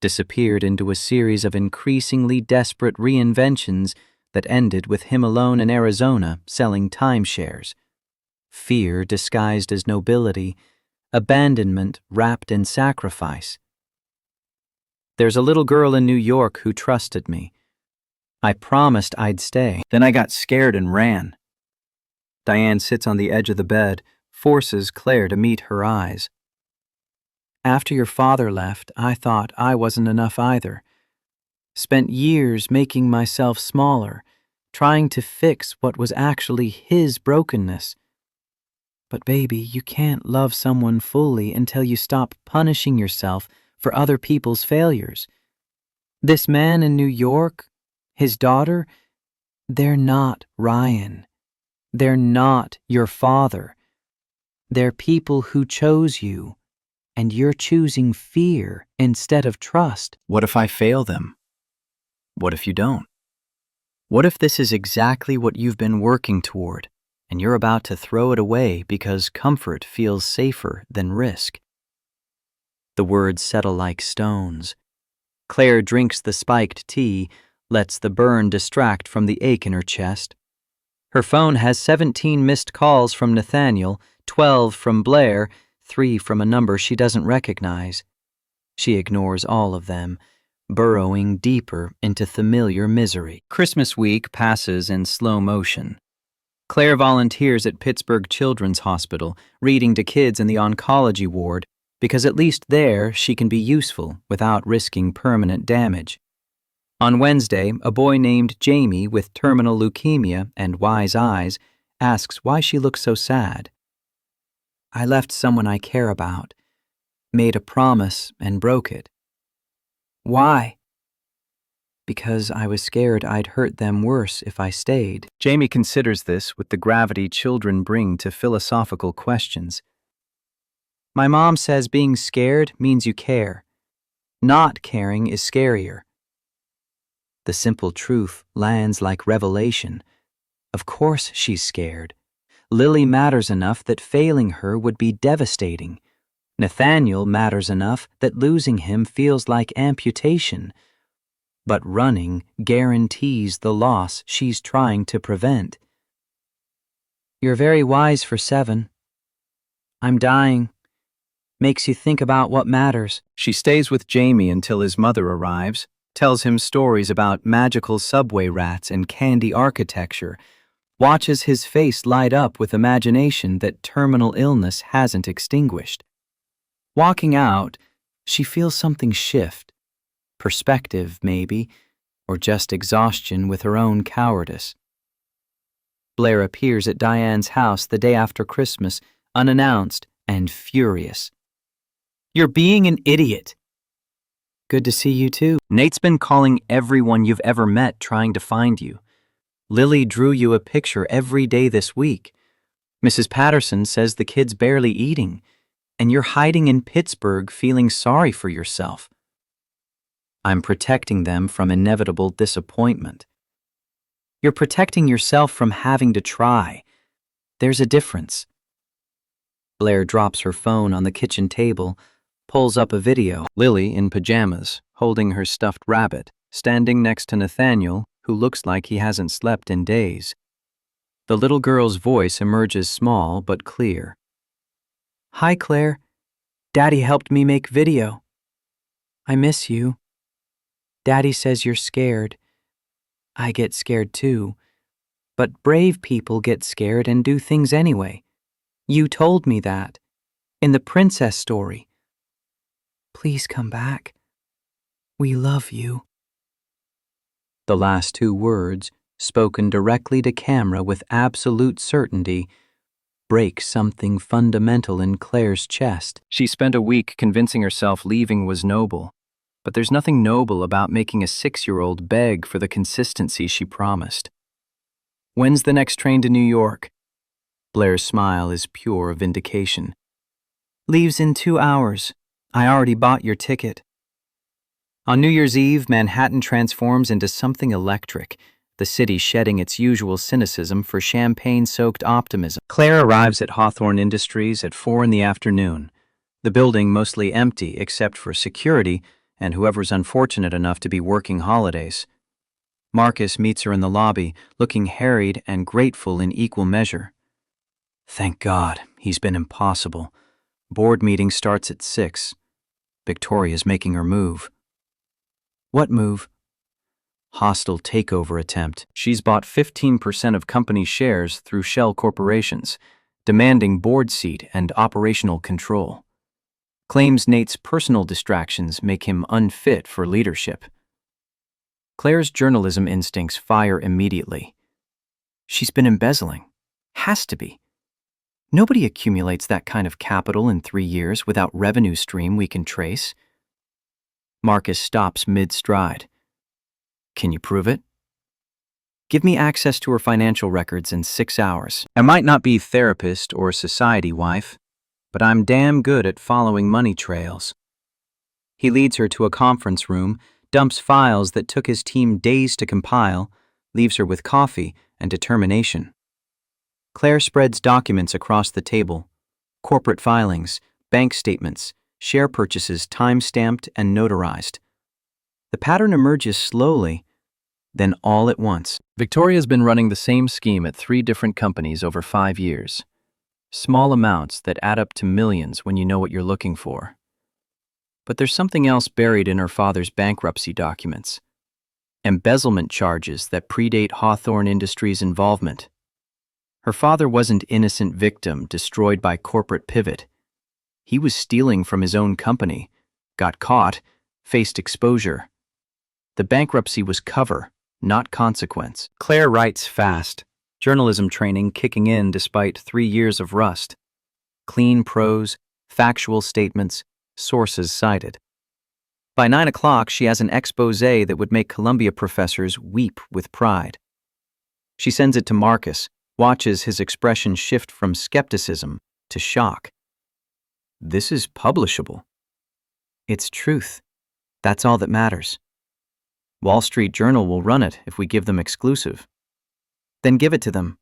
disappeared into a series of increasingly desperate reinventions that ended with him alone in Arizona selling timeshares. Fear disguised as nobility, abandonment wrapped in sacrifice. There's a little girl in New York who trusted me. I promised I'd stay. Then I got scared and ran. Diane sits on the edge of the bed, forces Claire to meet her eyes. After your father left, I thought I wasn't enough either. Spent years making myself smaller, trying to fix what was actually his brokenness. But baby, you can't love someone fully until you stop punishing yourself for other people's failures. This man in New York, his daughter, they're not Ryan. They're not your father. They're people who chose you, and you're choosing fear instead of trust. What if I fail them? What if you don't? What if this is exactly what you've been working toward, and you're about to throw it away because comfort feels safer than risk? The words settle like stones. Claire drinks the spiked tea, lets the burn distract from the ache in her chest. Her phone has 17 missed calls from Nathaniel, 12 from Blair, 3 from a number she doesn't recognize. She ignores all of them, burrowing deeper into familiar misery. Christmas week passes in slow motion. Claire volunteers at Pittsburgh Children's Hospital, reading to kids in the oncology ward, because at least there she can be useful without risking permanent damage. On Wednesday, a boy named Jamie with terminal leukemia and wise eyes asks why she looks so sad. I left someone I care about, made a promise and broke it. Why? Because I was scared I'd hurt them worse if I stayed. Jamie considers this with the gravity children bring to philosophical questions. My mom says being scared means you care. Not caring is scarier. The simple truth lands like revelation. Of course she's scared. Lily matters enough that failing her would be devastating. Nathaniel matters enough that losing him feels like amputation. But running guarantees the loss she's trying to prevent. You're very wise for 7. I'm dying. Makes you think about what matters. She stays with Jamie until his mother arrives, tells him stories about magical subway rats and candy architecture, watches his face light up with imagination that terminal illness hasn't extinguished. Walking out, she feels something shift. Perspective, maybe, or just exhaustion with her own cowardice. Blair appears at Diane's house the day after Christmas, unannounced and furious. You're being an idiot. Good to see you too. Nate's been calling everyone you've ever met trying to find you. Lily drew you a picture every day this week. Mrs. Patterson says the kid's barely eating, and you're hiding in Pittsburgh feeling sorry for yourself. I'm protecting them from inevitable disappointment. You're protecting yourself from having to try. There's a difference. Blair drops her phone on the kitchen table, pulls up a video. Lily, in pajamas, holding her stuffed rabbit, standing next to Nathaniel, who looks like he hasn't slept in days. The little girl's voice emerges small but clear. Hi, Claire. Daddy helped me make video. I miss you. Daddy says you're scared. I get scared too. But brave people get scared and do things anyway. You told me that. In the princess story. Please come back. We love you. The last two words, spoken directly to camera with absolute certainty, break something fundamental in Claire's chest. She spent a week convincing herself leaving was noble, but there's nothing noble about making a 6-year-old beg for the consistency she promised. When's the next train to New York? Blair's smile is pure vindication. Leaves in 2 hours. I already bought your ticket. On New Year's Eve, Manhattan transforms into something electric, the city shedding its usual cynicism for champagne-soaked optimism. Claire arrives at Hawthorne Industries at 4 p.m, the building mostly empty except for security and whoever's unfortunate enough to be working holidays. Marcus meets her in the lobby, looking harried and grateful in equal measure. Thank God, he's been impossible. Board meeting starts at 6. Victoria's making her move. What move? Hostile takeover attempt. She's bought 15% of company shares through shell corporations, demanding board seat and operational control. Claims Nate's personal distractions make him unfit for leadership. Claire's journalism instincts fire immediately. She's been embezzling. Has to be. Nobody accumulates that kind of capital in 3 years without revenue stream we can trace. Marcus stops mid-stride. Can you prove it? Give me access to her financial records in 6 hours. I might not be therapist or society wife, but I'm damn good at following money trails. He leads her to a conference room, dumps files that took his team days to compile, leaves her with coffee and determination. Claire spreads documents across the table. Corporate filings, bank statements, share purchases time-stamped and notarized. The pattern emerges slowly, then all at once. Victoria's been running the same scheme at 3 different companies over 5 years. Small amounts that add up to millions when you know what you're looking for. But there's something else buried in her father's bankruptcy documents. Embezzlement charges that predate Hawthorne Industries' involvement. Her father wasn't innocent victim destroyed by corporate pivot. He was stealing from his own company, got caught, faced exposure. The bankruptcy was cover, not consequence. Claire writes fast, journalism training kicking in despite 3 years of rust. Clean prose, factual statements, sources cited. By 9 o'clock, she has an expose that would make Columbia professors weep with pride. She sends it to Marcus, watches his expression shift from skepticism to shock. This is publishable. It's truth. That's all that matters. Wall Street Journal will run it if we give them exclusive. Then give it to them.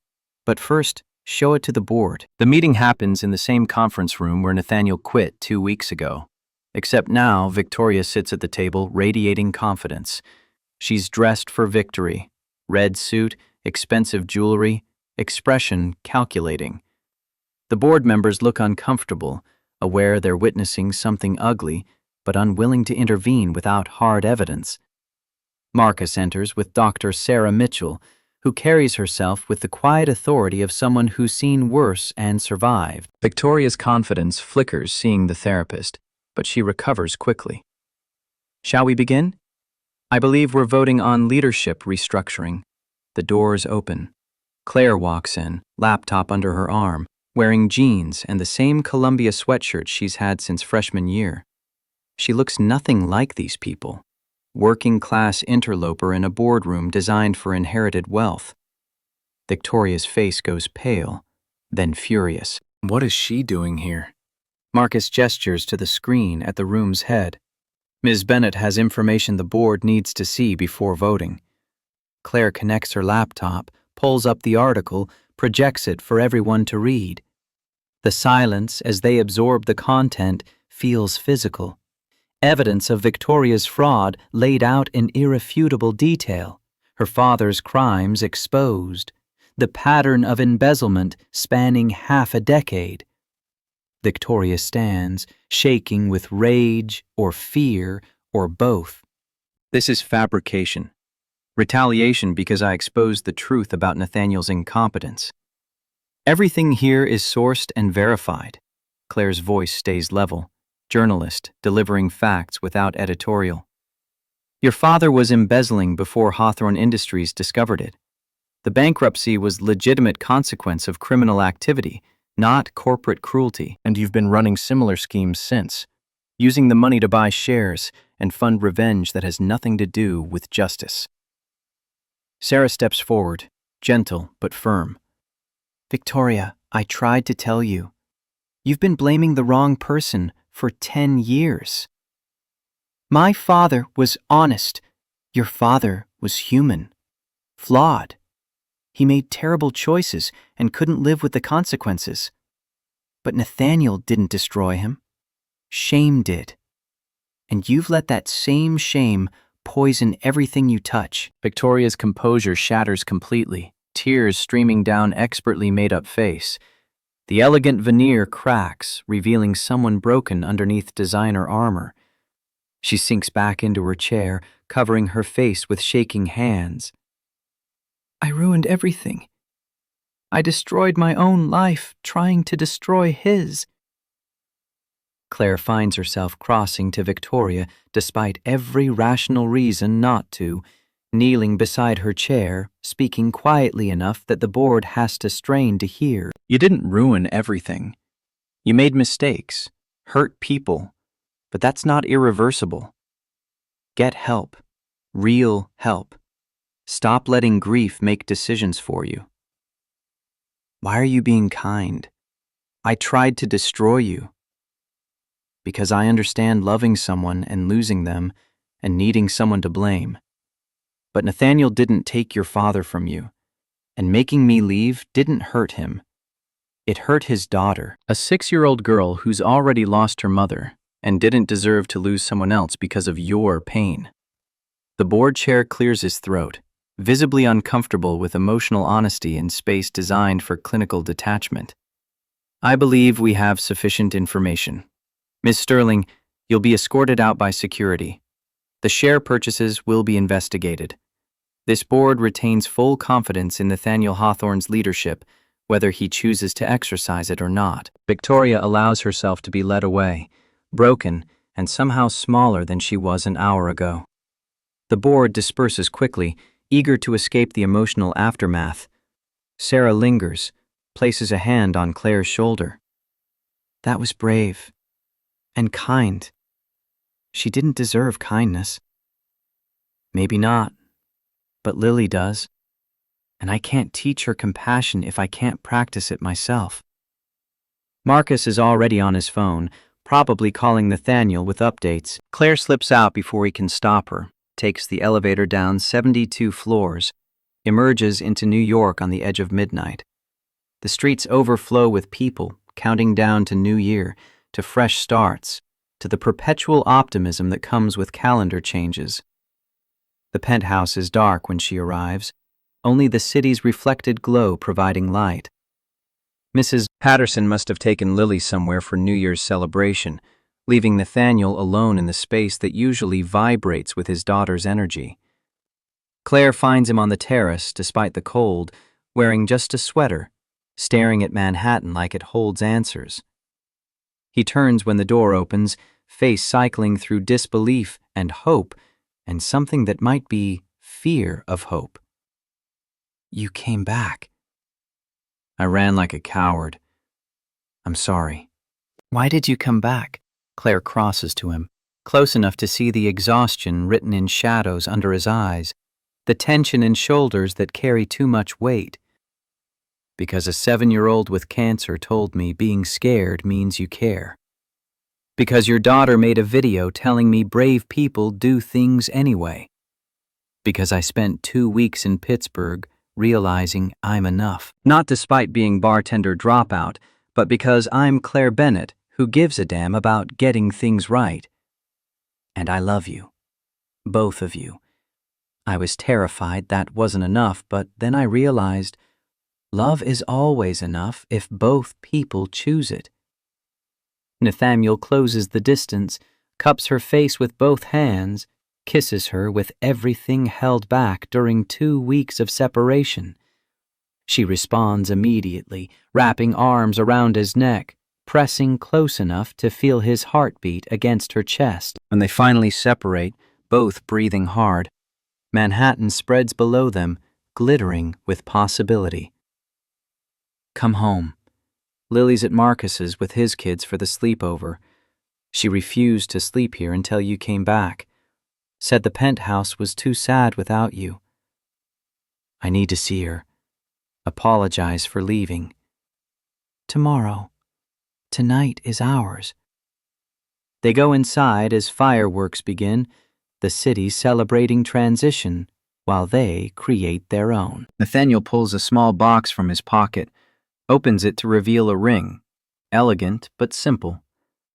But first, show it to the board. The meeting happens in the same conference room where Nathaniel quit 2 weeks ago. Except now, Victoria sits at the table radiating confidence. She's dressed for victory. Red suit, expensive jewelry, expression calculating. The board members look uncomfortable, aware they're witnessing something ugly, but unwilling to intervene without hard evidence. Marcus enters with Dr. Sarah Mitchell, who carries herself with the quiet authority of someone who's seen worse and survived. Victoria's confidence flickers seeing the therapist, but she recovers quickly. Shall we begin? I believe we're voting on leadership restructuring. The doors open. Claire walks in, laptop under her arm, wearing jeans and the same Columbia sweatshirt she's had since freshman year. She looks nothing like these people. Working-class interloper in a boardroom designed for inherited wealth. Victoria's face goes pale, then furious. What is she doing here? Marcus gestures to the screen at the room's head. Ms. Bennett has information the board needs to see before voting. Claire connects her laptop, pulls up the article, projects it for everyone to read. The silence, as they absorb the content, feels physical. Evidence of Victoria's fraud laid out in irrefutable detail. Her father's crimes exposed. The pattern of embezzlement spanning half a decade. Victoria stands, shaking with rage or fear or both. This is fabrication. Retaliation because I exposed the truth about Nathaniel's incompetence. Everything here is sourced and verified. Claire's voice stays level. Journalist, delivering facts without editorial. Your father was embezzling before Hawthorne Industries discovered it. The bankruptcy was legitimate consequence of criminal activity, not corporate cruelty, and you've been running similar schemes since, using the money to buy shares and fund revenge that has nothing to do with justice. Sarah steps forward, gentle but firm. Victoria, I tried to tell you. You've been blaming the wrong person for 10 years. My father was honest. Your father was human, flawed. He made terrible choices and couldn't live with the consequences. But Nathaniel didn't destroy him. Shame did. And you've let that same shame poison everything you touch. Victoria's composure shatters completely, tears streaming down expertly made-up face. The elegant veneer cracks, revealing someone broken underneath designer armor. She sinks back into her chair, covering her face with shaking hands. I ruined everything. I destroyed my own life, trying to destroy his. Claire finds herself crossing to Victoria despite every rational reason not to, kneeling beside her chair, speaking quietly enough that the board has to strain to hear. You didn't ruin everything. You made mistakes, hurt people, but that's not irreversible. Get help, real help. Stop letting grief make decisions for you. Why are you being kind? I tried to destroy you. Because I understand loving someone and losing them and needing someone to blame. But Nathaniel didn't take your father from you, and making me leave didn't hurt him. It hurt his daughter, a 6-year-old girl who's already lost her mother and didn't deserve to lose someone else because of your pain. The board chair clears his throat, visibly uncomfortable with emotional honesty in space designed for clinical detachment. I believe we have sufficient information. Ms. Sterling, you'll be escorted out by security. The share purchases will be investigated. This board retains full confidence in Nathaniel Hawthorne's leadership, whether he chooses to exercise it or not. Victoria allows herself to be led away, broken and somehow smaller than she was an hour ago. The board disperses quickly, eager to escape the emotional aftermath. Sarah lingers, places a hand on Claire's shoulder. That was brave. And kind. She didn't deserve kindness. Maybe not, but Lily does. And I can't teach her compassion if I can't practice it myself. Marcus is already on his phone, probably calling Nathaniel with updates. Claire slips out before he can stop her, takes the elevator down 72 floors, emerges into New York on the edge of midnight. The streets overflow with people, counting down to New Year, to fresh starts, to the perpetual optimism that comes with calendar changes. The penthouse is dark when she arrives, only the city's reflected glow providing light. Mrs. Patterson must have taken Lily somewhere for New Year's celebration, leaving Nathaniel alone in the space that usually vibrates with his daughter's energy. Claire finds him on the terrace, despite the cold, wearing just a sweater, staring at Manhattan like it holds answers. He turns when the door opens, face cycling through disbelief and hope, and something that might be fear of hope. You came back. I ran like a coward. I'm sorry. Why did you come back? Claire crosses to him, close enough to see the exhaustion written in shadows under his eyes, the tension in shoulders that carry too much weight. Because a 7-year-old with cancer told me being scared means you care. Because your daughter made a video telling me brave people do things anyway. Because I spent 2 weeks in Pittsburgh realizing I'm enough. Not despite being bartender dropout, but because I'm Claire Bennett, who gives a damn about getting things right. And I love you. Both of you. I was terrified that wasn't enough, but then I realized love is always enough if both people choose it. Nathaniel closes the distance, cups her face with both hands, kisses her with everything held back during 2 weeks of separation. She responds immediately, wrapping arms around his neck, pressing close enough to feel his heartbeat against her chest. When they finally separate, both breathing hard, Manhattan spreads below them, glittering with possibility. Come home. Lily's at Marcus's with his kids for the sleepover. She refused to sleep here until you came back. Said the penthouse was too sad without you. I need to see her. Apologize for leaving. Tomorrow. Tonight is ours. They go inside as fireworks begin, the city celebrating transition, while they create their own. Nathaniel pulls a small box from his pocket, opens it to reveal a ring, elegant but simple,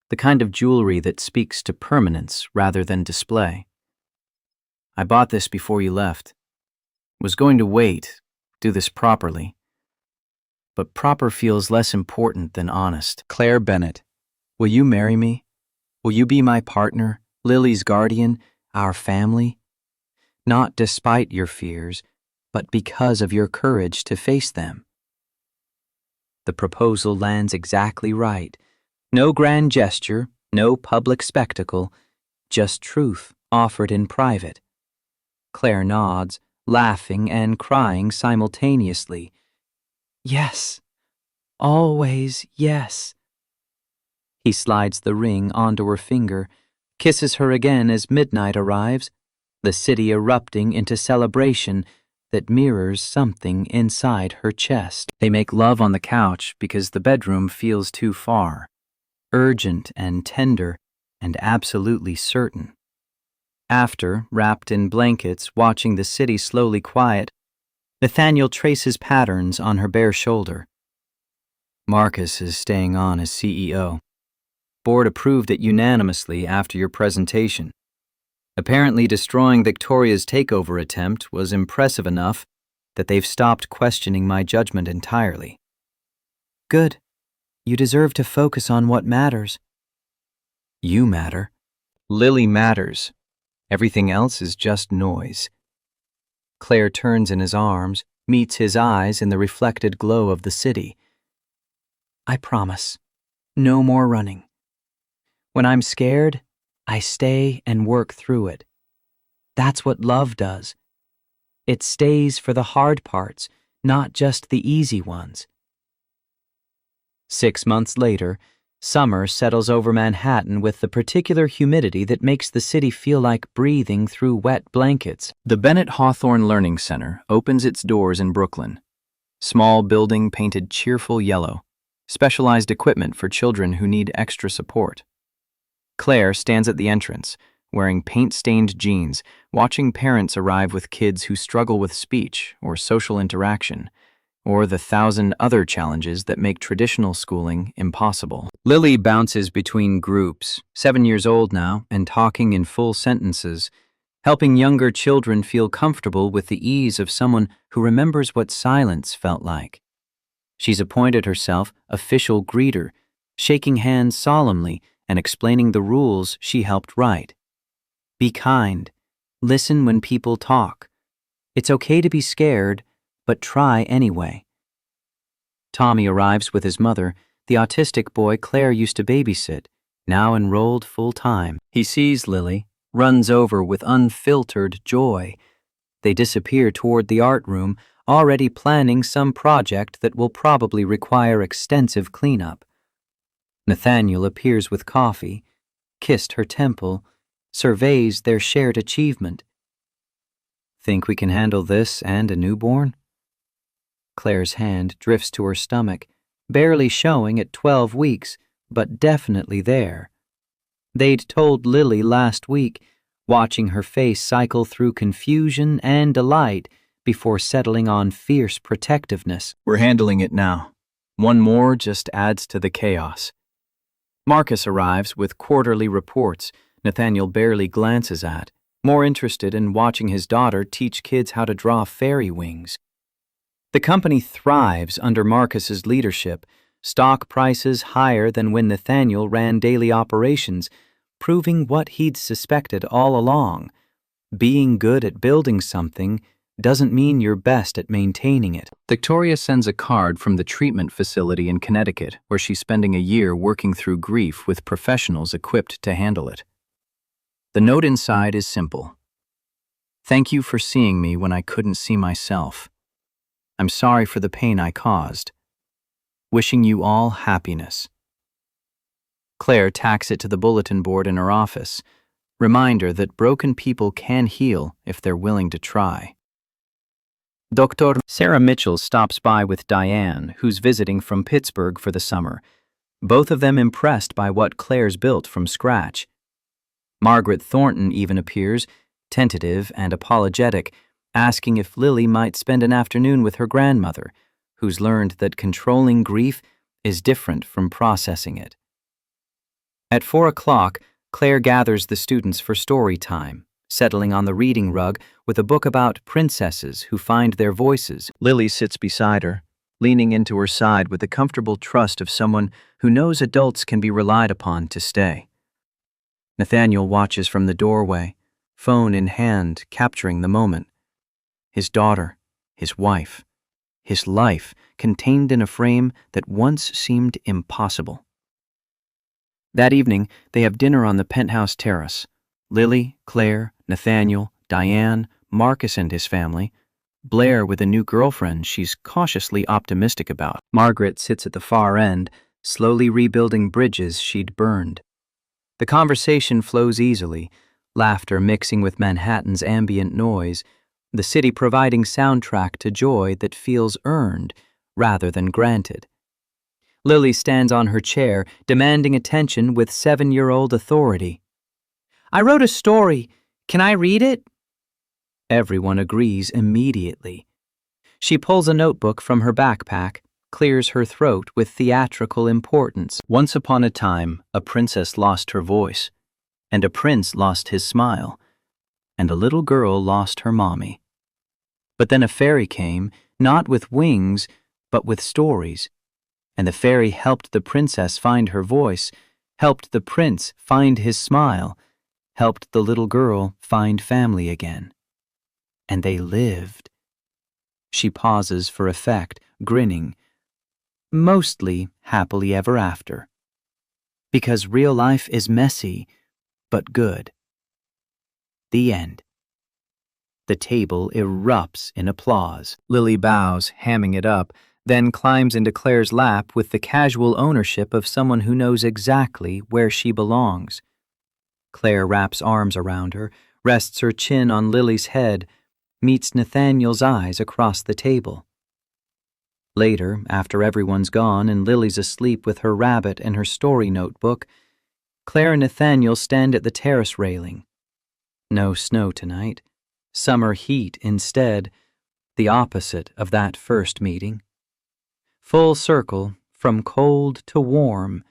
the kind of jewelry that speaks to permanence rather than display. I bought this before you left. Was going to wait, do this properly. But proper feels less important than honest. Claire Bennett, will you marry me? Will you be my partner, Lily's guardian, our family? Not despite your fears, but because of your courage to face them. The proposal lands exactly right. No grand gesture, no public spectacle, just truth offered in private. Claire nods, laughing and crying simultaneously. Yes, always yes. He slides the ring onto her finger, kisses her again as midnight arrives, the city erupting into celebration that mirrors something inside her chest. They make love on the couch because the bedroom feels too far, urgent and tender and absolutely certain. After, wrapped in blankets, watching the city slowly quiet, Nathaniel traces patterns on her bare shoulder. Marcus is staying on as CEO. Board approved it unanimously after your presentation. Apparently destroying Victoria's takeover attempt was impressive enough that they've stopped questioning my judgment entirely. Good. You deserve to focus on what matters. You matter. Lily matters. Everything else is just noise. Claire turns in his arms, meets his eyes in the reflected glow of the city. I promise. No more running. When I'm scared, I stay and work through it. That's what love does. It stays for the hard parts, not just the easy ones. 6 months later, summer settles over Manhattan with the particular humidity that makes the city feel like breathing through wet blankets. The Bennett Hawthorne Learning Center opens its doors in Brooklyn. Small building painted cheerful yellow, specialized equipment for children who need extra support. Claire stands at the entrance, wearing paint-stained jeans, watching parents arrive with kids who struggle with speech or social interaction, or the 1,000 other challenges that make traditional schooling impossible. Lily bounces between groups, 7 years old now and talking in full sentences, helping younger children feel comfortable with the ease of someone who remembers what silence felt like. She's appointed herself official greeter, shaking hands solemnly and explaining the rules she helped write. Be kind. Listen when people talk. It's okay to be scared, but try anyway. Tommy arrives with his mother, the autistic boy Claire used to babysit, now enrolled full-time. He sees Lily, runs over with unfiltered joy. They disappear toward the art room, already planning some project that will probably require extensive cleanup. Nathaniel appears with coffee, kissed her temple, surveys their shared achievement. Think we can handle this and a newborn? Claire's hand drifts to her stomach, barely showing at 12 weeks, but definitely there. They'd told Lily last week, watching her face cycle through confusion and delight before settling on fierce protectiveness. We're handling it now. One more just adds to the chaos. Marcus arrives with quarterly reports Nathaniel barely glances at, more interested in watching his daughter teach kids how to draw fairy wings. The company thrives under Marcus's leadership, stock prices higher than when Nathaniel ran daily operations, proving what he'd suspected all along. Being good at building something doesn't mean you're best at maintaining it. Victoria sends a card from the treatment facility in Connecticut, where she's spending a year working through grief with professionals equipped to handle it. The note inside is simple. Thank you for seeing me when I couldn't see myself. I'm sorry for the pain I caused. Wishing you all happiness. Claire tacks it to the bulletin board in her office. Reminder that broken people can heal if they're willing to try. Dr. Sarah Mitchell stops by with Diane, who's visiting from Pittsburgh for the summer, both of them impressed by what Claire's built from scratch. Margaret Thornton even appears, tentative and apologetic, asking if Lily might spend an afternoon with her grandmother, who's learned that controlling grief is different from processing it. At 4 o'clock, Claire gathers the students for story time, settling on the reading rug with a book about princesses who find their voices. Lily sits beside her, leaning into her side with the comfortable trust of someone who knows adults can be relied upon to stay. Nathaniel watches from the doorway, phone in hand, capturing the moment. His daughter, his wife, his life contained in a frame that once seemed impossible. That evening, they have dinner on the penthouse terrace. Lily, Claire, Nathaniel, Diane, Marcus and his family, Blair with a new girlfriend she's cautiously optimistic about. Margaret sits at the far end, slowly rebuilding bridges she'd burned. The conversation flows easily, laughter mixing with Manhattan's ambient noise, the city providing soundtrack to joy that feels earned rather than granted. Lily stands on her chair, demanding attention with 7-year-old authority. I wrote a story. Can I read it? Everyone agrees immediately. She pulls a notebook from her backpack, clears her throat with theatrical importance. Once upon a time, a princess lost her voice, and a prince lost his smile, and a little girl lost her mommy. But then a fairy came, not with wings, but with stories, and the fairy helped the princess find her voice, helped the prince find his smile, helped the little girl find family again. And they lived. She pauses for effect, grinning, mostly happily ever after. Because real life is messy, but good. The end. The table erupts in applause. Lily bows, hamming it up, then climbs into Claire's lap with the casual ownership of someone who knows exactly where she belongs. Claire wraps arms around her, rests her chin on Lily's head, meets Nathaniel's eyes across the table. Later, after everyone's gone and Lily's asleep with her rabbit and her story notebook, Claire and Nathaniel stand at the terrace railing. No snow tonight. Summer heat instead, the opposite of that first meeting. Full circle, from cold to warm,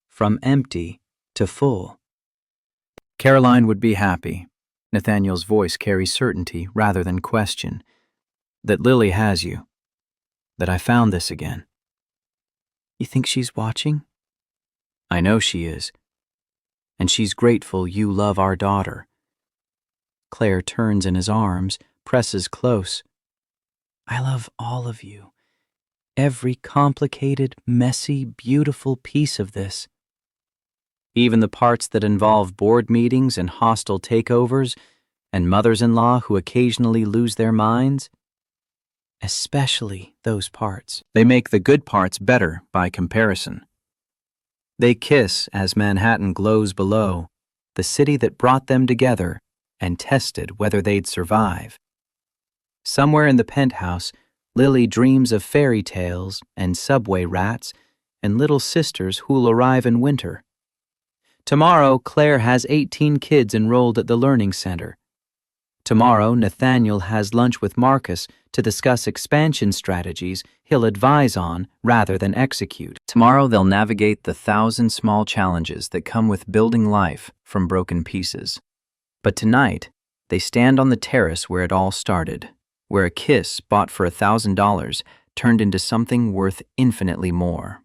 from empty to full. Caroline would be happy. Nathaniel's voice carries certainty rather than question. That Lily has you. That I found this again. You think she's watching? I know she is. And she's grateful you love our daughter. Claire turns in his arms, presses close. I love all of you. Every complicated, messy, beautiful piece of this. Even the parts that involve board meetings and hostile takeovers, and mothers-in-law who occasionally lose their minds. Especially those parts. They make the good parts better by comparison. They kiss as Manhattan glows below, the city that brought them together and tested whether they'd survive. Somewhere in the penthouse, Lily dreams of fairy tales and subway rats and little sisters who'll arrive in winter. Tomorrow, Claire has 18 kids enrolled at the Learning Center. Tomorrow, Nathaniel has lunch with Marcus to discuss expansion strategies he'll advise on rather than execute. Tomorrow, they'll navigate the 1,000 small challenges that come with building life from broken pieces. But tonight, they stand on the terrace where it all started, where a kiss bought for $1,000 turned into something worth infinitely more.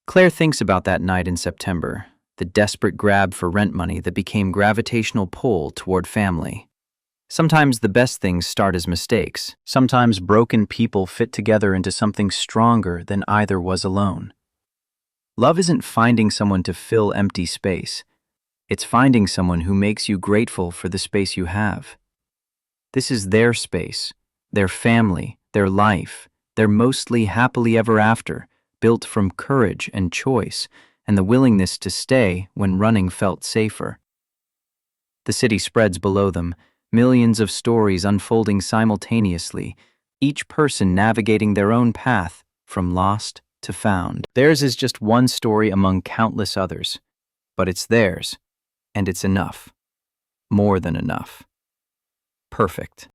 Claire thinks about that night in September, the desperate grab for rent money that became gravitational pull toward family. Sometimes the best things start as mistakes. Sometimes broken people fit together into something stronger than either was alone. Love isn't finding someone to fill empty space. It's finding someone who makes you grateful for the space you have. This is their space, their family, their life, their mostly happily ever after, built from courage and choice and the willingness to stay when running felt safer. The city spreads below them, millions of stories unfolding simultaneously, each person navigating their own path from lost to found. Theirs is just one story among countless others, but it's theirs, and it's enough. More than enough. Perfect.